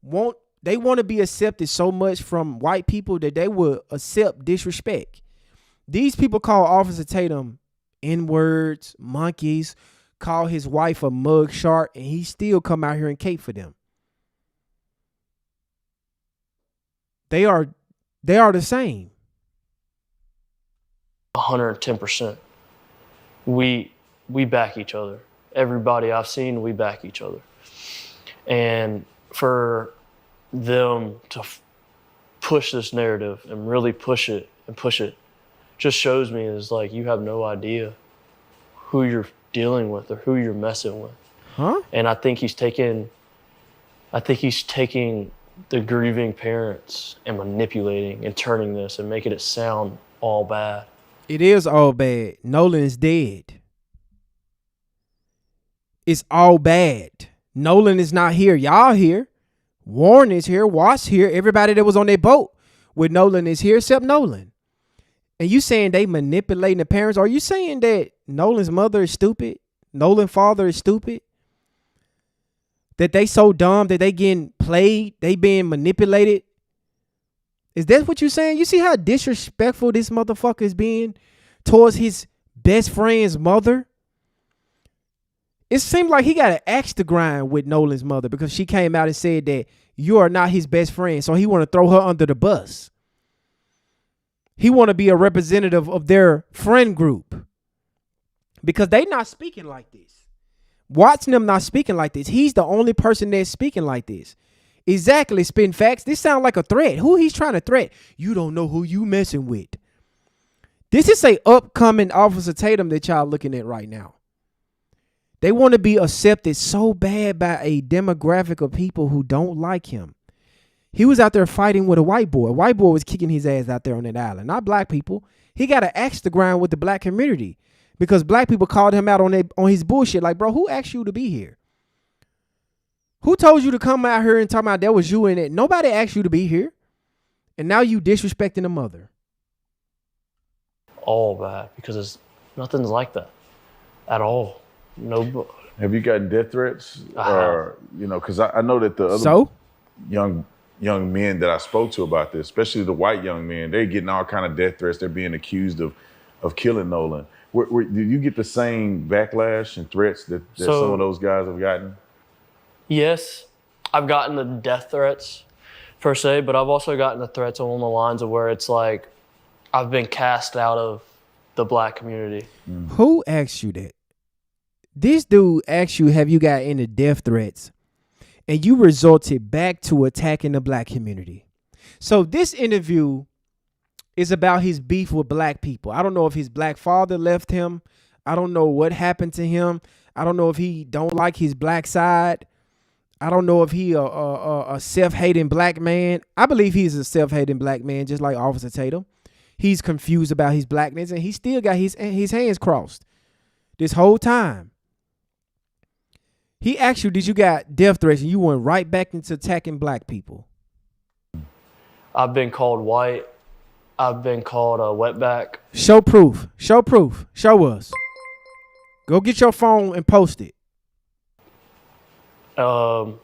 want to be accepted so much from white people that they will accept disrespect. These people call Officer Tatum N-words, monkeys, call his wife a mug shark, and he still come out here and cape for them. They are the same. 110%. We back each other. Everybody I've seen, we back each other. And for them to push this narrative and really push it just shows me is like you have no idea who you're dealing with or who you're messing with. Huh? And I think he's taking the grieving parents and manipulating and turning this and making it sound all bad. It is all bad. Nolan is dead. It's all bad. Nolan is not here. Y'all here. Warren is here. Watts here. Everybody that was on their boat with Nolan is here except Nolan. And you saying they manipulating the parents? Are you saying that Nolan's mother is stupid? Nolan's father is stupid? That they so dumb that they getting played? They being manipulated? Is that what you saying? You see how disrespectful this motherfucker is being towards his best friend's mother? It seemed like he got an axe to grind with Nolan's mother because she came out and said that you are not his best friend. So he want to throw her under the bus. He want to be a representative of their friend group because they not speaking like this. Watching them not speaking like this. He's the only person that's speaking like this. Exactly, spin facts. This sounds like a threat. Who he's trying to threat? You don't know who you messing with. This is a upcoming Officer Tatum that y'all looking at right now. They want to be accepted so bad by a demographic of people who don't like him. He was out there fighting with a white boy. A white boy was kicking his ass out there on that island. Not black people. He got an axe to grind with the black community because black people called him out on his bullshit. Like, bro, who asked you to be here? Who told you to come out here and talk about that was you in it? Nobody asked you to be here. And now you disrespecting the mother. All bad because nothing's like that at all. No. Have you gotten death threats? Or, because I know that the other young men that I spoke to about this, especially the white young men, they're getting all kind of death threats. They're being accused of killing Nolan. Did you get the same backlash and threats that some of those guys have gotten? Yes, I've gotten the death threats per se, but I've also gotten the threats along the lines of where it's like I've been cast out of the black community. Who asked you that? This dude asked you, have you got any death threats? And you resorted back to attacking the black community. So this interview is about his beef with black people. I don't know if his black father left him. I don't know what happened to him. I don't know if he don't like his black side. I don't know if he a self-hating black man. I believe he's a self-hating black man, just like Officer Tatum. He's confused about his blackness, and he still got his hands crossed this whole time. He asked you, did you got death threats, and you went right back into attacking black people. I've been called white. I've been called a wetback. Show proof. Show proof. Show us. Go get your phone and post it. All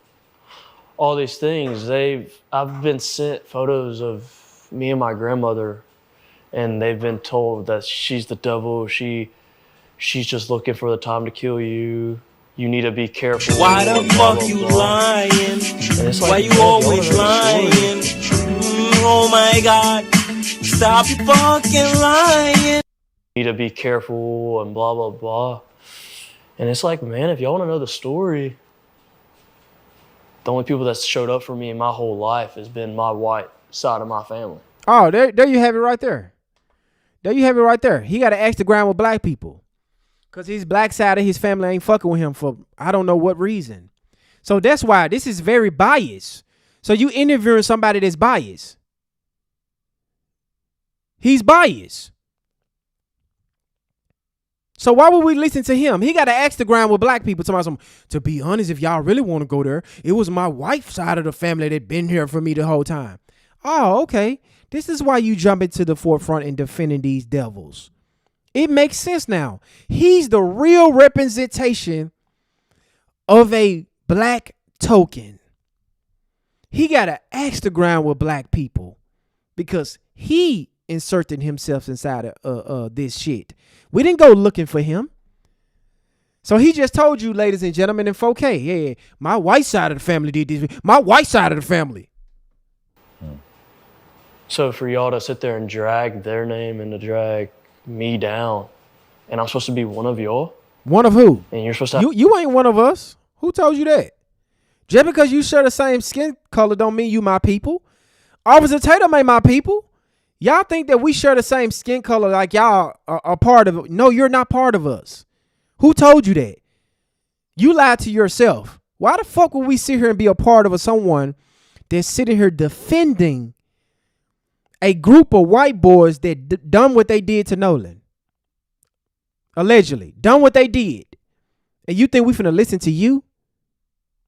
these things. I've been sent photos of me and my grandmother, and they've been told that she's the devil. She's just looking for the time to kill you. You need to be careful. Why the fuck you lying? Why you always lying? Oh my God. Stop you fucking lying. You need to be careful and blah, blah, blah. And it's like, man, if y'all want to know the story, the only people that showed up for me in my whole life has been my white side of my family. Oh, there you have it right there. There you have it right there. He got to ask the ground with black people. Because his black side of his family ain't fucking with him for I don't know what reason. So that's why this is very biased. So you interviewing somebody that's biased. He's biased. So why would we listen to him? He got to ask the ground with black people. To be honest, if y'all really want to go there, it was my wife's side of the family that been here for me the whole time. Oh, okay. This is why you jump into the forefront and defending these devils. It makes sense now. He's the real representation of a black token. He got to ask the ground with black people because he inserted himself inside of this shit. We didn't go looking for him. So he just told you, ladies and gentlemen, in 4K, yeah, my white side of the family did this. My white side of the family. So for y'all to sit there and drag their name and to drag me down, and I'm supposed to be one of y'all? One of who? And you're supposed to... You ain't one of us. Who told you that? Just because you share the same skin color don't mean you my people. Officer Tatum ain't my people. Y'all think that we share the same skin color like y'all are part of it. No, you're not part of us. Who told you that? You lied to yourself. Why the fuck would we sit here and be a part of someone that's sitting here defending a group of white boys that done what they did to Nolan? Allegedly. Done what they did. And you think we finna listen to you?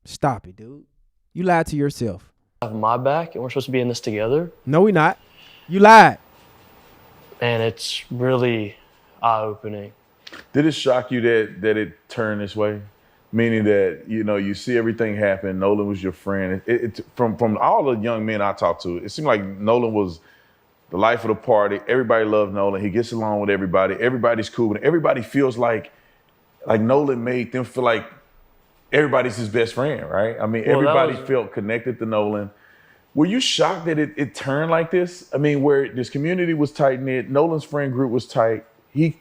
Stop it, dude. You lied to yourself. Have my back and we're supposed to be in this together? No, we not. You lied. And it's really eye-opening. Did it shock you that it turned this way? Meaning that, you see everything happen. Nolan was your friend. From all the young men I talked to, it seemed like Nolan was the life of the party. Everybody loved Nolan. He gets along with everybody. Everybody's cool. And everybody feels like Nolan made them feel like everybody's his best friend, right? I mean, everybody felt connected to Nolan. Were you shocked that it turned like this? I mean, where this community was tight-knit, Nolan's friend group was tight. He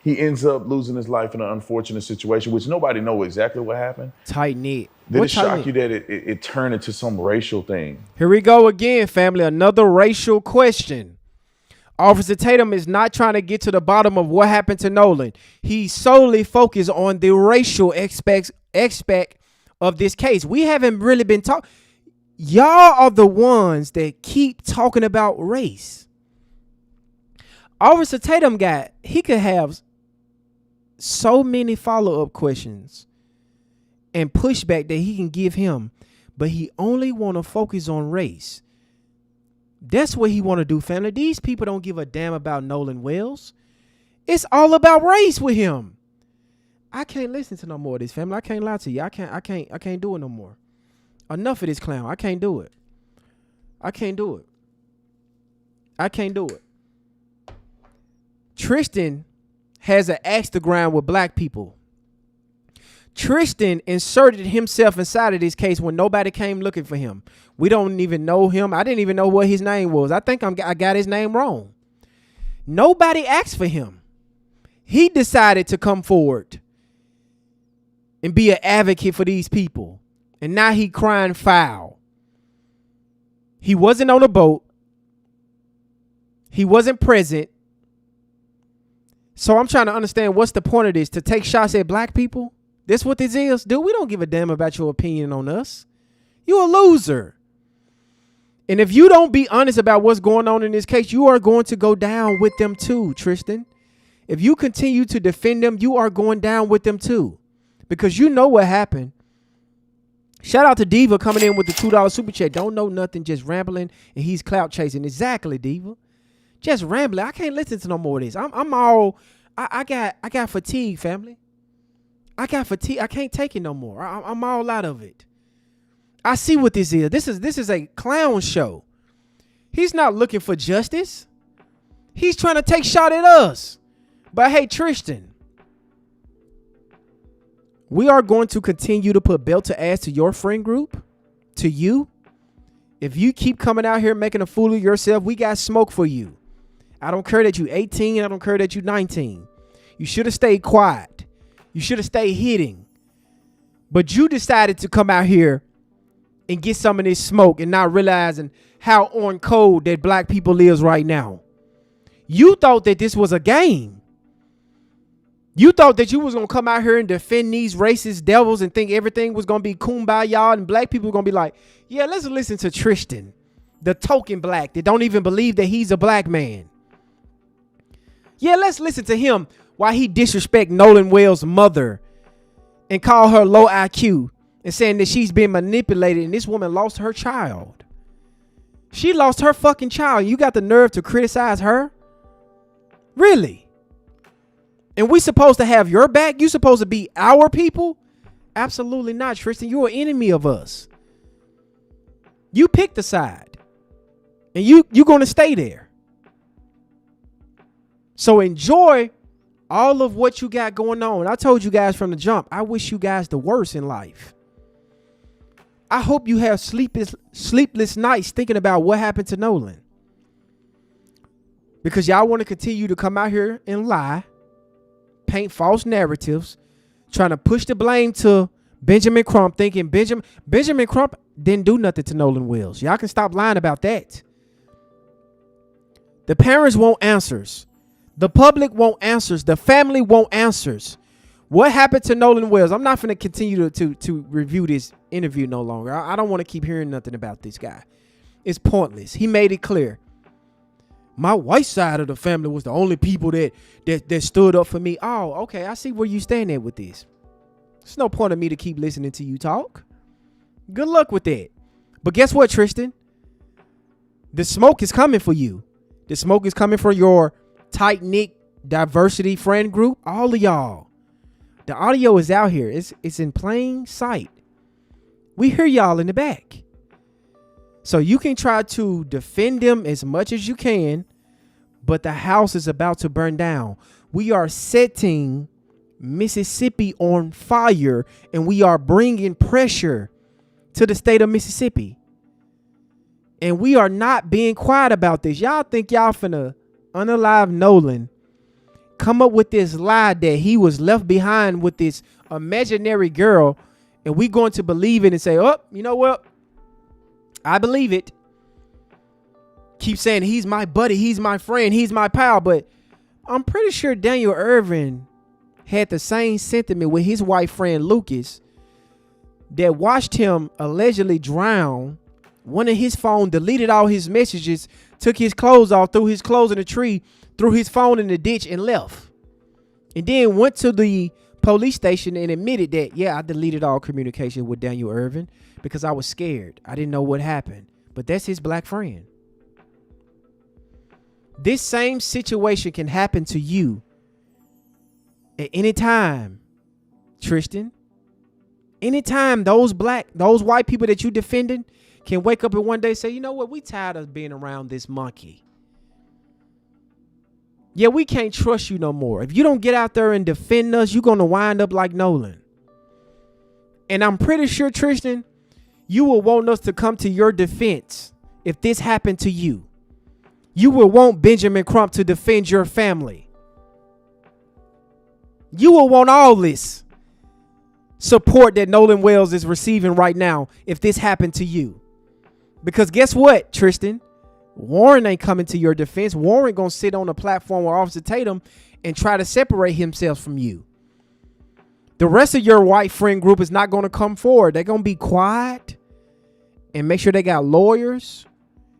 ends up losing his life in an unfortunate situation, which nobody knows exactly what happened. Tight-knit. Did it shock you that it turned into some racial thing? Here we go again, family. Another racial question. Officer Tatum is not trying to get to the bottom of what happened to Nolan. He solely focused on the racial aspect of this case. We haven't really been talking. Y'all are the ones that keep talking about race. Officer Tatum he could have so many follow-up questions and pushback that he can give him, but he only want to focus on race. That's what he want to do, family. These people don't give a damn about Nolan Wells. It's all about race with him. I can't listen to no more of this, family. I can't lie to you. I can't do it no more. Enough of this clown. I can't do it. I can't do it. I can't do it. Tristan has an axe to grind with black people. Tristan inserted himself inside of this case when nobody came looking for him. We don't even know him. I didn't even know what his name was. I think I got his name wrong. Nobody asked for him. He decided to come forward and be an advocate for these people. And now he crying foul. He wasn't on a boat. He wasn't present. So I'm trying to understand what's the point of this? To take shots at black people? This what this is? Dude, we don't give a damn about your opinion on us. You a loser. And if you don't be honest about what's going on in this case, you are going to go down with them too, Tristan. If you continue to defend them, you are going down with them too. Because you know what happened. Shout out to Diva coming in with the $2 super chat. Don't know nothing, just rambling, and he's clout chasing. Exactly, Diva. Just rambling. I can't listen to no more of this. I got fatigue, family. I got fatigue. I can't take it no more. I'm all out of it. I see what this is. This is a clown show. He's not looking for justice. He's trying to take shot at us. But hey, Tristan, we are going to continue to put belt to ass to your friend group, to you. If you keep coming out here making a fool of yourself, we got smoke for you. I don't care that you 18. I don't care that you 19. You should have stayed quiet. You should have stayed hitting. But you decided to come out here and get some of this smoke and not realizing how on code that black people is right now. You thought that this was a game. You thought that you was going to come out here and defend these racist devils and think everything was going to be kumbaya and black people were going to be like, yeah, let's listen to Tristan, the token black that don't even believe that he's a black man. Yeah, let's listen to him while he disrespect Nolan Wells' mother and call her low IQ and saying that she's been manipulated and this woman lost her child. She lost her fucking child. You got the nerve to criticize her? Really? And we supposed to have your back? You supposed to be our people? Absolutely not, Tristan. You're an enemy of us. You picked a side. And you're going to stay there. So enjoy all of what you got going on. I told you guys from the jump, I wish you guys the worst in life. I hope you have sleepless nights thinking about what happened to Nolan. Because y'all want to continue to come out here and lie, paint false narratives, trying to push the blame to Benjamin Crump, thinking Benjamin Crump didn't do nothing to Nolan Wells. Y'all can stop lying about that. The parents want answers. The public want answers. The family want answers. What happened to Nolan Wells? I'm not going to continue to review this interview no longer. I don't want to keep hearing nothing about this guy. It's pointless. He made it clear. My white side of the family was the only people that stood up for me. Oh, okay. I see where you stand at with this. There's no point of me to keep listening to you talk. Good luck with that. But guess what, Tristan? The smoke is coming for you. The smoke is coming for your tight-knit diversity friend group. All of y'all. The audio is out here. It's in plain sight. We hear y'all in the back. So you can try to defend them as much as you can, but the house is about to burn down. We are setting Mississippi on fire, and we are bringing pressure to the state of Mississippi. And we are not being quiet about this. Y'all think y'all finna unalive Nolan, come up with this lie that he was left behind with this imaginary girl, and we going to believe it and say, oh, you know what? I believe it. Keep saying he's my buddy, he's my friend, he's my pal, but I'm pretty sure Daniel Irvin had the same sentiment with his white friend Lucas that watched him allegedly drown, went in his phone, deleted all his messages, took his clothes off, threw his clothes in a tree, threw his phone in the ditch and left. And then went to the police station and admitted that, yeah, I deleted all communication with Daniel Irvin because I was scared. I didn't know what happened. But that's his black friend. This same situation can happen to you at any time, Tristan. Anytime those white people that you defending can wake up and one day say, you know what, we tired of being around this monkey. Yeah, we can't trust you no more. If you don't get out there and defend us, you're going to wind up like Nolan. And I'm pretty sure, Tristan, you will want us to come to your defense if this happened to you. You will want Benjamin Crump to defend your family. You will want all this support that Nolan Wells is receiving right now if this happened to you. Because guess what, Tristan? Warren ain't coming to your defense. Warren gonna sit on a platform with Officer Tatum and try to separate himself from you. The rest of your white friend group is not going to come forward. They're going to be quiet and make sure they got lawyers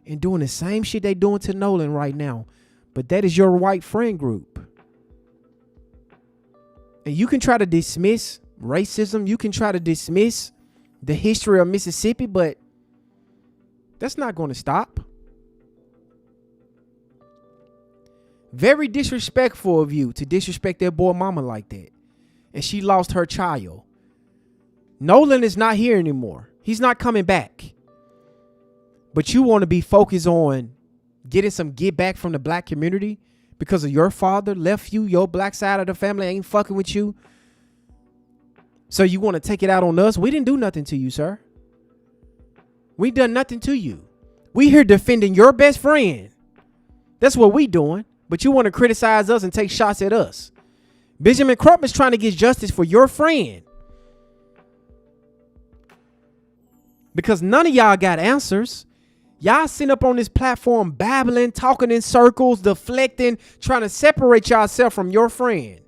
and doing the same shit they doing to Nolan right now. But that is your white friend group. And you can try to dismiss racism. You can try to dismiss the history of Mississippi, but that's not going to stop. Very disrespectful of you to disrespect their boy mama like that. And she lost her child. Nolan is not here anymore. He's not coming back. But you want to be focused on getting some get back from the black community because of your father left you, your black side of the family ain't fucking with you. So you want to take it out on us? We didn't do nothing to you, sir. We done nothing to you. We here defending your best friend. That's what we doing. But you want to criticize us and take shots at us. Benjamin Crump is trying to get justice for your friend. Because none of y'all got answers. Y'all sitting up on this platform babbling, talking in circles, deflecting, trying to separate yourself from your friend.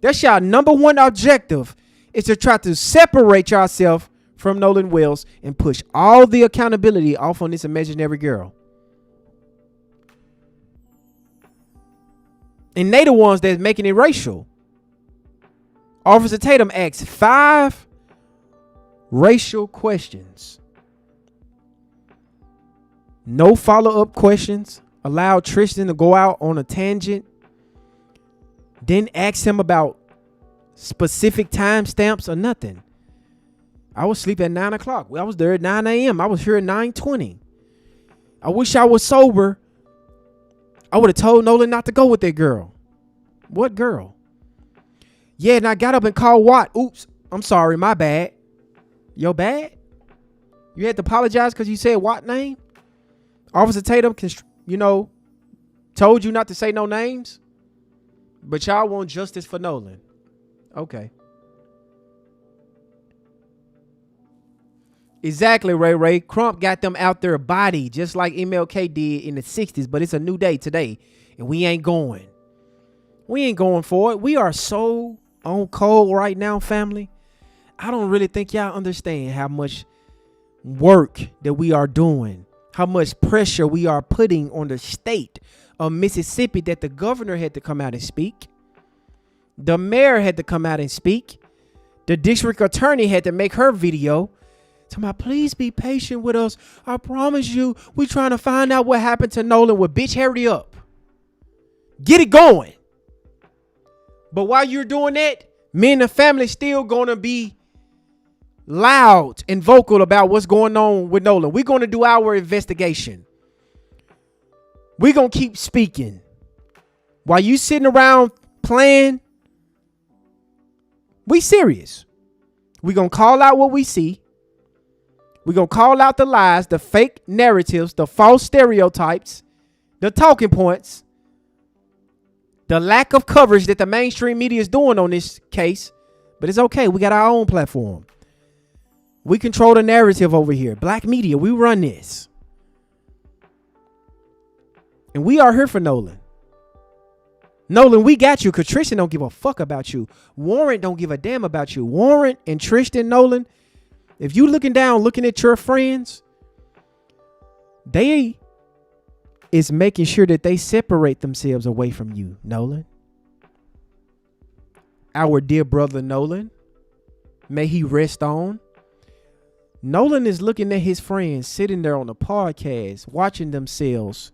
That's y'all number one objective, is to try to separate yourself from Nolan Wells and push all the accountability off on this imaginary girl. And they the ones that's making it racial. Officer Tatum asked 5 racial questions. No follow-up questions. Allowed Tristan to go out on a tangent. Didn't ask him about specific timestamps or nothing. I was asleep at 9 o'clock. I was there at 9 a.m. I was here at 9:20. I wish I was sober. I would have told Nolan not to go with that girl. What girl? Yeah, and I got up and called Watt. Oops, I'm sorry, my bad. Your bad? You had to apologize because you said Watt name? Officer Tatum, told you not to say no names? But y'all want justice for Nolan. Okay. Exactly, Ray Ray. Crump got them out their body just like MLK did in the 60s, but it's a new day today, and we ain't going. We ain't going for it. We are so on cold right now, family. I don't really think y'all understand how much work that we are doing, how much pressure we are putting on the state of Mississippi, that the governor had to come out and speak. The mayor had to come out and speak. The district attorney had to make her video. Talking about, please be patient with us. I promise you, we trying to find out what happened to Nolan. Well, bitch, hurry up. Get it going. But while you're doing that, me and the family still going to be loud and vocal about what's going on with Nolan. We're going to do our investigation. We're going to keep speaking. While you sitting around playing, we serious. We're going to call out what we see. We're going to call out the lies, the fake narratives, the false stereotypes, the talking points, the lack of coverage that the mainstream media is doing on this case. But it's okay. We got our own platform. We control the narrative over here. Black media, we run this. And we are here for Nolan. Nolan, we got you because Tristan don't give a fuck about you. Warren don't give a damn about you. Warren and Tristan, Nolan, if you looking down, looking at your friends, they is making sure that they separate themselves away from you, Nolan. Our dear brother Nolan, may he rest on. Nolan is looking at his friends sitting there on the podcast, watching themselves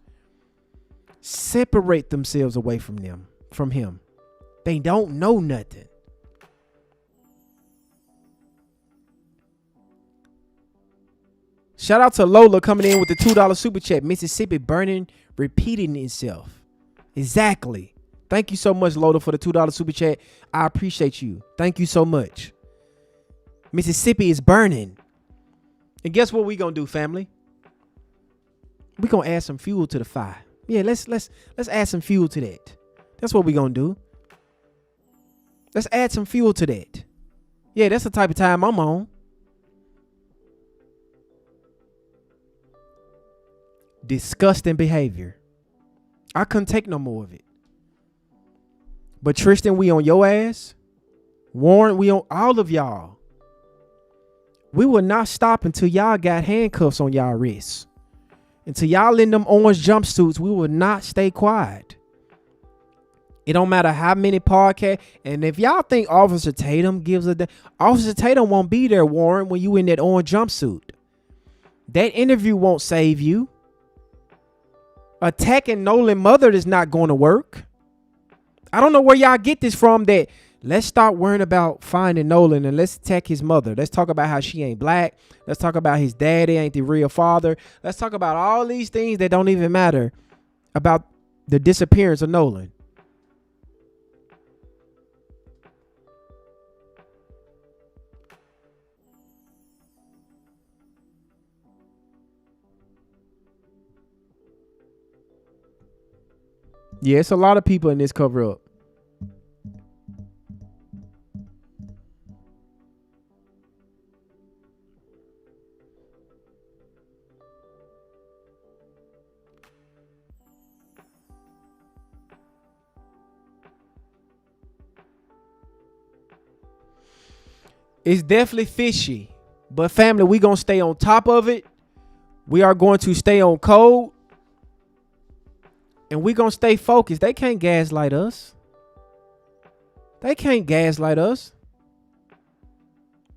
separate themselves away from him. They don't know nothing. Shout out to Lola coming in with the $2 super chat. Mississippi burning, repeating itself. Exactly. Thank you so much, Lola, for the $2 super chat. I appreciate you. Thank you so much. Mississippi is burning. And guess what we gonna do, family? We gonna add some fuel to the fire. Yeah, let's add some fuel to that. That's what we gonna do. Let's add some fuel to that. Yeah, that's the type of time I'm on. Disgusting behavior. I couldn't take no more of it. But Tristan, we on your ass. Warren, we on all of y'all. We will not stop until y'all got handcuffs on y'all wrists. Until y'all in them orange jumpsuits, we will not stay quiet. It don't matter how many podcasts. And if y'all think Officer Tatum gives a damn, Officer Tatum won't be there, Warren, when you in that orange jumpsuit. That interview won't save you. Attacking Nolan's mother is not going to work. I don't know where y'all get this from, that let's start worrying about finding Nolan and let's attack his mother. Let's talk about how she ain't black. Let's talk about his daddy ain't the real father. Let's talk about all these things that don't even matter about the disappearance of Nolan. Yeah, it's a lot of people in this cover up. It's definitely fishy, but family, we gonna stay on top of it. We are going to stay on code, and we gonna stay focused. They can't gaslight us. They can't gaslight us.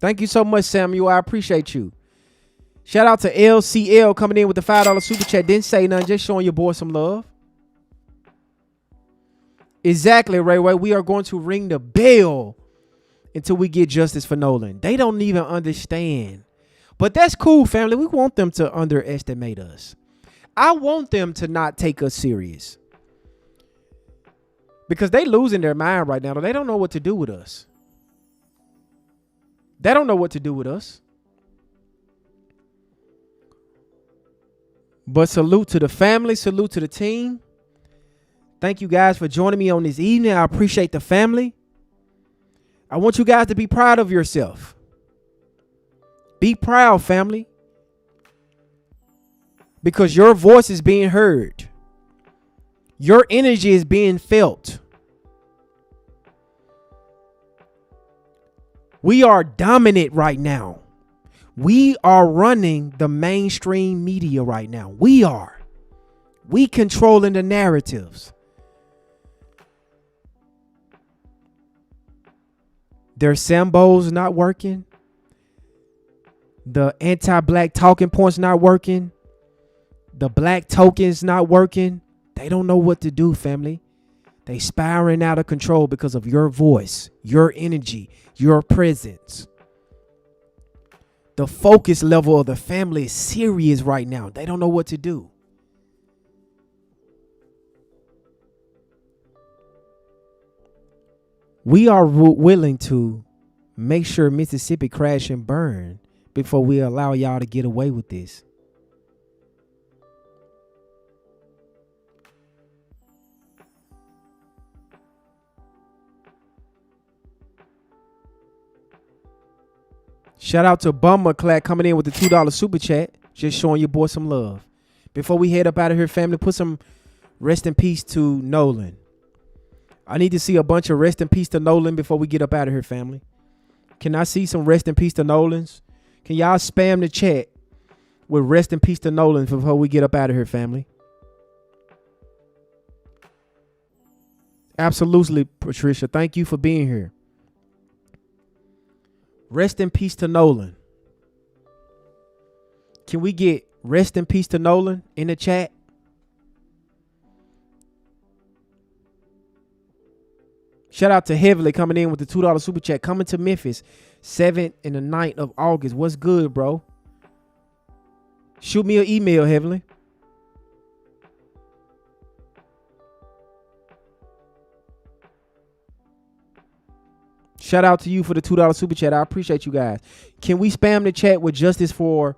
Thank you so much, Samuel. I appreciate you. Shout out to LCL coming in with the $5 super chat. Didn't say nothing, just showing your boy some love. Exactly, Ray Ray. We are going to ring the bell until we get justice for Nolan. They don't even understand. But that's cool, family. We want them to underestimate us. I want them to not take us serious. Because they losing their mind right now. They don't know what to do with us. They don't know what to do with us. But salute to the family. Salute to the team. Thank you guys for joining me on this evening. I appreciate the family. I want you guys to be proud of yourself. Be proud, family. Because your voice is being heard. Your energy is being felt. We are dominant right now. We are running the mainstream media right now. We are. We controlling the narratives. Their Sambo's not working. The anti-black talking points not working. The black tokens not working. They don't know what to do, family. They spiraling out of control because of your voice, your energy, your presence. The focus level of the family is serious right now. They don't know what to do. We are willing to make sure Mississippi crash and burn before we allow y'all to get away with this. Shout out to Bummer Clack coming in with the $2 super chat. Just showing your boy some love. Before we head up out of here, family, put some rest in peace to Nolan. I need to see a bunch of rest in peace to Nolan before we get up out of here, family. Can I see some rest in peace to Nolans? Can y'all spam the chat with rest in peace to Nolan before we get up out of here, family? Absolutely, Patricia. Thank you for being here. Rest in peace to Nolan. Can we get rest in peace to Nolan in the chat? Shout out to Heavily coming in with the $2 super chat. Coming to Memphis 7th and the 9th of August. What's good, bro? Shoot me an email, Heavily. Shout out to you for the $2 super chat. I appreciate you guys. Can we spam the chat with justice for,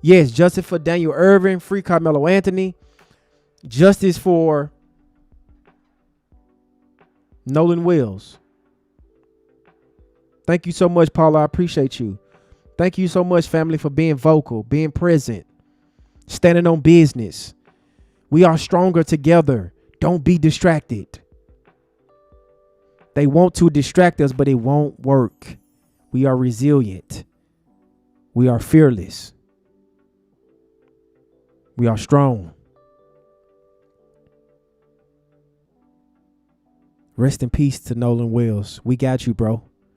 yes, justice for Daniel Irvin, free Carmelo Anthony, justice for Nolan Wills. Thank you so much, Paula. I appreciate you. Thank you so much, family, for being vocal, being present, standing on business. We are stronger together. Don't be distracted. They want to distract us, but it won't work. We are resilient. We are fearless. We are strong. Rest in peace to Nolan Wells. We got you, bro.